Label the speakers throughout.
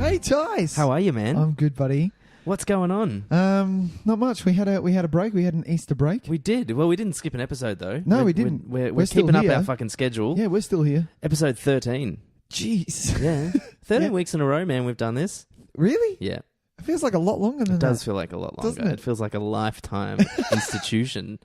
Speaker 1: Hey, Tys.
Speaker 2: How are you, man?
Speaker 1: I'm good, buddy.
Speaker 2: What's going on?
Speaker 1: Not much. We had a break. We had an Easter break.
Speaker 2: We did. Well, we didn't skip an episode, though.
Speaker 1: No, we didn't.
Speaker 2: We're
Speaker 1: still
Speaker 2: keeping up
Speaker 1: here.
Speaker 2: our fucking schedule.
Speaker 1: Yeah, we're still here.
Speaker 2: Episode 13.
Speaker 1: Jeez.
Speaker 2: Yeah. 13
Speaker 1: Yeah.
Speaker 2: weeks in a row, man, we've done this.
Speaker 1: Really?
Speaker 2: Yeah.
Speaker 1: It feels like a lot longer than
Speaker 2: It
Speaker 1: that.
Speaker 2: does feel like a lot longer.
Speaker 1: Doesn't it?
Speaker 2: It feels like a lifetime institution.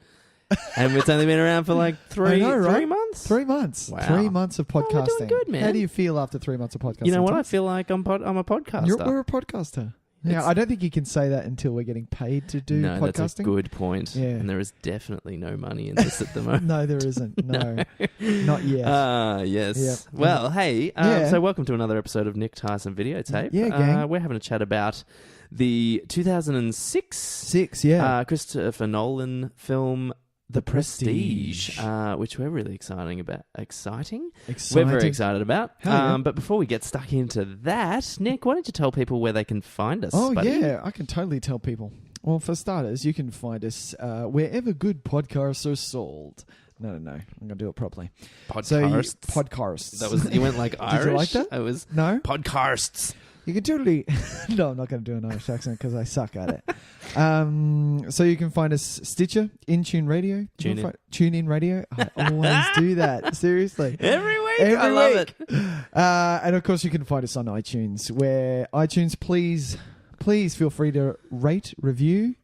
Speaker 2: And it's only been around for like
Speaker 1: I know, right?
Speaker 2: 3 months?
Speaker 1: 3 months.
Speaker 2: Wow.
Speaker 1: 3 months of podcasting.
Speaker 2: we're doing good, man.
Speaker 1: How do you feel after 3 months of podcasting?
Speaker 2: You know what? I
Speaker 1: Tys?
Speaker 2: feel like I'm a podcaster.
Speaker 1: We're a podcaster. Yeah,
Speaker 2: It's-
Speaker 1: I don't think you can say that until we're getting paid to do
Speaker 2: no,
Speaker 1: podcasting.
Speaker 2: that's a good point.
Speaker 1: Yeah.
Speaker 2: And there is definitely no money in this at the moment.
Speaker 1: No, there isn't. No, not yet.
Speaker 2: Yes.
Speaker 1: Yep.
Speaker 2: Well, hey,
Speaker 1: Yeah.
Speaker 2: so welcome to another episode of Tys and Videotape.
Speaker 1: Yeah, gang.
Speaker 2: We're having a chat about the 2006
Speaker 1: 6, yeah.
Speaker 2: Christopher Nolan film, The
Speaker 1: Prestige.
Speaker 2: Prestige, which we're really exciting.
Speaker 1: Exciting.
Speaker 2: We're very excited about.
Speaker 1: Hell yeah.
Speaker 2: But before we get stuck into that, Nick, why don't you tell people where they can find us?
Speaker 1: Oh,
Speaker 2: buddy?
Speaker 1: yeah, I can totally tell people. Well, for starters, you can find us wherever good podcasts are sold. No, I'm going to do it properly.
Speaker 2: Podcasts.
Speaker 1: Podcasts.
Speaker 2: That was, you went like Irish.
Speaker 1: Did you like that?
Speaker 2: I was
Speaker 1: No?
Speaker 2: Podcasts.
Speaker 1: You can totally... No, I'm not going to do an Irish accent because I suck at it. So you can find us Stitcher, InTune Radio. Tune in Radio. I always do that. Seriously.
Speaker 2: Every week.
Speaker 1: Every
Speaker 2: I love
Speaker 1: week.
Speaker 2: it.
Speaker 1: And of course, you can find us on iTunes, where iTunes, please feel free to rate, review,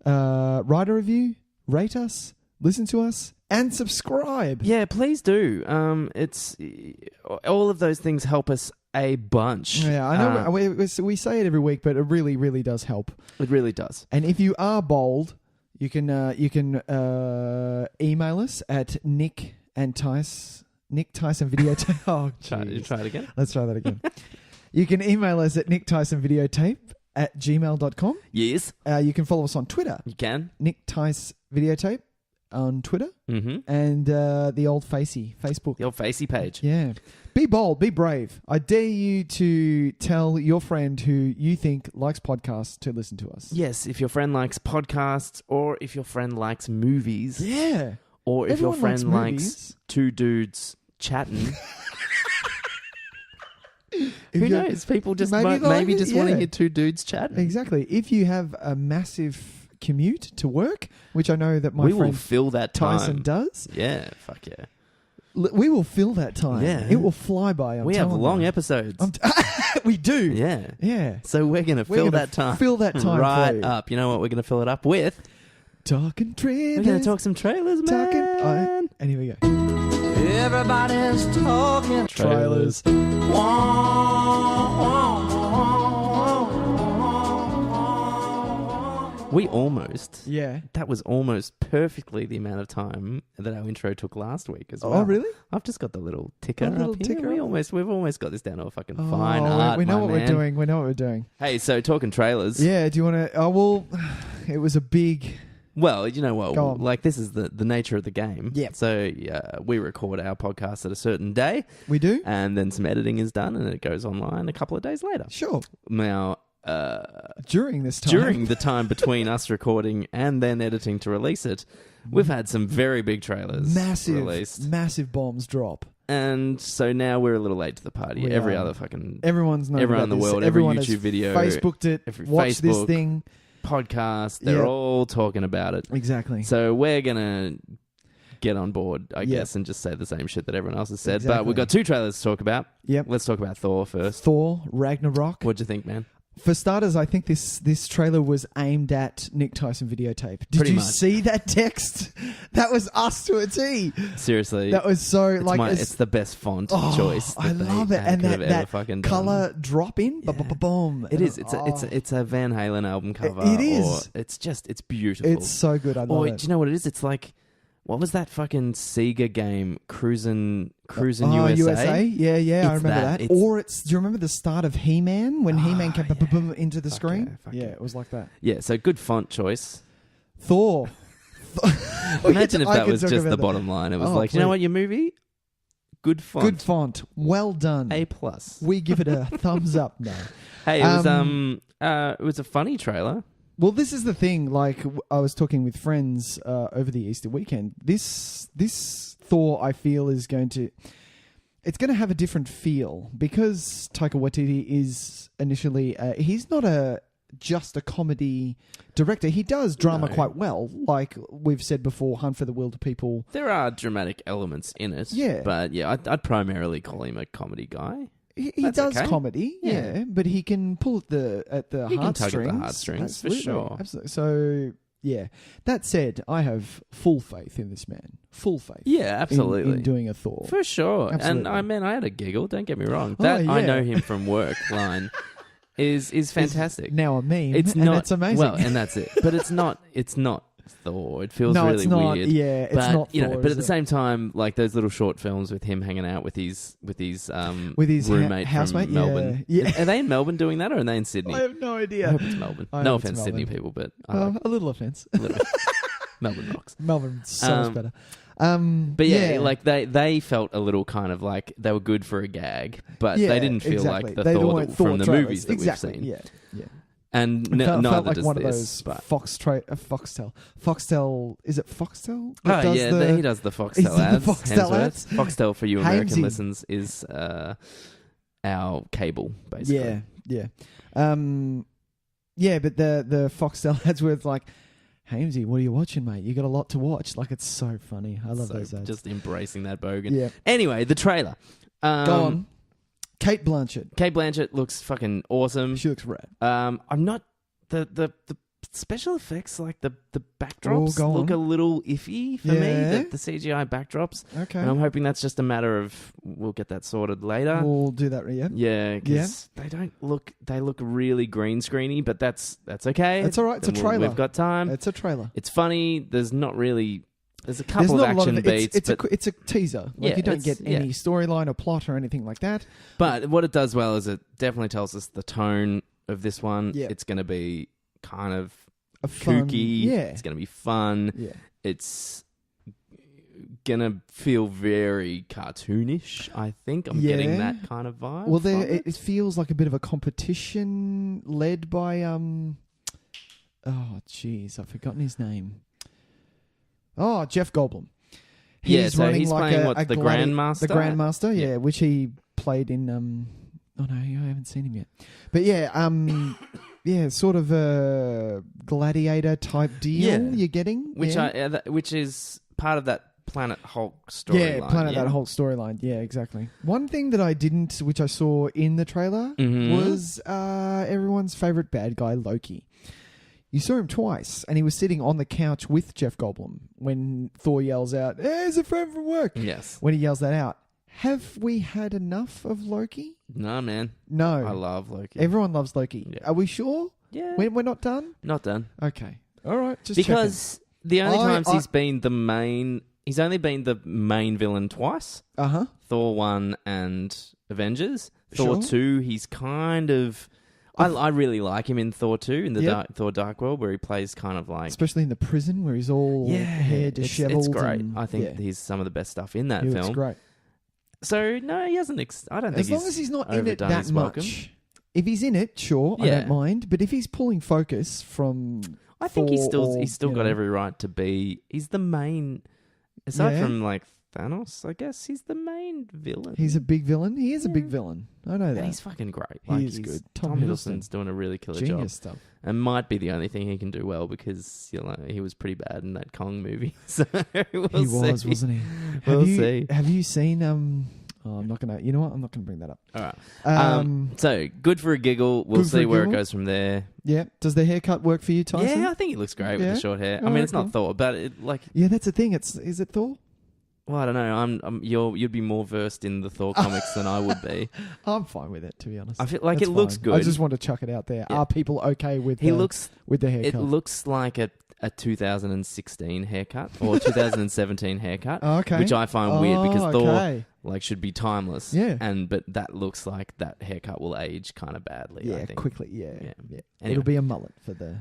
Speaker 1: write a review, rate us, listen to us, and subscribe.
Speaker 2: Yeah, please do. It's all of those things help us a bunch.
Speaker 1: Yeah, I know. We say it every week, but it really, really does help.
Speaker 2: It really does.
Speaker 1: And if you are bold, you can email us at Nick Tys and Videotape. Oh,
Speaker 2: Try
Speaker 1: jeez.
Speaker 2: it again.
Speaker 1: Let's try that again. You can email us at nicktysonvideotape@gmail.com.
Speaker 2: Yes,
Speaker 1: You can follow us on Twitter,
Speaker 2: you can.
Speaker 1: Nick Tys Videotape on Twitter,
Speaker 2: Mm-hmm.
Speaker 1: and the old Facey Facebook.
Speaker 2: The old Facey page.
Speaker 1: Yeah. Be bold, be brave. I dare you to tell your friend who you think likes podcasts to listen to us.
Speaker 2: Yes, if your friend likes podcasts, or if your friend likes movies,
Speaker 1: Yeah.
Speaker 2: or if
Speaker 1: Everyone
Speaker 2: your friend
Speaker 1: likes
Speaker 2: likes
Speaker 1: movies.
Speaker 2: two dudes chatting.
Speaker 1: If
Speaker 2: Who
Speaker 1: you're-
Speaker 2: knows? People just
Speaker 1: maybe
Speaker 2: might,
Speaker 1: they like
Speaker 2: maybe
Speaker 1: it,
Speaker 2: just want to
Speaker 1: yeah.
Speaker 2: hear two dudes chatting.
Speaker 1: Exactly. If you have a massive commute to work, which I know that my
Speaker 2: We will
Speaker 1: friend
Speaker 2: fill that time.
Speaker 1: Tyson does,
Speaker 2: Yeah, fuck yeah.
Speaker 1: we will fill that time.
Speaker 2: Yeah.
Speaker 1: It will fly by.
Speaker 2: We have long
Speaker 1: episodes.
Speaker 2: episodes.
Speaker 1: We do.
Speaker 2: Yeah.
Speaker 1: Yeah.
Speaker 2: So we're going to fill
Speaker 1: gonna
Speaker 2: that time.
Speaker 1: Fill that time
Speaker 2: right
Speaker 1: for you.
Speaker 2: up. You know what we're going to fill it up with?
Speaker 1: Talkin Trailers.
Speaker 2: We're going to talk some trailers, man.
Speaker 1: And here we go.
Speaker 2: Everybody's talking
Speaker 1: Trailers.
Speaker 2: We almost...
Speaker 1: Yeah.
Speaker 2: That was almost perfectly the amount of time that our intro took last week as well.
Speaker 1: Oh, really?
Speaker 2: I've just got the little ticker
Speaker 1: A little
Speaker 2: up here.
Speaker 1: ticker?
Speaker 2: We've almost got this down to a fucking
Speaker 1: Oh,
Speaker 2: fine art,
Speaker 1: we know
Speaker 2: my
Speaker 1: what
Speaker 2: man.
Speaker 1: we're doing. We know what we're doing.
Speaker 2: Hey, so talking trailers.
Speaker 1: Yeah. Do you want to? Oh well, it was a big.
Speaker 2: Well, you know what?
Speaker 1: Go on.
Speaker 2: Like, this is the nature of the game.
Speaker 1: Yep.
Speaker 2: So we record our podcast at a certain day,
Speaker 1: We do.
Speaker 2: and then some editing is done, and it goes online a couple of days later.
Speaker 1: Sure.
Speaker 2: Now,
Speaker 1: During this time.
Speaker 2: during the time between us recording and then editing to release it, we've had some very big trailers released.
Speaker 1: massive bombs drop.
Speaker 2: And so now we're a little late to the party.
Speaker 1: We
Speaker 2: Every
Speaker 1: are.
Speaker 2: other fucking
Speaker 1: Everyone's known
Speaker 2: everyone
Speaker 1: about
Speaker 2: in the
Speaker 1: this.
Speaker 2: world, every
Speaker 1: Everyone has
Speaker 2: YouTube video,
Speaker 1: Facebooked it.
Speaker 2: every
Speaker 1: Watched this
Speaker 2: Facebook.
Speaker 1: thing.
Speaker 2: podcast, they're
Speaker 1: Yeah.
Speaker 2: all talking about it.
Speaker 1: Exactly.
Speaker 2: So we're going to get on board, I
Speaker 1: Yep.
Speaker 2: guess, and just say the same shit that everyone else has said. But
Speaker 1: Exactly.
Speaker 2: we've got two trailers to talk about.
Speaker 1: Yep.
Speaker 2: Let's talk about Thor first.
Speaker 1: Thor Ragnarok.
Speaker 2: What'd you think, man?
Speaker 1: For starters, I think this trailer was aimed at Nick Tyson Videotape. Did
Speaker 2: Pretty
Speaker 1: you
Speaker 2: much.
Speaker 1: see that text? That was us to a T.
Speaker 2: Seriously.
Speaker 1: That was so
Speaker 2: it's the best font choice.
Speaker 1: I
Speaker 2: that
Speaker 1: love
Speaker 2: they
Speaker 1: it, and
Speaker 2: could have ever
Speaker 1: that
Speaker 2: fucking
Speaker 1: color drop in,
Speaker 2: Yeah.
Speaker 1: boom.
Speaker 2: It is. It's a Van Halen album cover.
Speaker 1: It is.
Speaker 2: Or it's beautiful.
Speaker 1: It's so good. I love
Speaker 2: Or
Speaker 1: it.
Speaker 2: do you know what it is? It's like, what was that fucking Sega game? Cruisin'
Speaker 1: USA?
Speaker 2: USA?
Speaker 1: Yeah, I
Speaker 2: It's
Speaker 1: remember
Speaker 2: that.
Speaker 1: that. Or do you remember the start of He-Man when He-Man came boom into the
Speaker 2: Fuck
Speaker 1: screen?
Speaker 2: yeah, fuck
Speaker 1: Yeah,
Speaker 2: yeah.
Speaker 1: it was like that.
Speaker 2: Yeah, so good font choice.
Speaker 1: Thor.
Speaker 2: Imagine if
Speaker 1: I
Speaker 2: that
Speaker 1: could
Speaker 2: was
Speaker 1: talk
Speaker 2: just
Speaker 1: about
Speaker 2: the
Speaker 1: that.
Speaker 2: bottom line. It was
Speaker 1: Oh,
Speaker 2: like, you know
Speaker 1: please.
Speaker 2: what, your movie? Good font.
Speaker 1: Good font. Well done.
Speaker 2: A+.
Speaker 1: We give it a thumbs up now.
Speaker 2: Hey, it was a funny trailer.
Speaker 1: Well, this is the thing. Like, I was talking with friends over the Easter weekend. This Thor, I feel, is going to... it's going to have a different feel because Taika Waititi is initially he's not just a comedy director. He does drama quite well. Like we've said before, Hunt for the Wilder People.
Speaker 2: There are dramatic elements in it.
Speaker 1: Yeah.
Speaker 2: But yeah, I'd primarily call him a comedy guy.
Speaker 1: He does comedy, yeah, but he can pull at the
Speaker 2: He
Speaker 1: heartstrings.
Speaker 2: can tug at the heartstrings,
Speaker 1: absolutely,
Speaker 2: for sure.
Speaker 1: Absolutely. So, yeah. That said, I have full faith in this man. Full faith.
Speaker 2: Yeah, absolutely.
Speaker 1: In doing a Thor.
Speaker 2: For sure.
Speaker 1: Absolutely.
Speaker 2: And I had a giggle, don't get me wrong. That I know him from work line is fantastic.
Speaker 1: It's now a meme,
Speaker 2: it's
Speaker 1: and
Speaker 2: not,
Speaker 1: that's amazing.
Speaker 2: Well, and that's it. But it's not Thor. It feels
Speaker 1: no,
Speaker 2: really
Speaker 1: it's not,
Speaker 2: weird.
Speaker 1: Yeah, it's
Speaker 2: but,
Speaker 1: not
Speaker 2: you
Speaker 1: Thor.
Speaker 2: know, but at the same time, like those little short films with him hanging out with his roommate
Speaker 1: housemate
Speaker 2: from Melbourne.
Speaker 1: Yeah.
Speaker 2: Are they in Melbourne doing that, or are they in Sydney?
Speaker 1: I have no idea.
Speaker 2: I hope it's Melbourne. No offense, Sydney people, but
Speaker 1: a little offense.
Speaker 2: a little bit. Melbourne rocks.
Speaker 1: Melbourne so much better.
Speaker 2: But yeah, like they felt a little kind of like they were good for a gag, but they didn't feel like the Thor from the movies that we've seen.
Speaker 1: Yeah.
Speaker 2: And
Speaker 1: felt
Speaker 2: neither
Speaker 1: like
Speaker 2: does
Speaker 1: one
Speaker 2: this.
Speaker 1: of those Foxtel. Foxtel, is it Foxtel?
Speaker 2: He does the Foxtel ads.
Speaker 1: Foxtel ads.
Speaker 2: Foxtel for you American
Speaker 1: Hamesy.
Speaker 2: listens is our cable, basically.
Speaker 1: Yeah. But the Foxtel ads where it's like, Hamesy, what are you watching, mate? You got a lot to watch. Like, it's so funny. I love those ads.
Speaker 2: Just embracing that bogan.
Speaker 1: Yeah.
Speaker 2: Anyway, the trailer.
Speaker 1: Go on. Kate Blanchett.
Speaker 2: Kate Blanchett looks fucking awesome.
Speaker 1: She looks rad.
Speaker 2: I'm not the special effects, like the backdrops look a little iffy for me. The CGI backdrops.
Speaker 1: Okay.
Speaker 2: And I'm hoping that's just a matter of we'll get that sorted later.
Speaker 1: We'll do that. Yeah.
Speaker 2: Yeah, because they look really green screeny, but that's okay.
Speaker 1: It's all right. It's a trailer.
Speaker 2: We've got time.
Speaker 1: It's a trailer.
Speaker 2: It's funny. There's a couple of action beats.
Speaker 1: It's a teaser. Like you don't get any storyline or plot or anything like that.
Speaker 2: But what it does well is it definitely tells us the tone of this one.
Speaker 1: Yeah.
Speaker 2: It's going to be kind of
Speaker 1: fun,
Speaker 2: kooky.
Speaker 1: yeah.
Speaker 2: It's going to be fun.
Speaker 1: Yeah.
Speaker 2: It's going to feel very cartoonish, I think. I'm getting that kind of vibe.
Speaker 1: Well, it feels like a bit of a competition led by oh, jeez, I've forgotten his name. Oh, Jeff Goldblum.
Speaker 2: He's running like the Grandmaster?
Speaker 1: The Grandmaster, yeah, which he played in... oh, no, I haven't seen him yet. But yeah, sort of a gladiator type deal you're getting.
Speaker 2: Which is part of that Planet Hulk storyline.
Speaker 1: Yeah, that Hulk storyline. Yeah, exactly. One thing that I didn't, which I saw in the trailer, was everyone's favourite bad guy, Loki. You saw him twice, and he was sitting on the couch with Jeff Goldblum when Thor yells out, "Hey, he's a friend from work."
Speaker 2: Yes.
Speaker 1: When he yells that out. Have we had enough of Loki?
Speaker 2: No, man.
Speaker 1: No.
Speaker 2: I love Loki.
Speaker 1: Everyone loves Loki. Yeah. Are we sure?
Speaker 2: Yeah.
Speaker 1: We're not done?
Speaker 2: Not done.
Speaker 1: Okay. All right. Just
Speaker 2: because the only times he's been the main... He's only been the main villain twice.
Speaker 1: Uh-huh.
Speaker 2: Thor 1 and Avengers. Thor 2, he's kind of... I really like him in Thor 2, in the Thor Dark World, where he plays kind of like...
Speaker 1: Especially in the prison, where he's all hair disheveled.
Speaker 2: It's great. I think he's some of the best stuff in that film.
Speaker 1: Looks great.
Speaker 2: So, no, he hasn't... I don't think
Speaker 1: as long as he's not in it that
Speaker 2: welcome.
Speaker 1: much. If he's in it, sure, I don't mind. But if he's pulling focus from...
Speaker 2: I think he's still got every right to be... He's the main... Aside from, like, Thanos, I guess, he's the main villain.
Speaker 1: He's a big villain? He is a big villain. I know that.
Speaker 2: And he's fucking great.
Speaker 1: He is good.
Speaker 2: Tom Hiddleston's doing a really killer job.
Speaker 1: Genius stuff.
Speaker 2: And might be the only thing he can do well because he was pretty bad in that Kong movie. So we'll see.
Speaker 1: Wasn't he?
Speaker 2: We'll see.
Speaker 1: Have you seen... I'm not going to... You know what? I'm not going to bring that up.
Speaker 2: All right. So, good for a giggle. We'll see where it goes from there.
Speaker 1: Yeah. Does the haircut work for you, Tyson?
Speaker 2: Yeah, I think he looks great with the short hair. I mean, it's not Thor, but
Speaker 1: Yeah, that's the thing. Is it Thor?
Speaker 2: Well, I don't know. You'd be more versed in the Thor comics than I would be.
Speaker 1: I'm fine with it, to be honest.
Speaker 2: I feel like it looks good.
Speaker 1: I just want to chuck it out there. Yeah. Are people okay with the haircut?
Speaker 2: It looks like a 2016 haircut or 2017 haircut.
Speaker 1: Okay.
Speaker 2: Which I find weird because Thor should be timeless.
Speaker 1: Yeah.
Speaker 2: But that looks like that haircut will age kind of badly. I think.
Speaker 1: Quickly. Yeah.
Speaker 2: Anyway.
Speaker 1: It'll be a mullet for the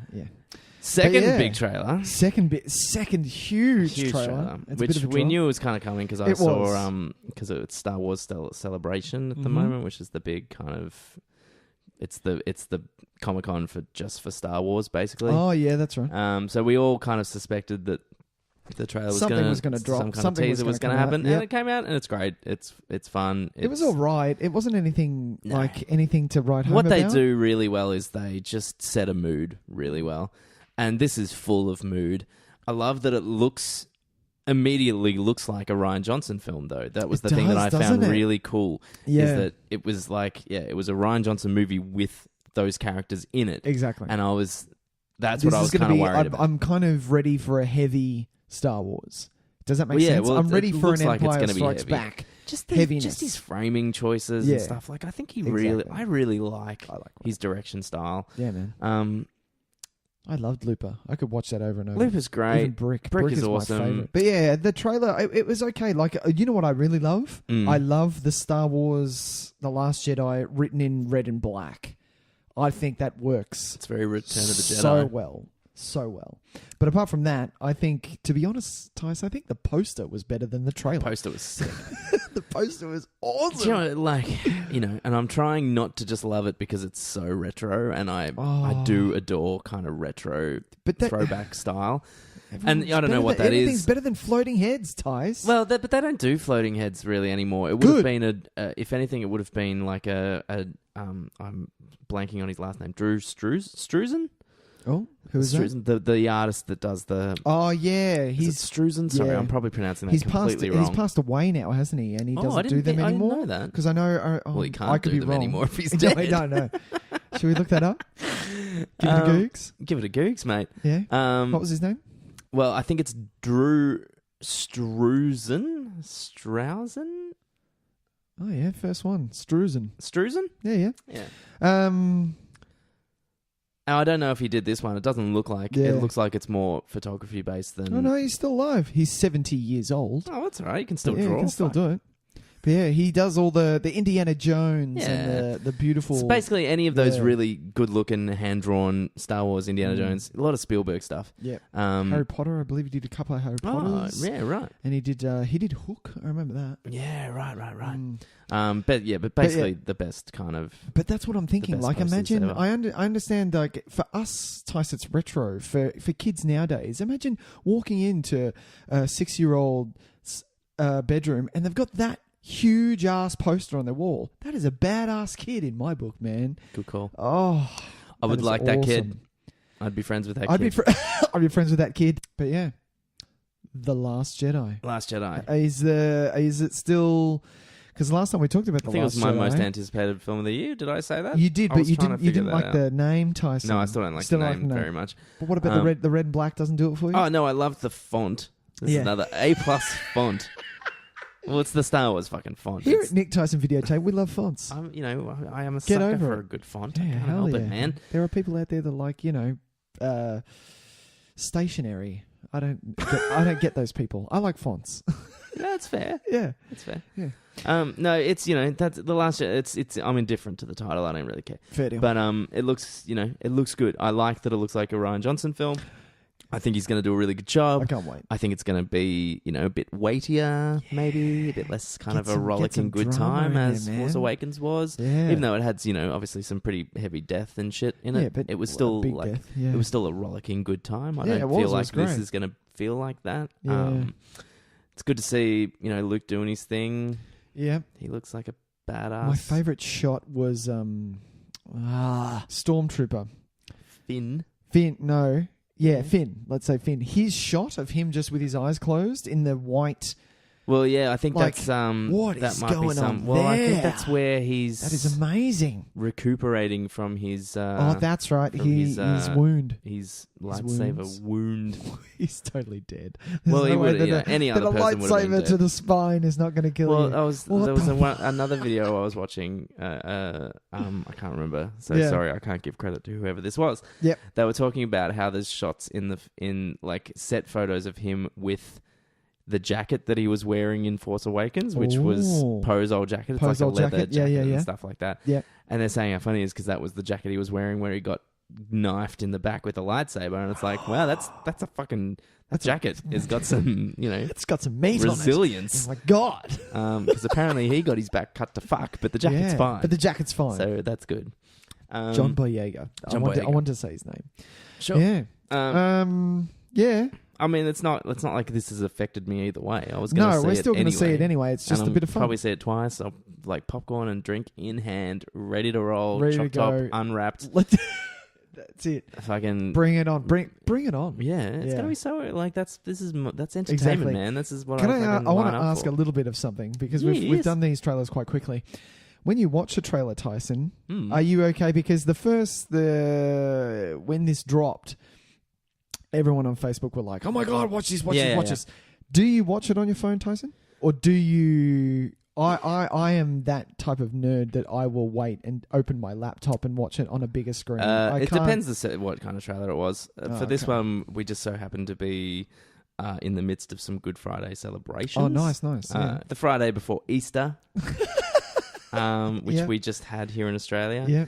Speaker 2: Second big trailer.
Speaker 1: Second huge trailer.
Speaker 2: Which we knew was kind of coming because I saw because it's Star Wars Celebration at the moment, which is the big kind of it's the Comic-Con for Star Wars basically.
Speaker 1: Oh yeah, that's right.
Speaker 2: So we all kind of suspected that the trailer was
Speaker 1: something
Speaker 2: gonna,
Speaker 1: was going to drop.
Speaker 2: some kind
Speaker 1: Something
Speaker 2: of teaser was
Speaker 1: going
Speaker 2: to
Speaker 1: to
Speaker 2: happen,
Speaker 1: Yep.
Speaker 2: and it came out, and it's great. It's fun.
Speaker 1: It was all right. It wasn't anything anything to write home
Speaker 2: What they
Speaker 1: about.
Speaker 2: do really well is they just set a mood really well, and this is full of mood. I love that it immediately looks like a Rian Johnson film, though. That was the thing that I found really cool.
Speaker 1: Yeah.
Speaker 2: Is that it was like, it was a Rian Johnson movie with those characters in it.
Speaker 1: Exactly.
Speaker 2: And that's what I was kind of worried about.
Speaker 1: I'm kind of ready for a heavy Star Wars. Does that make sense?
Speaker 2: Well,
Speaker 1: I'm ready for an
Speaker 2: like
Speaker 1: Empire Strikes Back.
Speaker 2: Just
Speaker 1: heaviness.
Speaker 2: his framing choices and stuff. Like, I think I really like his direction style.
Speaker 1: Yeah, man. I loved Looper. I could watch that over and over.
Speaker 2: Looper's great.
Speaker 1: Even Brick
Speaker 2: is awesome.
Speaker 1: My favorite. But yeah, the trailer, it was okay. Like, you know what I really love? I love the Star Wars The Last Jedi written in red and black. I think that works.
Speaker 2: It's very Return of the Jedi.
Speaker 1: So well. But apart from that, I think, to be honest, Tys, I think the poster was better than the trailer.
Speaker 2: The poster was sick.
Speaker 1: The poster was awesome.
Speaker 2: Do you know, and I'm trying not to just love it because it's so retro, and I do adore kind of retro throwback style. And I don't know what that is.
Speaker 1: Everything's better than floating heads, Tys.
Speaker 2: Well, but they don't do floating heads really anymore. It would have been if anything, it would have been like I'm blanking on his last name, Drew Struzan.
Speaker 1: Oh, who is that?
Speaker 2: The artist that does the...
Speaker 1: Oh, yeah.
Speaker 2: He's Struzan? Sorry, I'm probably pronouncing that completely wrong.
Speaker 1: He's passed away now, hasn't he? And he doesn't do them anymore?
Speaker 2: I didn't know that.
Speaker 1: Because I know...
Speaker 2: well, he can't do them anymore if he's dead.
Speaker 1: No. Should we look that up? Give it a googs?
Speaker 2: Give it a googs, mate.
Speaker 1: Yeah. What was his name?
Speaker 2: Well, I think it's Drew Struzan? Strausen?
Speaker 1: Oh, yeah, first one. Struzan? Yeah.
Speaker 2: I don't know if he did this one. It doesn't look like... It looks like it's more photography based than...
Speaker 1: Oh, no, he's still alive. He's 70 years old.
Speaker 2: Oh, that's all right. He can still draw.
Speaker 1: He can still do it. But yeah, he does all the Indiana Jones and the beautiful...
Speaker 2: It's basically any of those really good-looking, hand-drawn Star Wars, Indiana Jones. A lot of Spielberg stuff.
Speaker 1: Yeah. Harry Potter, I believe he did a couple of Harry Potters.
Speaker 2: Oh, yeah, right.
Speaker 1: And he did Hook. I remember that.
Speaker 2: Yeah, right. But basically the best kind of...
Speaker 1: But that's what I'm thinking. Like, imagine... I understand, like, for us, Tys, it's retro. For kids nowadays, imagine walking into a 6-year-old bedroom and they've got that huge ass poster on their wall. That is a badass kid in my book, man.
Speaker 2: Good call.
Speaker 1: Oh,
Speaker 2: I would like that kid. I'd be friends with that kid.
Speaker 1: I'd be friends with that kid. But yeah, The Last Jedi.
Speaker 2: Last Jedi.
Speaker 1: Is it still? Because last time we talked about The Last Jedi, I think
Speaker 2: it was my most anticipated film of the year. Did I say that?
Speaker 1: You did, but you didn't like the name, Tyson.
Speaker 2: No, I still don't like the name very much.
Speaker 1: But what about the red and black? Doesn't do it for you?
Speaker 2: Oh no, I love the font. This is another A+ font. Well, it's the Star Wars fucking font.
Speaker 1: Here at Nick Tys and Videotape, we love fonts.
Speaker 2: I am a sucker for a good font. I can't help it, man.
Speaker 1: There are people out there that like, stationery. I don't get those people. I like fonts.
Speaker 2: Yeah, that's fair.
Speaker 1: Yeah,
Speaker 2: that's fair.
Speaker 1: Yeah.
Speaker 2: No, it's that's the last. It's. I'm indifferent to the title. I don't really care.
Speaker 1: Fair deal.
Speaker 2: But it looks good. I like that it looks like a Rian Johnson film. I think he's going to do a really good job.
Speaker 1: I can't wait.
Speaker 2: I think it's going to be, a bit weightier, maybe a bit less kind of a rollicking good time as Force Awakens was.
Speaker 1: Yeah.
Speaker 2: Even though it had, obviously some pretty heavy death and shit in it.
Speaker 1: But
Speaker 2: it was still
Speaker 1: it
Speaker 2: was still a rollicking good time. I don't feel like this is going to feel like that.
Speaker 1: Yeah.
Speaker 2: It's good to see, Luke doing his thing.
Speaker 1: Yeah.
Speaker 2: He looks like a badass.
Speaker 1: My favourite shot was Stormtrooper.
Speaker 2: Finn,
Speaker 1: no. Yeah, Finn. Let's say Finn. His shot of him just with his eyes closed in the white...
Speaker 2: Well, yeah, I think that's...
Speaker 1: What
Speaker 2: that
Speaker 1: is
Speaker 2: might
Speaker 1: going
Speaker 2: be some,
Speaker 1: on
Speaker 2: well,
Speaker 1: there?
Speaker 2: I think that's where he's...
Speaker 1: That is amazing.
Speaker 2: Recuperating from his...
Speaker 1: that's right. His wound.
Speaker 2: His lightsaber wound.
Speaker 1: He's totally dead.
Speaker 2: Well, he would any other person would have been dead.
Speaker 1: A lightsaber to the spine is not going to kill you.
Speaker 2: There was another video I was watching. I can't remember. So sorry, I can't give credit to whoever this was.
Speaker 1: Yep.
Speaker 2: They were talking about how there's shots in like set photos of him with the jacket that he was wearing in Force Awakens, which was Poe's old jacket. It's like a leather jacket and stuff like that.
Speaker 1: Yeah.
Speaker 2: And they're saying how funny it is because that was the jacket he was wearing where he got knifed in the back with a lightsaber, and it's like, wow, that's a fucking jacket. It's got some,
Speaker 1: it's got some meat
Speaker 2: resilience.
Speaker 1: On it. Oh my god!
Speaker 2: Because apparently he got his back cut to fuck, but the jacket's fine.
Speaker 1: But the jacket's fine,
Speaker 2: so that's good.
Speaker 1: John Boyega. I want to say his name.
Speaker 2: Sure.
Speaker 1: Yeah. Yeah.
Speaker 2: I mean, it's not like this has affected me either way. I was going to see it.
Speaker 1: No, we're still going to see it anyway. It's just a bit of fun.
Speaker 2: Probably see it twice. I'll like popcorn and drink in hand, ready to roll,
Speaker 1: ready
Speaker 2: chopped
Speaker 1: to go.
Speaker 2: up, unwrapped.
Speaker 1: That's it.
Speaker 2: Fucking
Speaker 1: bring it on. Bring it on.
Speaker 2: Yeah, it's gonna be so like that's entertainment,
Speaker 1: Exactly.
Speaker 2: man. This is what
Speaker 1: Can
Speaker 2: I
Speaker 1: want to ask a little bit of something because we've done these trailers quite quickly. When you watch a trailer, Tyson, are you okay? Because when this dropped, everyone on Facebook were like, "Oh my god, watch this, watch this." Do you watch it on your phone, Tyson, or do you? I am that type of nerd that I will wait and open my laptop and watch it on a bigger screen.
Speaker 2: It depends what kind of trailer it was. For this one, we just so happened to be in the midst of some Good Friday celebrations.
Speaker 1: Oh, nice. Yeah.
Speaker 2: The Friday before Easter, which we just had here in Australia.
Speaker 1: Yeah.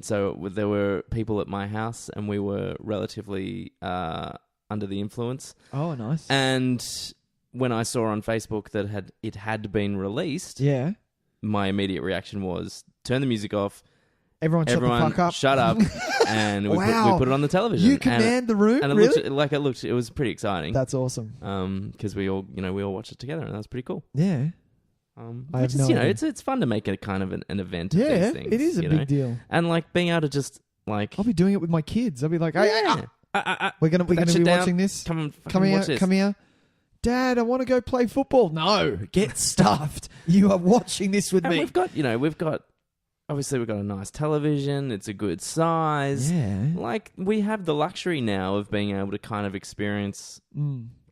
Speaker 2: So there were people at my house, and we were relatively under the influence.
Speaker 1: Oh, nice.
Speaker 2: And when I saw on Facebook that it had been released, my immediate reaction was turn the music off.
Speaker 1: Everyone shut the fuck up.
Speaker 2: Shut up. And we put it on the television.
Speaker 1: You command the room?
Speaker 2: And it
Speaker 1: really?
Speaker 2: It was pretty exciting.
Speaker 1: That's awesome.
Speaker 2: Because we all watched it together, and that was pretty cool.
Speaker 1: Yeah.
Speaker 2: It's fun to make it kind of an event of these things.
Speaker 1: It is a big deal.
Speaker 2: And like being able to just like
Speaker 1: I'll be doing it with my kids. I'll be like, we're gonna be watching this.
Speaker 2: Come
Speaker 1: here. Dad, I want to go play football. No, get stuffed. You are watching this with me.
Speaker 2: We've got obviously we've got a nice television. It's a good size.
Speaker 1: Yeah.
Speaker 2: Like we have the luxury now of being able to kind of experience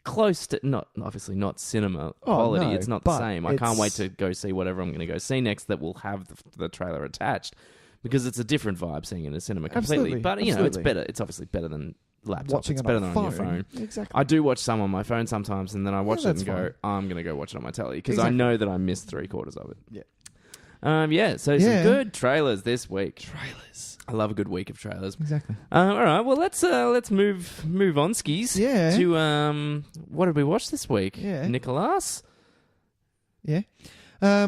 Speaker 2: close to obviously not cinema quality.
Speaker 1: No,
Speaker 2: it's not the same. I can't wait to go see whatever I'm going to go see next that will have the trailer attached because it's a different vibe seeing it in a cinema completely. But it's better. It's obviously better than laptop.
Speaker 1: Watching
Speaker 2: it's
Speaker 1: it
Speaker 2: better
Speaker 1: on
Speaker 2: than
Speaker 1: phone.
Speaker 2: on your phone.
Speaker 1: Exactly.
Speaker 2: I do watch some on my phone sometimes, and then I watch it and go, I'm going to go watch it on my telly because I know that I missed 3/4 of it.
Speaker 1: Yeah.
Speaker 2: So some good trailers this week.
Speaker 1: Trailers.
Speaker 2: I love a good week of trailers.
Speaker 1: Exactly.
Speaker 2: All right. Well, let's move on skis.
Speaker 1: Yeah.
Speaker 2: To what did we watch this week?
Speaker 1: Yeah.
Speaker 2: Nicholas.
Speaker 1: Yeah. I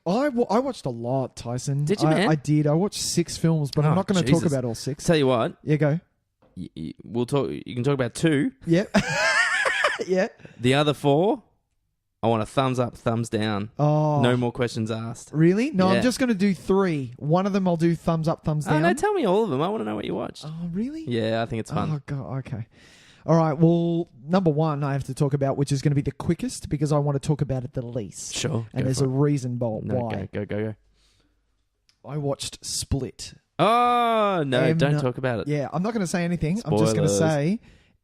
Speaker 1: watched a lot, Tyson.
Speaker 2: Did you, man?
Speaker 1: I did. I watched 6 films, but I'm not going to talk about all 6.
Speaker 2: Tell you what.
Speaker 1: Yeah, go.
Speaker 2: We'll talk. You can talk about 2.
Speaker 1: Yep. Yeah.
Speaker 2: The other 4, I want a thumbs up, thumbs down.
Speaker 1: Oh.
Speaker 2: No more questions asked.
Speaker 1: Really? No, I'm just going to do 3. One of them I'll do thumbs up, thumbs down.
Speaker 2: No, tell me all of them. I want to know what you watched.
Speaker 1: Oh, really?
Speaker 2: Yeah, I think it's fun.
Speaker 1: Oh, God. Okay. All right. Well, number 1 I have to talk about, which is going to be the quickest because I want to talk about it the least.
Speaker 2: Sure.
Speaker 1: And there's a reason why.
Speaker 2: Go.
Speaker 1: I watched Split.
Speaker 2: Oh, no, don't talk about it.
Speaker 1: Yeah, I'm not going to say anything.
Speaker 2: Spoilers.
Speaker 1: I'm just going to say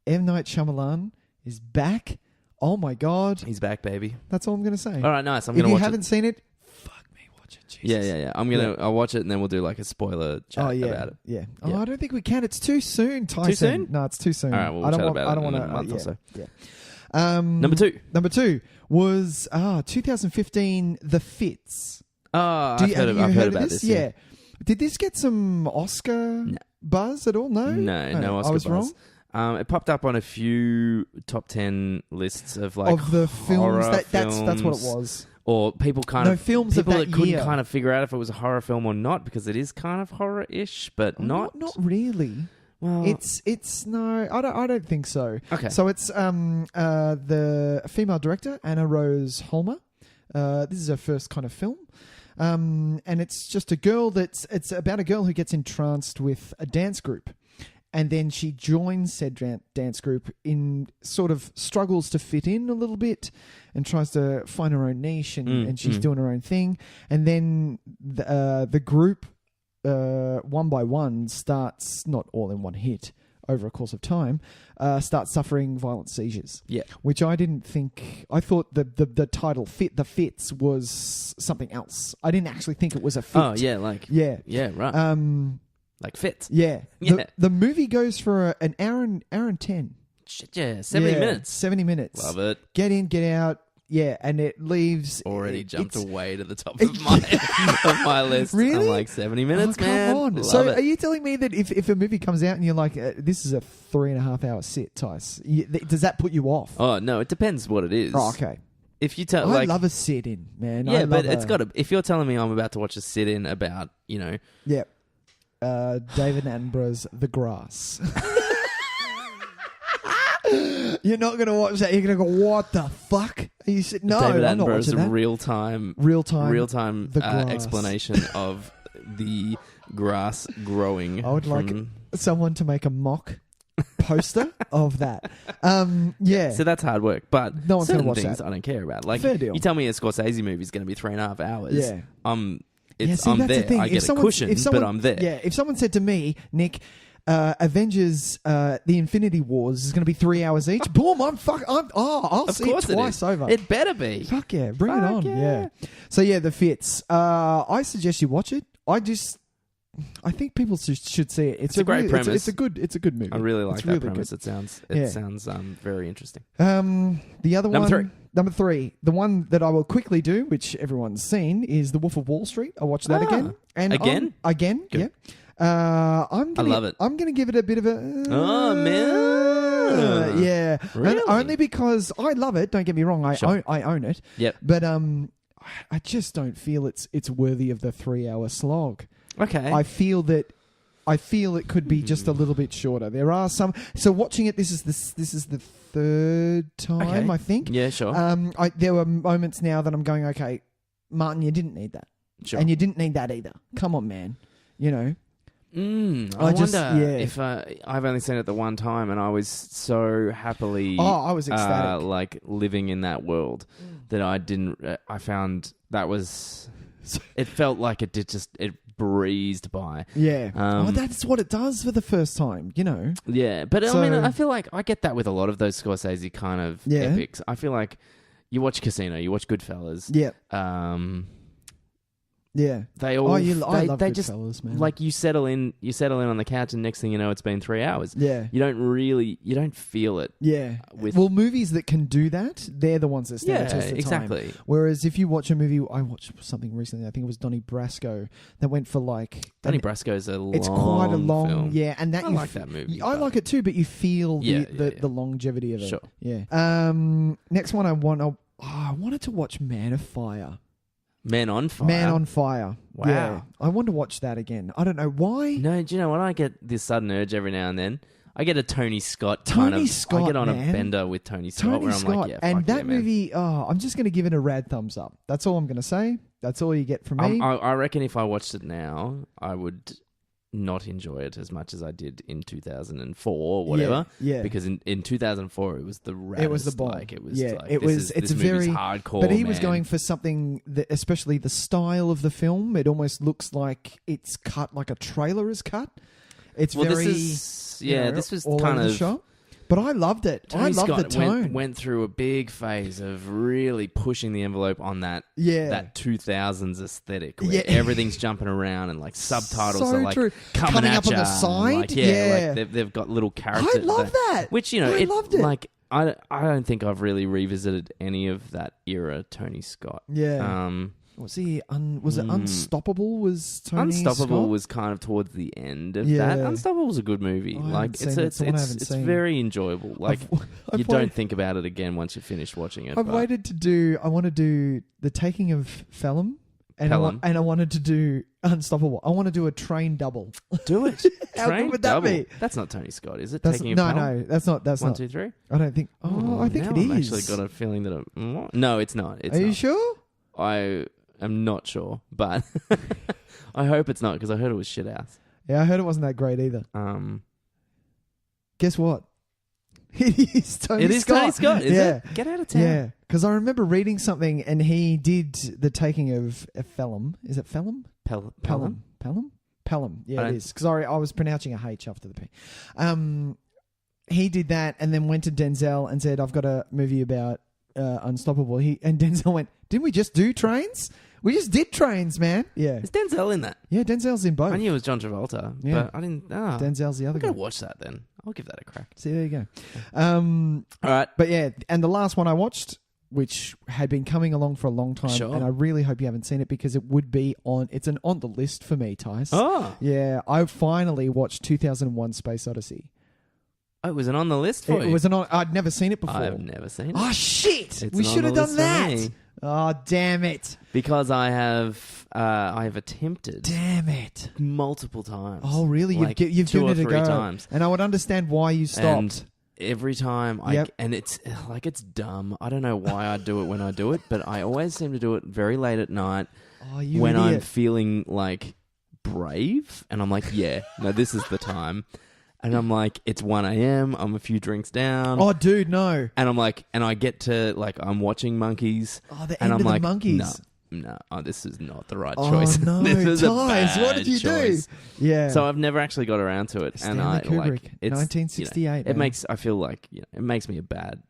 Speaker 1: M. Night Shyamalan is back. Oh, my God.
Speaker 2: He's back, baby.
Speaker 1: That's all I'm going to say.
Speaker 2: All right, nice. I'm
Speaker 1: if
Speaker 2: going to watch it.
Speaker 1: If you haven't seen it, fuck me, watch it. Jesus.
Speaker 2: Yeah. I'll watch it and then we'll do like a spoiler chat about it.
Speaker 1: Yeah. Oh, I don't think we can. It's too soon, Tyson.
Speaker 2: Too soon?
Speaker 1: No, it's too soon.
Speaker 2: All right, we'll chat about it in a month or so.
Speaker 1: Yeah.
Speaker 2: Number 2.
Speaker 1: Number 2 was 2015, The Fits.
Speaker 2: Oh, I've heard about this.
Speaker 1: Yeah. Did this get some Oscar buzz at all? No?
Speaker 2: No Oscar
Speaker 1: I was
Speaker 2: buzz.
Speaker 1: Wrong?
Speaker 2: It popped up on a few top 10 lists of like
Speaker 1: of the films.
Speaker 2: That's
Speaker 1: what it was.
Speaker 2: Or people
Speaker 1: films
Speaker 2: people
Speaker 1: of that
Speaker 2: couldn't
Speaker 1: year.
Speaker 2: kind of figure out if it was a horror film or not because it is kind of horror-ish, but not
Speaker 1: really.
Speaker 2: Well,
Speaker 1: it's no, I don't think so.
Speaker 2: Okay.
Speaker 1: So it's the female director Anna Rose Holmer. This is her first kind of film. And it's just it's about a girl who gets entranced with a dance group. And then she joins said dance group in sort of struggles to fit in a little bit and tries to find her own niche and she's doing her own thing. And then the group, one by one, starts, not all in one hit, over a course of time, starts suffering violent seizures.
Speaker 2: Yeah.
Speaker 1: Which I didn't think... I thought the title, The Fits, was something else. I didn't actually think it was a fit.
Speaker 2: Oh, yeah, like...
Speaker 1: Yeah.
Speaker 2: Yeah, right. Like Fits.
Speaker 1: Yeah.
Speaker 2: Yeah.
Speaker 1: The movie goes for an hour and 10.
Speaker 2: Shit, yeah. 70 minutes.
Speaker 1: 70 minutes.
Speaker 2: Love it.
Speaker 1: Get in, get out. Yeah, and it leaves...
Speaker 2: Already jumped away to the top of my list.
Speaker 1: Really?
Speaker 2: I'm like, 70 minutes,
Speaker 1: come
Speaker 2: man.
Speaker 1: on.
Speaker 2: Love
Speaker 1: So
Speaker 2: it.
Speaker 1: are you telling me that if a movie comes out and you're like, this is a 3.5 hour sit, Tice, does that put you off?
Speaker 2: Oh, no, it depends what it is.
Speaker 1: Oh, okay.
Speaker 2: If you tell,
Speaker 1: I love a sit-in, man.
Speaker 2: Yeah, but it's got to... If you're telling me I'm about to watch a sit-in about,
Speaker 1: Yeah. David Attenborough's The Grass. You're not going to watch that. You're going to go, what the fuck? And you said, no,
Speaker 2: David
Speaker 1: I'm not
Speaker 2: Attenborough's
Speaker 1: watching that.
Speaker 2: real-time
Speaker 1: the grass.
Speaker 2: explanation of the grass growing.
Speaker 1: I would like someone to make a mock poster of that. Yeah.
Speaker 2: So that's hard work, but
Speaker 1: no one's
Speaker 2: certain
Speaker 1: gonna watch
Speaker 2: things
Speaker 1: that.
Speaker 2: I don't care about. Like,
Speaker 1: Fair deal.
Speaker 2: you tell me a Scorsese movie is going to be 3.5 hours.
Speaker 1: Yeah.
Speaker 2: I'm
Speaker 1: that's
Speaker 2: there.
Speaker 1: the thing.
Speaker 2: I get a cushion, but I'm there.
Speaker 1: Yeah. If someone said to me, Nick, Avengers, The Infinity Wars is going to be 3 hours each. Boom! I'll
Speaker 2: Of
Speaker 1: see
Speaker 2: course
Speaker 1: it twice over.
Speaker 2: It better be.
Speaker 1: Fuck yeah, bring it on.
Speaker 2: Yeah.
Speaker 1: Yeah. So yeah, The Fits. I suggest you watch it. I think people should see it. It's
Speaker 2: a great premise.
Speaker 1: It's a good movie.
Speaker 2: I really like
Speaker 1: it's
Speaker 2: that
Speaker 1: really
Speaker 2: premise.
Speaker 1: good.
Speaker 2: It sounds very interesting.
Speaker 1: The other
Speaker 2: Number
Speaker 1: 3, the one that I will quickly do, which everyone's seen, is The Wolf of Wall Street. I watched that again. And
Speaker 2: again?
Speaker 1: Again,
Speaker 2: Good.
Speaker 1: yeah.
Speaker 2: I love it.
Speaker 1: I'm going to give it a bit of a...
Speaker 2: Oh, man.
Speaker 1: Yeah.
Speaker 2: Really?
Speaker 1: Only because I love it. Don't get me wrong. I own it.
Speaker 2: Yep.
Speaker 1: But I just don't feel it's worthy of the 3-hour slog.
Speaker 2: Okay.
Speaker 1: I feel it could be just a little bit shorter. There are some. So watching it, this is the third time,
Speaker 2: Okay.
Speaker 1: I think.
Speaker 2: Yeah, sure.
Speaker 1: There were moments now that I'm going, okay, Martin, you didn't need that,
Speaker 2: Sure.
Speaker 1: and you didn't need that either. Come on, man. You know.
Speaker 2: I wonder if I've only seen it the one time, and I was so happily.
Speaker 1: I was ecstatic.
Speaker 2: Like living in that world that I didn't. I found that was. It felt like it breezed by.
Speaker 1: Yeah.
Speaker 2: Oh,
Speaker 1: that's what it does for the first time, you know.
Speaker 2: Yeah, but I mean, I feel like I get that with a lot of those Scorsese kind of epics. I feel like you watch Casino, you watch Goodfellas.
Speaker 1: Yeah. Yeah.
Speaker 2: They all.
Speaker 1: I love
Speaker 2: they just
Speaker 1: Goodfellas, man.
Speaker 2: like you settle in on the couch, and next thing you know, it's been 3 hours.
Speaker 1: Yeah.
Speaker 2: You don't feel it.
Speaker 1: Yeah. Well, movies that can do that, they're the ones that stand the test of time.
Speaker 2: Exactly.
Speaker 1: Whereas if you watch a movie, I watched something recently, I think it was Donnie Brasco, that went for like...
Speaker 2: Donnie Brasco's
Speaker 1: it's quite a long
Speaker 2: film.
Speaker 1: Yeah, and that
Speaker 2: I like that movie.
Speaker 1: I like it too, but you feel the longevity of it. Sure. Yeah. Next one I wanted to watch Man of Fire.
Speaker 2: Man on Fire.
Speaker 1: Man on Fire.
Speaker 2: Wow.
Speaker 1: Yeah. I want to watch that again. I don't know why.
Speaker 2: No, do you know what? I get this sudden urge every now and then. I get a Tony Scott
Speaker 1: Scott,
Speaker 2: I get on
Speaker 1: man.
Speaker 2: a bender with Tony Scott where I'm like, yeah,
Speaker 1: and
Speaker 2: fuck
Speaker 1: that
Speaker 2: yeah,
Speaker 1: movie, I'm just going to give it a rad thumbs up. That's all I'm going to say. That's all you get from me.
Speaker 2: I reckon if I watched it now, I would not enjoy it as much as I did in 2004 or whatever.
Speaker 1: Yeah.
Speaker 2: Because in 2004 it was the raddest.
Speaker 1: It was the bomb.
Speaker 2: Like, it was
Speaker 1: yeah.
Speaker 2: like,
Speaker 1: It's
Speaker 2: this
Speaker 1: very
Speaker 2: hardcore.
Speaker 1: But he was
Speaker 2: man.
Speaker 1: going for something that, especially the style of the film. It almost looks like it's cut like a trailer is cut. It's very
Speaker 2: this was
Speaker 1: all
Speaker 2: kind
Speaker 1: over the
Speaker 2: of.
Speaker 1: shop. But I loved it.
Speaker 2: Tony
Speaker 1: I loved
Speaker 2: Scott
Speaker 1: the tone.
Speaker 2: went through a big phase of really pushing the envelope on that that 2000s aesthetic where everything's jumping around and like subtitles are like coming
Speaker 1: up on the side.
Speaker 2: Like they've got little characters.
Speaker 1: I love that.
Speaker 2: Which, you know,
Speaker 1: I loved it.
Speaker 2: Like I don't think I've really revisited any of that era Tony Scott.
Speaker 1: Yeah. Was he? Was it Unstoppable? Was Tony
Speaker 2: Unstoppable
Speaker 1: Scott?
Speaker 2: was kind of towards the end of that. Unstoppable was a good movie. It's very enjoyable. Like you don't think about it again once you finish watching it.
Speaker 1: I want to do The Taking of Pelham. And I wanted to do Unstoppable. I want to do a train double.
Speaker 2: Do it.
Speaker 1: How good would that be?
Speaker 2: That's not Tony Scott, is it?
Speaker 1: No, that's not. That's
Speaker 2: 1, 2, 3.
Speaker 1: I don't think. I think it is.
Speaker 2: I've actually got a feeling that. No, it's not.
Speaker 1: Are you sure?
Speaker 2: I'm not sure, but I hope it's not because I heard it was shit ass.
Speaker 1: Yeah, I heard it wasn't that great either. Guess what? It is Tony Scott.
Speaker 2: It is Tony Scott, is it? Get out of town.
Speaker 1: Yeah, because I remember reading something and he did The Taking of Pelham. Is it Pelham?
Speaker 2: Pelham?
Speaker 1: Pelham. Yeah, it is. Because I was pronouncing a H after the P. He did that and then went to Denzel and said, I've got a movie about Unstoppable. And Denzel went, didn't we just do trains? We just did trains, man. Yeah.
Speaker 2: Is Denzel in that?
Speaker 1: Yeah, Denzel's in both.
Speaker 2: I knew it was John Travolta, but I didn't.
Speaker 1: Denzel's the other guy.
Speaker 2: I'm going to watch that then. I'll give that a crack.
Speaker 1: See, there you go.
Speaker 2: All right.
Speaker 1: But yeah, and the last one I watched, which had been coming along for a long time, and I really hope you haven't seen it because it would be on the list for me, Tys.
Speaker 2: Oh.
Speaker 1: Yeah, I finally watched 2001 Space Odyssey.
Speaker 2: Oh, it was on the list for you?
Speaker 1: I'd never seen it before.
Speaker 2: I've never seen it.
Speaker 1: Oh, shit! We should have done that. Oh, damn it.
Speaker 2: Because I have attempted.
Speaker 1: Damn it.
Speaker 2: Multiple times.
Speaker 1: Oh, really?
Speaker 2: Like
Speaker 1: you've
Speaker 2: two
Speaker 1: given
Speaker 2: or
Speaker 1: it a
Speaker 2: three
Speaker 1: go.
Speaker 2: times.
Speaker 1: And I would understand why you stopped.
Speaker 2: every time and it's like, it's dumb. I don't know why I do it when I do it, but I always seem to do it very late at night when I'm feeling like brave, and I'm like, yeah, no, this is the time. And I'm like, it's 1 a.m. I'm a few drinks down.
Speaker 1: Oh, dude, no.
Speaker 2: And I'm like, and I get to like, I'm watching Monkeys.
Speaker 1: Oh, the
Speaker 2: and
Speaker 1: end
Speaker 2: I'm
Speaker 1: of
Speaker 2: like,
Speaker 1: the Monkeys.
Speaker 2: No, this is not the right choice.
Speaker 1: Oh no,
Speaker 2: this is
Speaker 1: Tys,
Speaker 2: a bad
Speaker 1: what did you
Speaker 2: choice.
Speaker 1: do? Yeah.
Speaker 2: So I've never actually got around to it,
Speaker 1: Stanley
Speaker 2: and I
Speaker 1: Kubrick,
Speaker 2: like it's
Speaker 1: 1968.
Speaker 2: it makes I feel like it makes me a bad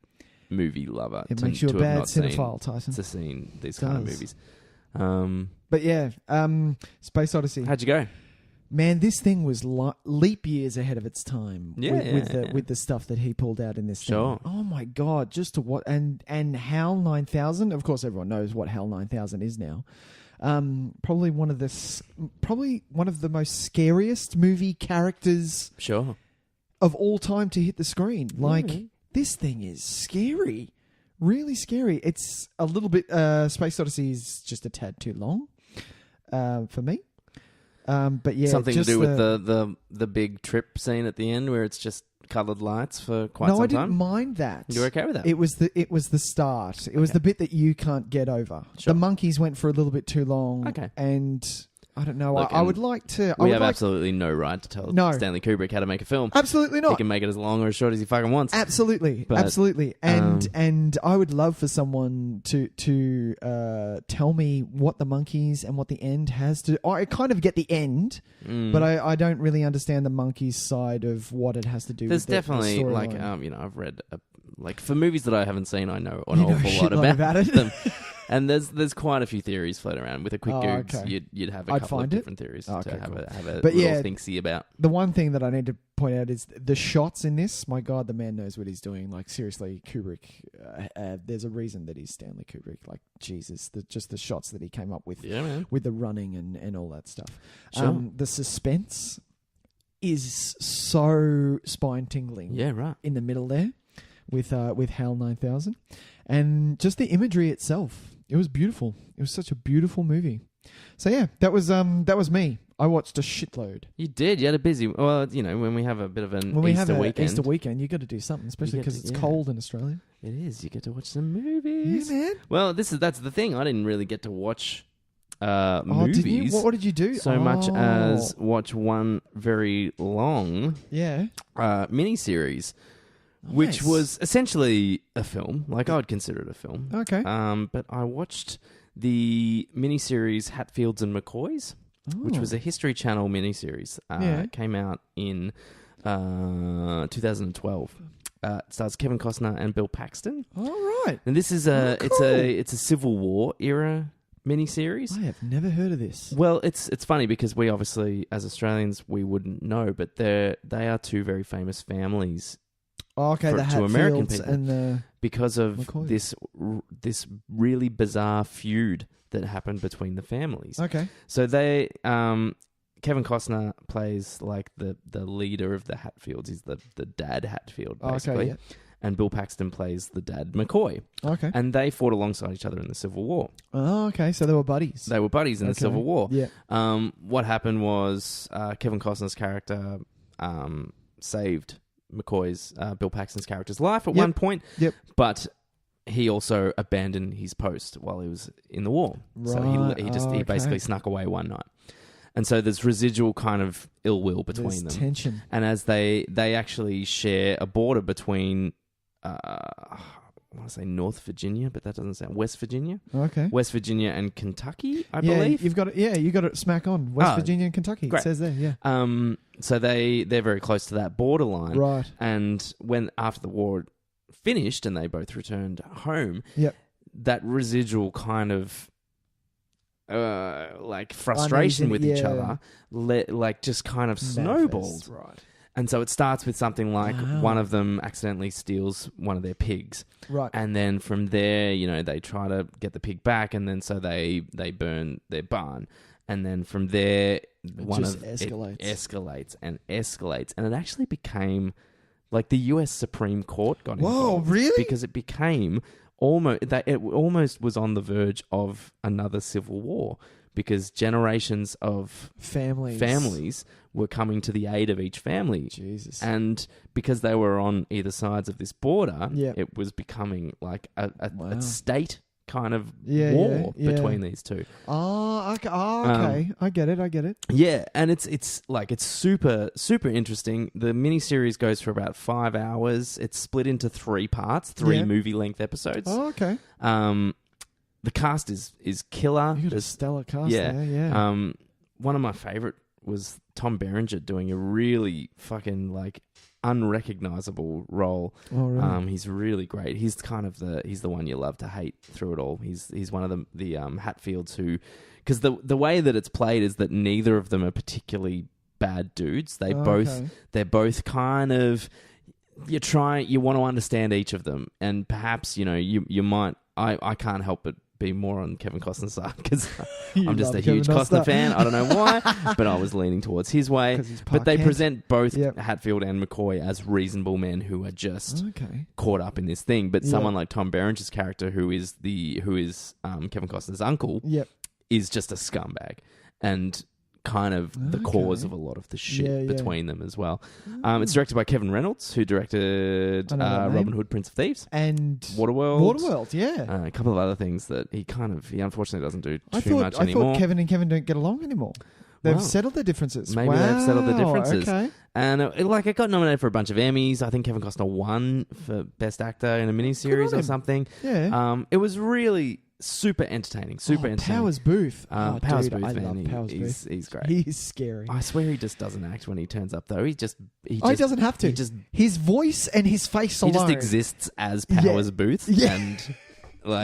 Speaker 2: movie lover.
Speaker 1: It makes you a bad cinephile, Tyson.
Speaker 2: To seeing these kind of movies.
Speaker 1: But yeah, Space Odyssey.
Speaker 2: How'd you go?
Speaker 1: Man, this thing was leap years ahead of its time. With the stuff that he pulled out in this
Speaker 2: Sure.
Speaker 1: thing. Oh my God, just to what and HAL 9000. Of course, everyone knows what HAL 9000 is now. Probably one of the most scariest movie characters.
Speaker 2: Sure.
Speaker 1: Of all time to hit the screen. Like this thing is scary, really scary. It's a little bit. Space Odyssey is just a tad too long for me. But yeah,
Speaker 2: something to do with the big trip scene at the end where it's just coloured lights for quite some time.
Speaker 1: No, I didn't mind that.
Speaker 2: You're okay with that?
Speaker 1: It was the start. It was the bit that you can't get over.
Speaker 2: Sure.
Speaker 1: The monkeys went for a little bit too long.
Speaker 2: Okay.
Speaker 1: And I don't know.
Speaker 2: Look,
Speaker 1: I would like to.
Speaker 2: We have absolutely no right to tell Stanley Kubrick how to make a film.
Speaker 1: Absolutely not.
Speaker 2: He can make it as long or as short as he fucking wants.
Speaker 1: Absolutely, absolutely. And I would love for someone to tell me what the monkeys and what the end has to. I kind of get the end, but I don't really understand the monkeys' side of what it has to do.
Speaker 2: There's
Speaker 1: with
Speaker 2: definitely
Speaker 1: the
Speaker 2: like I've read like for movies that I haven't seen, I know an awful
Speaker 1: lot
Speaker 2: about
Speaker 1: it.
Speaker 2: them. And there's quite a few theories floating around. With a quick Googs,
Speaker 1: okay.
Speaker 2: you'd have a couple of different theories to have
Speaker 1: cool.
Speaker 2: have a
Speaker 1: but
Speaker 2: little think-see about.
Speaker 1: The one thing that I need to point out is the shots in this. My God, the man knows what he's doing. Like seriously, Kubrick. There's a reason that he's Stanley Kubrick. Like Jesus, just the shots that he came up with, with the running and all that stuff.
Speaker 2: Sure.
Speaker 1: The suspense is so spine-tingling.
Speaker 2: Yeah, right.
Speaker 1: In the middle there, with HAL 9000, and just the imagery itself. It was beautiful. It was such a beautiful movie. So yeah, that was me. I watched a shitload.
Speaker 2: You did. You had a busy. Well, when we have a bit of an Easter weekend,
Speaker 1: you got to do something, especially because it's cold in Australia.
Speaker 2: It is. You get to watch some movies.
Speaker 1: Yeah, man.
Speaker 2: Well, that's the thing. I didn't really get to watch movies.
Speaker 1: Didn't you? What did you do?
Speaker 2: So much as watch one very long miniseries. Nice. Which was essentially a film. Like, I would consider it a film.
Speaker 1: Okay.
Speaker 2: But I watched the miniseries Hatfields and McCoys, which was a History Channel miniseries. It came out in 2012. It stars Kevin Costner and Bill Paxton.
Speaker 1: All right.
Speaker 2: And this is it's a Civil War era miniseries.
Speaker 1: I have never heard of this.
Speaker 2: Well, it's funny because we obviously, as Australians, we wouldn't know, but they are two very famous families.
Speaker 1: Oh, okay, the
Speaker 2: to American people
Speaker 1: and the
Speaker 2: because of
Speaker 1: McCoys.
Speaker 2: this really bizarre feud that happened between the families.
Speaker 1: Okay,
Speaker 2: so they Kevin Costner plays like the leader of the Hatfields. He's the dad Hatfield basically, and Bill Paxton plays the dad McCoy.
Speaker 1: Okay,
Speaker 2: and they fought alongside each other in the Civil War.
Speaker 1: Oh, okay, so they were buddies.
Speaker 2: They were buddies in the Civil War.
Speaker 1: Yeah.
Speaker 2: What happened was Kevin Costner's character saved McCoy's Bill Paxton's character's life at one point, but he also abandoned his post while he was in the war.
Speaker 1: Right.
Speaker 2: So he basically snuck away one night, and so there's residual kind of ill will between them.
Speaker 1: Tension,
Speaker 2: and as they actually share a border between. I want to say North Virginia, but that doesn't sound West Virginia.
Speaker 1: Okay,
Speaker 2: West Virginia and Kentucky, I believe.
Speaker 1: You've got it. Yeah, you got it smack on West Virginia and Kentucky.
Speaker 2: Great.
Speaker 1: It says there. Yeah.
Speaker 2: So they're very close to that borderline,
Speaker 1: right?
Speaker 2: And when after the war finished and they both returned home, that residual kind of like frustration with each other, just kind of snowballed.
Speaker 1: Right.
Speaker 2: And so it starts with something like one of them accidentally steals one of their pigs.
Speaker 1: Right.
Speaker 2: And then from there, they try to get the pig back, and then so they burn their barn. And then from there, it escalates. And it actually became like the US Supreme Court got involved.
Speaker 1: Whoa, really?
Speaker 2: Because it became almost was on the verge of another civil war because generations of families were coming to the aid of each family.
Speaker 1: Jesus.
Speaker 2: And because they were on either sides of this border,
Speaker 1: Yep.
Speaker 2: it was becoming like a
Speaker 1: Wow.
Speaker 2: state kind of
Speaker 1: Yeah,
Speaker 2: war
Speaker 1: yeah.
Speaker 2: between these two.
Speaker 1: Oh, okay. I get it.
Speaker 2: Yeah, and it's super, super interesting. The miniseries goes for about 5 hours. It's split into 3 parts, 3
Speaker 1: Yeah.
Speaker 2: movie-length episodes.
Speaker 1: Oh, okay.
Speaker 2: The cast is killer.
Speaker 1: You got a
Speaker 2: There's-
Speaker 1: stellar cast
Speaker 2: yeah.
Speaker 1: there, yeah.
Speaker 2: One of my favorite was Tom Berenger doing a really fucking like unrecognizable role.
Speaker 1: Oh, really?
Speaker 2: He's really great. He's kind of he's the one you love to hate through it all. He's one of the Hatfields who, because the way that it's played is that neither of them are particularly bad dudes. They're both kind of, you want to understand each of them, and perhaps you might. I can't help but be more on Kevin Costner's side because I'm just a huge Costner fan. I don't know why, but I was leaning towards his way. But they present both Hatfield and McCoy as reasonable men who are just caught up in this thing. But someone like Tom Berenger's character, who is Kevin Costner's uncle, is just a scumbag and kind of the cause of a lot of the shit between them as well. It's directed by Kevin Reynolds, who directed Robin Hood, Prince of Thieves,
Speaker 1: and
Speaker 2: Waterworld,
Speaker 1: yeah.
Speaker 2: A couple of other things that he unfortunately doesn't do too much anymore.
Speaker 1: I thought Kevin and Kevin don't get along anymore. They've settled their differences.
Speaker 2: Maybe they've settled their differences.
Speaker 1: Okay.
Speaker 2: And it got nominated for a bunch of Emmys. I think Kevin Costner won for Best Actor in a miniseries or something.
Speaker 1: Yeah.
Speaker 2: It was really super entertaining.
Speaker 1: Powers Booth.
Speaker 2: Powers
Speaker 1: dude,
Speaker 2: Booth,
Speaker 1: I
Speaker 2: man.
Speaker 1: love Powers Booth.
Speaker 2: He's great.
Speaker 1: He's scary.
Speaker 2: I swear he just doesn't act when he turns up, though. He
Speaker 1: doesn't have to. His voice and his face alone.
Speaker 2: He just exists as Powers Booth. Yeah. And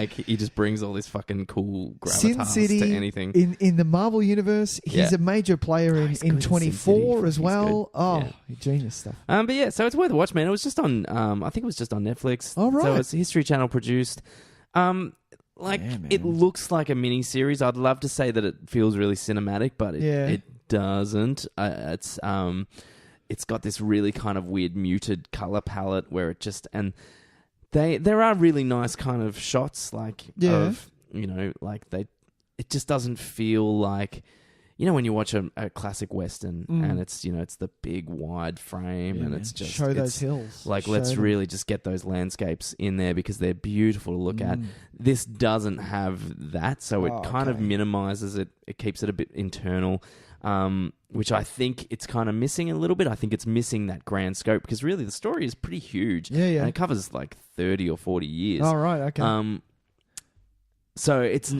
Speaker 2: he just brings all this fucking cool gravitas to anything.
Speaker 1: In the Marvel universe, he's a major player in 24 as well. Genius stuff.
Speaker 2: But yeah, so it's worth a watch, man. It was just on, I think it was just on Netflix.
Speaker 1: Oh, right.
Speaker 2: So it's History Channel produced. It looks like a mini series. I'd love to say that it feels really cinematic, but it doesn't. It's got this really kind of weird muted color palette where it just there are really nice kind of shots it just doesn't feel like when you watch a classic Western and it's the big wide frame and it's just
Speaker 1: show those hills.
Speaker 2: Let's really just get those landscapes in there because they're beautiful to look at. This doesn't have that, so it kind of minimizes it. It keeps it a bit internal, which I think it's kind of missing a little bit. I think it's missing that grand scope because really the story is pretty huge.
Speaker 1: Yeah.
Speaker 2: And it covers 30 or 40 years.
Speaker 1: Oh, right. Okay.
Speaker 2: So it's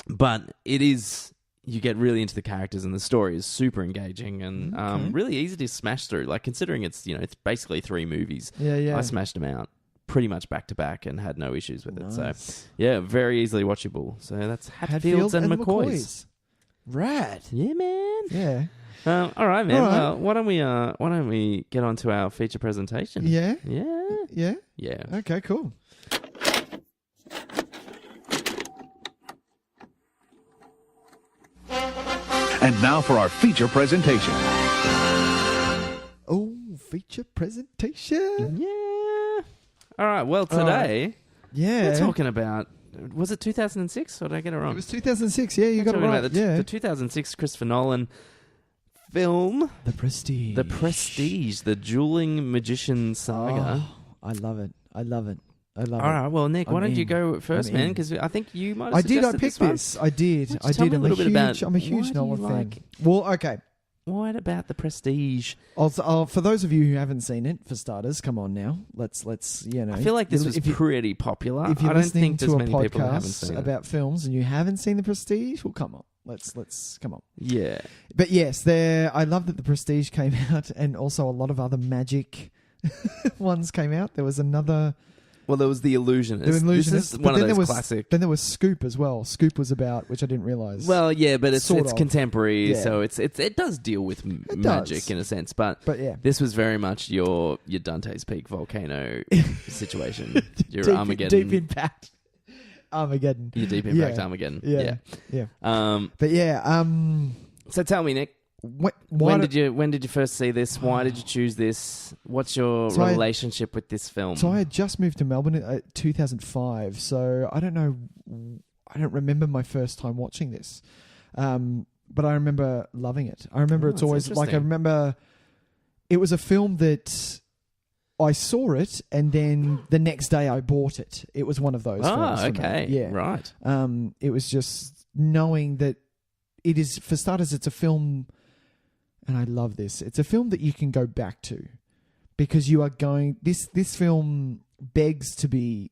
Speaker 2: but it is. You get really into the characters and the story is super engaging and really easy to smash through. Considering it's it's basically 3 movies.
Speaker 1: Yeah.
Speaker 2: I smashed them out pretty much back to back and had no issues with it. So very easily watchable. So that's Hatfields and McCoys.
Speaker 1: Rad.
Speaker 2: Yeah, man.
Speaker 1: Yeah.
Speaker 2: All right, man.
Speaker 1: All right.
Speaker 2: Well, why don't we get on to our feature presentation?
Speaker 1: Yeah.
Speaker 2: Yeah.
Speaker 1: Okay. Cool.
Speaker 3: And now for our feature presentation.
Speaker 1: Oh, feature presentation.
Speaker 2: Yeah. All right. Well, today we're talking about. Was it 2006 or did I get it wrong?
Speaker 1: It was 2006. Yeah, you got it right.
Speaker 2: The 2006 Christopher Nolan film,
Speaker 1: The Prestige.
Speaker 2: The Prestige, the dueling magician saga.
Speaker 1: Oh, I love it. All
Speaker 2: right, well, Nick, why don't you go first, man? Because I think you might have
Speaker 1: I
Speaker 2: suggested
Speaker 1: picked this. I did.
Speaker 2: Tell me a little bit about
Speaker 1: I'm a huge
Speaker 2: why do you
Speaker 1: Nolan fan. Well, okay.
Speaker 2: What about The Prestige?
Speaker 1: For those of you who haven't seen it, for starters, come on now. Let's
Speaker 2: I feel like this was pretty popular.
Speaker 1: If you're
Speaker 2: I don't
Speaker 1: listening
Speaker 2: think there's
Speaker 1: to a
Speaker 2: many people who haven't seen
Speaker 1: podcast about films and you haven't seen The Prestige, well, come on. Let's come on.
Speaker 2: Yeah.
Speaker 1: But yes, I love that The Prestige came out, and also a lot of other magic ones came out. There was another.
Speaker 2: Well, there was The Illusionist.
Speaker 1: This
Speaker 2: is one of those classic.
Speaker 1: Then there was Scoop as well. Scoop was about, which I didn't realize.
Speaker 2: Well, yeah, but it's contemporary,
Speaker 1: Yeah.
Speaker 2: so it does deal with magic in a sense. But
Speaker 1: yeah,
Speaker 2: this was very much your Dante's Peak volcano situation. Your Armageddon.
Speaker 1: Deep Impact. Armageddon.
Speaker 2: Your Deep Impact Armageddon.
Speaker 1: Yeah.
Speaker 2: But
Speaker 1: yeah.
Speaker 2: So tell me, Nick. When did you first see this? Why did you choose this? What's your relationship with this film?
Speaker 1: So I had just moved to Melbourne in 2005. So I don't know. I don't remember my first time watching this. But I remember loving it. I remember it's
Speaker 2: that's
Speaker 1: always like, I
Speaker 2: interesting.
Speaker 1: remember it was a film that I saw it and then the next day I bought it. It was one of those films. For me.
Speaker 2: Okay.
Speaker 1: Yeah.
Speaker 2: Right.
Speaker 1: It was just knowing that it is, for starters, it's a film, and I love this. It's a film that you can go back to because you are going. This film begs to be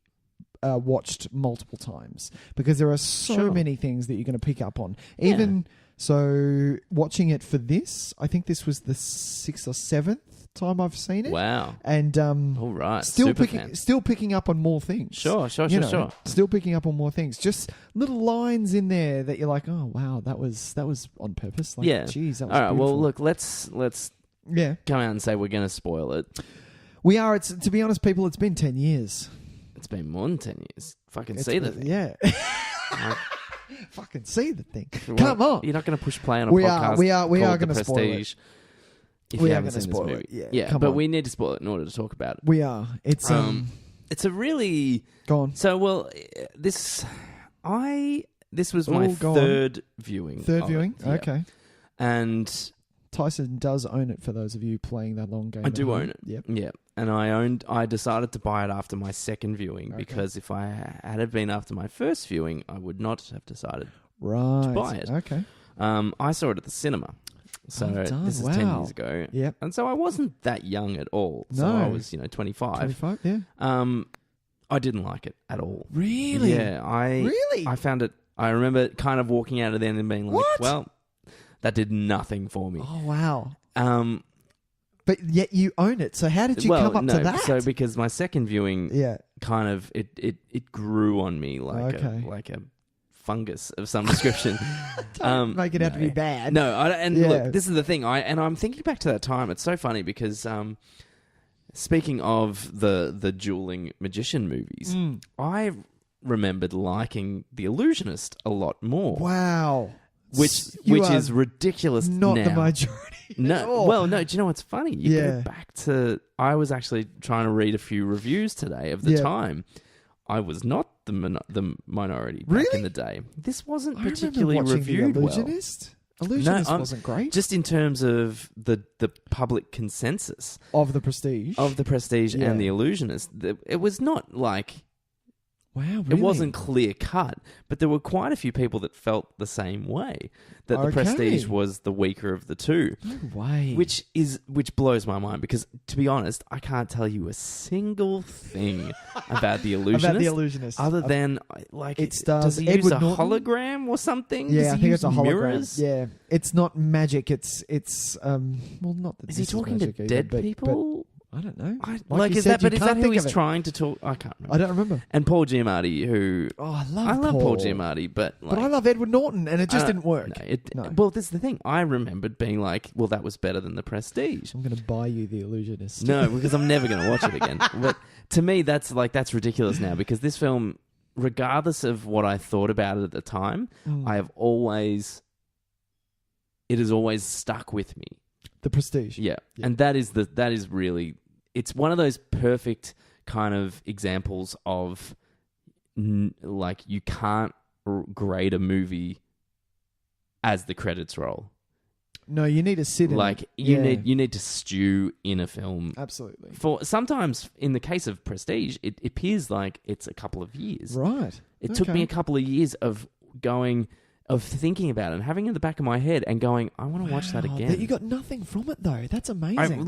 Speaker 1: watched multiple times because there are so
Speaker 2: Sure.
Speaker 1: many things that you're going to pick up on. Even so, watching it for this, I think this was the 6th or 7th time I've seen it.
Speaker 2: Wow.
Speaker 1: And
Speaker 2: All right.
Speaker 1: still
Speaker 2: Super
Speaker 1: picking
Speaker 2: fan.
Speaker 1: still picking up on more things.
Speaker 2: Sure.
Speaker 1: You know,
Speaker 2: Sure.
Speaker 1: Still picking up on more things. Just little lines in there that you're like, oh wow, that was on purpose. Like,
Speaker 2: Yeah.
Speaker 1: geez, that was
Speaker 2: All right.
Speaker 1: beautiful.
Speaker 2: Well, look. Let's
Speaker 1: Yeah,
Speaker 2: come out and say we're going to spoil it.
Speaker 1: we are. It's, to be honest, people, it's been 10 years.
Speaker 2: It's been more than 10 years. Fucking
Speaker 1: It's
Speaker 2: see the
Speaker 1: been-
Speaker 2: thing.
Speaker 1: Yeah,
Speaker 2: Like,
Speaker 1: fucking see the thing.
Speaker 2: what-
Speaker 1: Come on.
Speaker 2: You're not going to push play on a
Speaker 1: We
Speaker 2: podcast.
Speaker 1: are
Speaker 2: called
Speaker 1: going
Speaker 2: The
Speaker 1: to spoil it.
Speaker 2: Prestige if
Speaker 1: We
Speaker 2: you
Speaker 1: are
Speaker 2: haven't
Speaker 1: gonna
Speaker 2: seen this
Speaker 1: spoil
Speaker 2: movie.
Speaker 1: it. Yeah, come
Speaker 2: but
Speaker 1: on.
Speaker 2: we need to spoil it in order to talk about it.
Speaker 1: We are. It's
Speaker 2: It's a really
Speaker 1: go on.
Speaker 2: so well. This was my
Speaker 1: Oh, go on.
Speaker 2: third viewing.
Speaker 1: Third
Speaker 2: of
Speaker 1: viewing.
Speaker 2: it. Yeah.
Speaker 1: Okay.
Speaker 2: And
Speaker 1: Tyson does own it for those of you playing that long game.
Speaker 2: I
Speaker 1: at
Speaker 2: do
Speaker 1: home.
Speaker 2: own it.
Speaker 1: Yep.
Speaker 2: Yeah, and I decided to buy it after my second viewing
Speaker 1: Okay.
Speaker 2: because if I had it been after my first viewing, I would not have decided.
Speaker 1: Right.
Speaker 2: buy it.
Speaker 1: Okay.
Speaker 2: I saw it at the cinema, so
Speaker 1: Oh, done.
Speaker 2: this is 10
Speaker 1: Wow.
Speaker 2: years ago,
Speaker 1: Yep.
Speaker 2: and so I wasn't that young at all. So
Speaker 1: No.
Speaker 2: I was 25.
Speaker 1: 25. Yeah.
Speaker 2: I didn't like it at all.
Speaker 1: Really?
Speaker 2: Yeah,
Speaker 1: Really?
Speaker 2: I found it. I remember kind of walking out of there and being like,
Speaker 1: What?
Speaker 2: "Well, that did nothing for me."
Speaker 1: Oh wow.
Speaker 2: Um,
Speaker 1: But yet you own it. So how did you
Speaker 2: well,
Speaker 1: come up
Speaker 2: no,
Speaker 1: to that?
Speaker 2: so because my second viewing
Speaker 1: yeah.
Speaker 2: kind of it grew on me like
Speaker 1: Okay.
Speaker 2: a fungus of some description.
Speaker 1: Make it have to be bad.
Speaker 2: No,
Speaker 1: Yeah.
Speaker 2: look, this is the thing. I'm thinking back to that time. It's so funny because speaking of the dueling magician movies, I remembered liking The Illusionist a lot more.
Speaker 1: Wow.
Speaker 2: Which
Speaker 1: You are
Speaker 2: is ridiculous
Speaker 1: Not
Speaker 2: now.
Speaker 1: the majority. at
Speaker 2: No,
Speaker 1: all.
Speaker 2: well, no. Do you know what's funny? You
Speaker 1: Yeah.
Speaker 2: go back to. I was actually trying to read a few reviews today of the
Speaker 1: Yeah.
Speaker 2: time. I was not the minority back
Speaker 1: Really?
Speaker 2: in the day. This wasn't
Speaker 1: I remember
Speaker 2: particularly
Speaker 1: watching
Speaker 2: reviewed
Speaker 1: The
Speaker 2: well.
Speaker 1: Illusionist. Illusionist
Speaker 2: I'm-
Speaker 1: wasn't great.
Speaker 2: Just in terms of the public consensus
Speaker 1: Of the Prestige.
Speaker 2: of the Prestige
Speaker 1: Yeah.
Speaker 2: and the Illusionist, it was not like
Speaker 1: wow. Really?
Speaker 2: it wasn't clear cut, but there were quite a few people that felt the same way, that the
Speaker 1: Okay.
Speaker 2: Prestige was the weaker of the two.
Speaker 1: No way.
Speaker 2: Which blows my mind because, to be honest, I can't tell you a single thing about the Illusionist.
Speaker 1: About The Illusionist.
Speaker 2: Other than, like,
Speaker 1: It stars
Speaker 2: does he use
Speaker 1: Edward
Speaker 2: a
Speaker 1: Norton?
Speaker 2: hologram or something?
Speaker 1: Yeah,
Speaker 2: Does
Speaker 1: I
Speaker 2: he
Speaker 1: think
Speaker 2: use
Speaker 1: it's a hologram.
Speaker 2: mirrors?
Speaker 1: Yeah, it's not magic. It's well, not that
Speaker 2: Is he
Speaker 1: this
Speaker 2: talking to
Speaker 1: magic either,
Speaker 2: dead
Speaker 1: but
Speaker 2: people?
Speaker 1: I don't know.
Speaker 2: Like,
Speaker 1: you
Speaker 2: is
Speaker 1: said,
Speaker 2: that? But
Speaker 1: you
Speaker 2: is
Speaker 1: can't
Speaker 2: that who
Speaker 1: think
Speaker 2: he's
Speaker 1: of it.
Speaker 2: trying to talk? I can't remember.
Speaker 1: I don't remember.
Speaker 2: And Paul Giamatti, who
Speaker 1: Oh, I
Speaker 2: I love Paul Giamatti, but
Speaker 1: But I love Edward Norton, and it just didn't work.
Speaker 2: No,
Speaker 1: No.
Speaker 2: Well, this is the thing. I remembered being like, well, that was better than the Prestige.
Speaker 1: I'm going to buy you The Illusionist.
Speaker 2: No, because I'm never going to watch it again. But to me, that's ridiculous now because this film, regardless of what I thought about it at the time, it has always stuck with me.
Speaker 1: The Prestige.
Speaker 2: Yeah,
Speaker 1: Yeah.
Speaker 2: and that is really, it's one of those perfect kind of examples of like you can't grade a movie as the credits roll.
Speaker 1: No, you need to sit in
Speaker 2: Like
Speaker 1: it.
Speaker 2: you
Speaker 1: Yeah.
Speaker 2: need to stew in a film.
Speaker 1: Absolutely.
Speaker 2: For sometimes, in the case of Prestige, it appears like it's a couple of years.
Speaker 1: Right.
Speaker 2: It took me a couple of years of thinking about it and having it in the back of my head and going, I want to watch that
Speaker 1: Wow,
Speaker 2: again.
Speaker 1: You got nothing from it, though. That's amazing.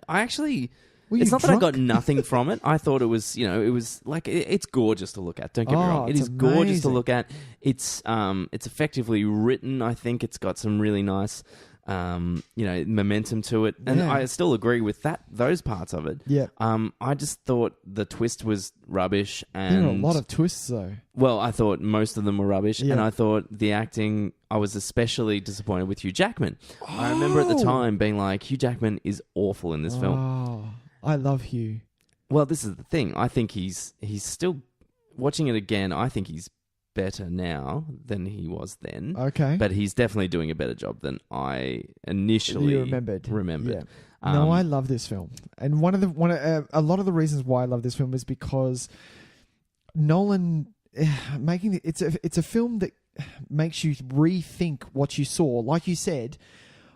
Speaker 2: I actually.
Speaker 1: Were
Speaker 2: It's
Speaker 1: you
Speaker 2: not that I got
Speaker 1: drunk?
Speaker 2: nothing from it. I thought it was, it was like it's gorgeous to look at. Don't get me wrong; it
Speaker 1: it's
Speaker 2: is gorgeous to
Speaker 1: amazing.
Speaker 2: look at. It's effectively written. I think it's got some really nice, momentum to it, and
Speaker 1: Yeah.
Speaker 2: I still agree with those parts of it.
Speaker 1: Yeah.
Speaker 2: I just thought the twist was rubbish, and
Speaker 1: There are a lot of twists, though.
Speaker 2: well, I thought most of them were rubbish,
Speaker 1: Yeah.
Speaker 2: and I thought the acting. I was especially disappointed with Hugh Jackman. I remember at the time being like, Hugh Jackman is awful in this film.
Speaker 1: Oh, I love Hugh.
Speaker 2: Well, this is the thing. I think he's still watching it again. I think he's better now than he was then.
Speaker 1: Okay.
Speaker 2: But he's definitely doing a better job than I initially
Speaker 1: You remembered.
Speaker 2: remembered.
Speaker 1: Yeah. No, I love this film, and a lot of the reasons why I love this film is because Nolan it's a film that makes you rethink what you saw. Like you said,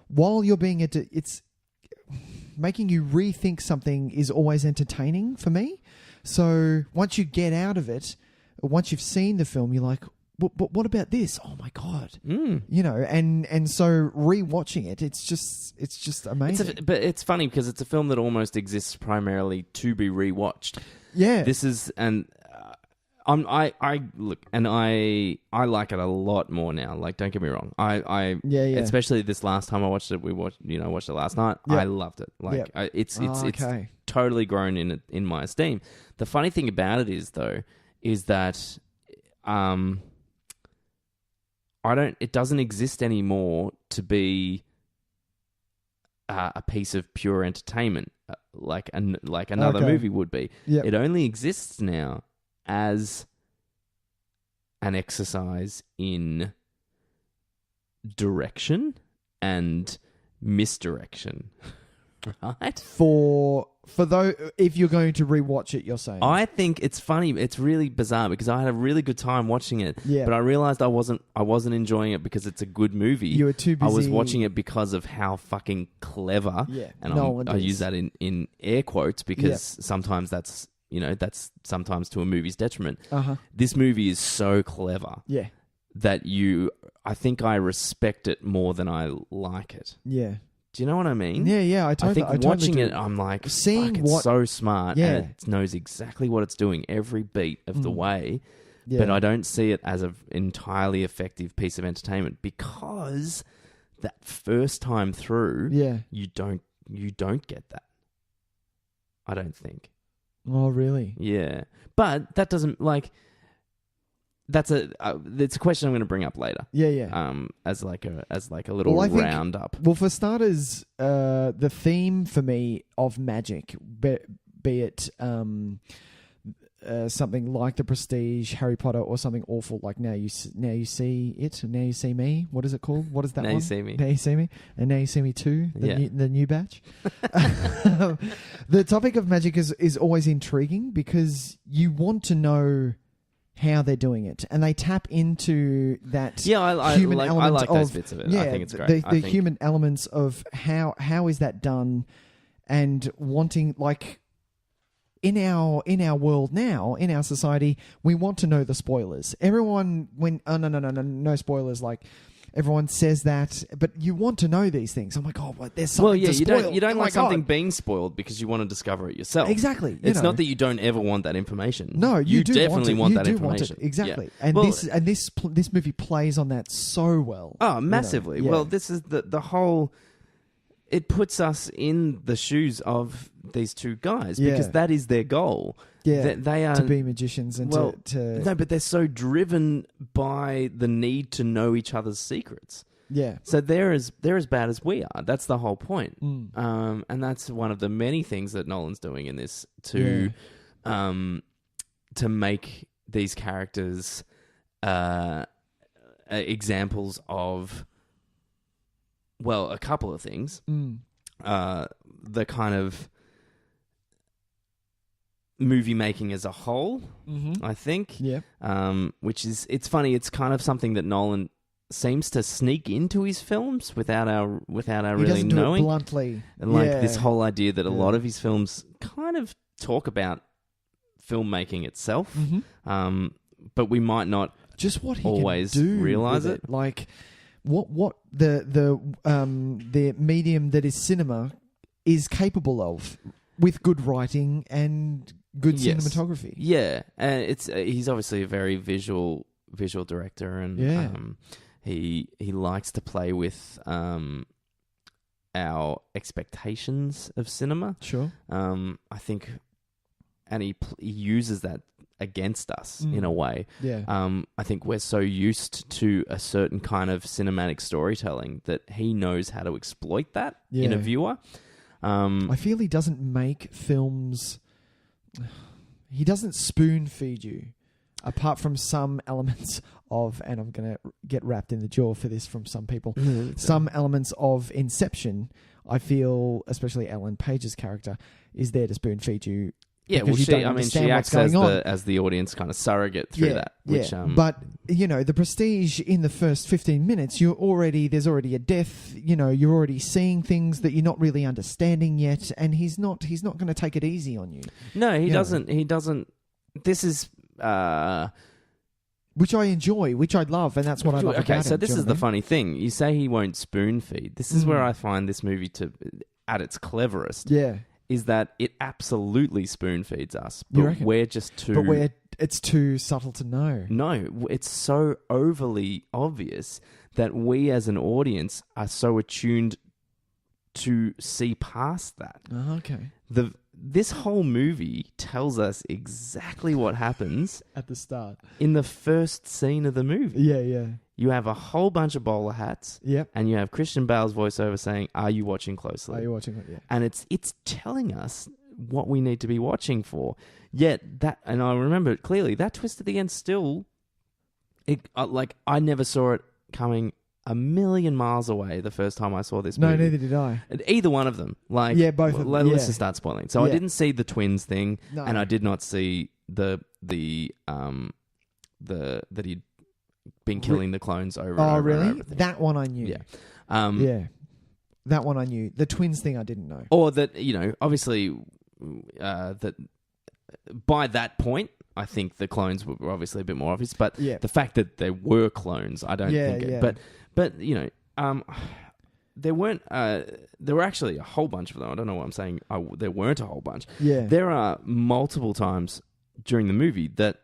Speaker 1: while you're being it's making you rethink something is always entertaining for me. So once you get out of it, once you've seen the film, you're like, but what about this? Oh my God. You know, and so rewatching it, it's just amazing.
Speaker 2: But it's funny because it's a film that almost exists primarily to be rewatched.
Speaker 1: Yeah.
Speaker 2: This is, and I look, and I like it a lot more now. Like, don't get me wrong. I especially this last time I watched it, watched it last night.
Speaker 1: Yep.
Speaker 2: I loved it. Like,
Speaker 1: Yep.
Speaker 2: It's
Speaker 1: okay.
Speaker 2: totally grown in my esteem. The funny thing about it is that it doesn't exist anymore to be a piece of pure entertainment like another movie would be.
Speaker 1: Yep.
Speaker 2: It only exists now as an exercise in direction and misdirection. Right?
Speaker 1: For though, if you're going to rewatch it, you're saying.
Speaker 2: I think it's funny. It's really bizarre because I had a really good time watching it,
Speaker 1: Yeah.
Speaker 2: but I realized I wasn't enjoying it because it's a good movie.
Speaker 1: You were too busy.
Speaker 2: I was watching it because of how fucking clever.
Speaker 1: Yeah,
Speaker 2: and
Speaker 1: Nolan
Speaker 2: I
Speaker 1: is.
Speaker 2: use that in air quotes because sometimes that's sometimes to a movie's detriment. This movie is so clever.
Speaker 1: Yeah.
Speaker 2: That I think I respect it more than I like it.
Speaker 1: Yeah.
Speaker 2: Do you know what I mean?
Speaker 1: Yeah, I
Speaker 2: think
Speaker 1: totally
Speaker 2: watching
Speaker 1: do.
Speaker 2: it, I'm like,
Speaker 1: Seeing
Speaker 2: fuck, it's
Speaker 1: what-
Speaker 2: so smart,
Speaker 1: Yeah.
Speaker 2: and it knows exactly what it's doing every beat of the way.
Speaker 1: Yeah.
Speaker 2: But I don't see it as an entirely effective piece of entertainment because that first time through, you don't get that. I don't think.
Speaker 1: Oh, really?
Speaker 2: Yeah, but that doesn't it's a question I'm going to bring up later.
Speaker 1: Yeah.
Speaker 2: As like a little
Speaker 1: Well, I think-
Speaker 2: roundup.
Speaker 1: Well, for starters, the theme for me of magic, be it something like The Prestige, Harry Potter, or something awful like Now You See It, Now You See Me. What is it called? What is that
Speaker 2: Now
Speaker 1: one?
Speaker 2: You See Me.
Speaker 1: Now You See Me, and Now You See Me 2,
Speaker 2: Yeah.
Speaker 1: the new batch. The topic of magic is always intriguing because you want to know how they're doing it, and they tap into that
Speaker 2: I
Speaker 1: human
Speaker 2: like
Speaker 1: element
Speaker 2: those
Speaker 1: of
Speaker 2: bits of it.
Speaker 1: yeah,
Speaker 2: I think it's great.
Speaker 1: The
Speaker 2: I think-
Speaker 1: human elements of how is that done, and wanting like in our world now, in our society, we want to know the spoilers. Everyone no spoilers. Like everyone says that, but you want to know these things. I'm like, oh, what? There's something.
Speaker 2: Well, yeah,
Speaker 1: to spoil.
Speaker 2: you don't
Speaker 1: Oh my
Speaker 2: like something
Speaker 1: God.
Speaker 2: being spoiled because you want to discover it yourself.
Speaker 1: Exactly.
Speaker 2: It's not that you don't ever want that information.
Speaker 1: No, you do
Speaker 2: definitely want
Speaker 1: you
Speaker 2: that
Speaker 1: do
Speaker 2: information.
Speaker 1: Want it. Exactly.
Speaker 2: Yeah.
Speaker 1: And
Speaker 2: Well,
Speaker 1: this movie plays on that so well.
Speaker 2: Oh, massively.
Speaker 1: You know?
Speaker 2: Well, this is the whole. It puts us in the shoes of these two guys because that is their goal.
Speaker 1: Yeah,
Speaker 2: they are
Speaker 1: to be magicians and to
Speaker 2: no, but they're so driven by the need to know each other's secrets.
Speaker 1: yeah.
Speaker 2: So they're as bad as we are. That's the whole point. And that's one of the many things that Nolan's doing in this to make these characters examples of, well, a couple of things. The kind of movie making as a whole, I think.
Speaker 1: Yeah.
Speaker 2: Which is, it's funny. It's kind of something that Nolan seems to sneak into his films without our
Speaker 1: He
Speaker 2: really
Speaker 1: doesn't do
Speaker 2: knowing.
Speaker 1: it bluntly.
Speaker 2: And like
Speaker 1: Yeah.
Speaker 2: this whole idea that a lot of his films kind of talk about filmmaking itself, but we might not
Speaker 1: just what he
Speaker 2: always
Speaker 1: can do
Speaker 2: realize
Speaker 1: with
Speaker 2: it.
Speaker 1: Like what the medium that is cinema is capable of with good writing and good
Speaker 2: Yes.
Speaker 1: cinematography.
Speaker 2: Yeah, and it's he's obviously a very visual director, and he likes to play with our expectations of cinema.
Speaker 1: Sure.
Speaker 2: I think, and he uses that against us in a way.
Speaker 1: Yeah.
Speaker 2: I think we're so used to a certain kind of cinematic storytelling that he knows how to exploit that in a
Speaker 1: Yeah.
Speaker 2: viewer.
Speaker 1: I feel he doesn't make films. He doesn't spoon feed you, apart from some elements of, and I'm going to get wrapped in the jaw for this from some people, some elements of Inception. I feel, especially Ellen Page's character, is there to spoon feed you
Speaker 2: Yeah,
Speaker 1: because
Speaker 2: well,
Speaker 1: you
Speaker 2: she,
Speaker 1: don't
Speaker 2: I mean,
Speaker 1: understand
Speaker 2: she
Speaker 1: what's
Speaker 2: acts
Speaker 1: going on.
Speaker 2: as the audience kind of surrogate through that. Which,
Speaker 1: But, the Prestige in the first 15 minutes, there's already a death, you're already seeing things that you're not really understanding yet, and he's not going to take it easy on you.
Speaker 2: No, he doesn't. He doesn't. This is...
Speaker 1: which I enjoy, which I love, and that's what I love about him.
Speaker 2: Okay, so this is the funny thing. You say he won't spoon feed. This is where I find this movie at its cleverest.
Speaker 1: Yeah.
Speaker 2: Is that it absolutely spoon feeds us,
Speaker 1: You
Speaker 2: but
Speaker 1: reckon?
Speaker 2: we're just too...
Speaker 1: it's too subtle to know.
Speaker 2: No, it's so overly obvious that we as an audience are so attuned to see past that.
Speaker 1: Oh, okay.
Speaker 2: This whole movie tells us exactly what happens
Speaker 1: At the start.
Speaker 2: in the first scene of the movie.
Speaker 1: Yeah.
Speaker 2: You have a whole bunch of bowler hats,
Speaker 1: Yep.
Speaker 2: and you have Christian Bale's voiceover saying, "Are you watching closely?"
Speaker 1: Are you watching it? Yeah.
Speaker 2: And it's telling us what we need to be watching for. Yet that, and I remember it clearly, that twist at the end still, I never saw it coming a million miles away the first time I saw this movie.
Speaker 1: No, neither did I.
Speaker 2: Either one of them. Both of them. Let's just start spoiling. So I didn't see the twins thing, and I did not see the that he'd been killing the clones over and over.
Speaker 1: Oh,
Speaker 2: and
Speaker 1: really?
Speaker 2: over.
Speaker 1: That one I knew.
Speaker 2: Yeah.
Speaker 1: Yeah. That one I knew. The twins thing I didn't know.
Speaker 2: Or that, obviously, that by that point, I think the clones were obviously a bit more obvious. But the fact that they were clones, I don't think it. But there weren't. There were actually a whole bunch of them. I don't know what I'm saying. There weren't a whole bunch.
Speaker 1: Yeah.
Speaker 2: There are multiple times during the movie that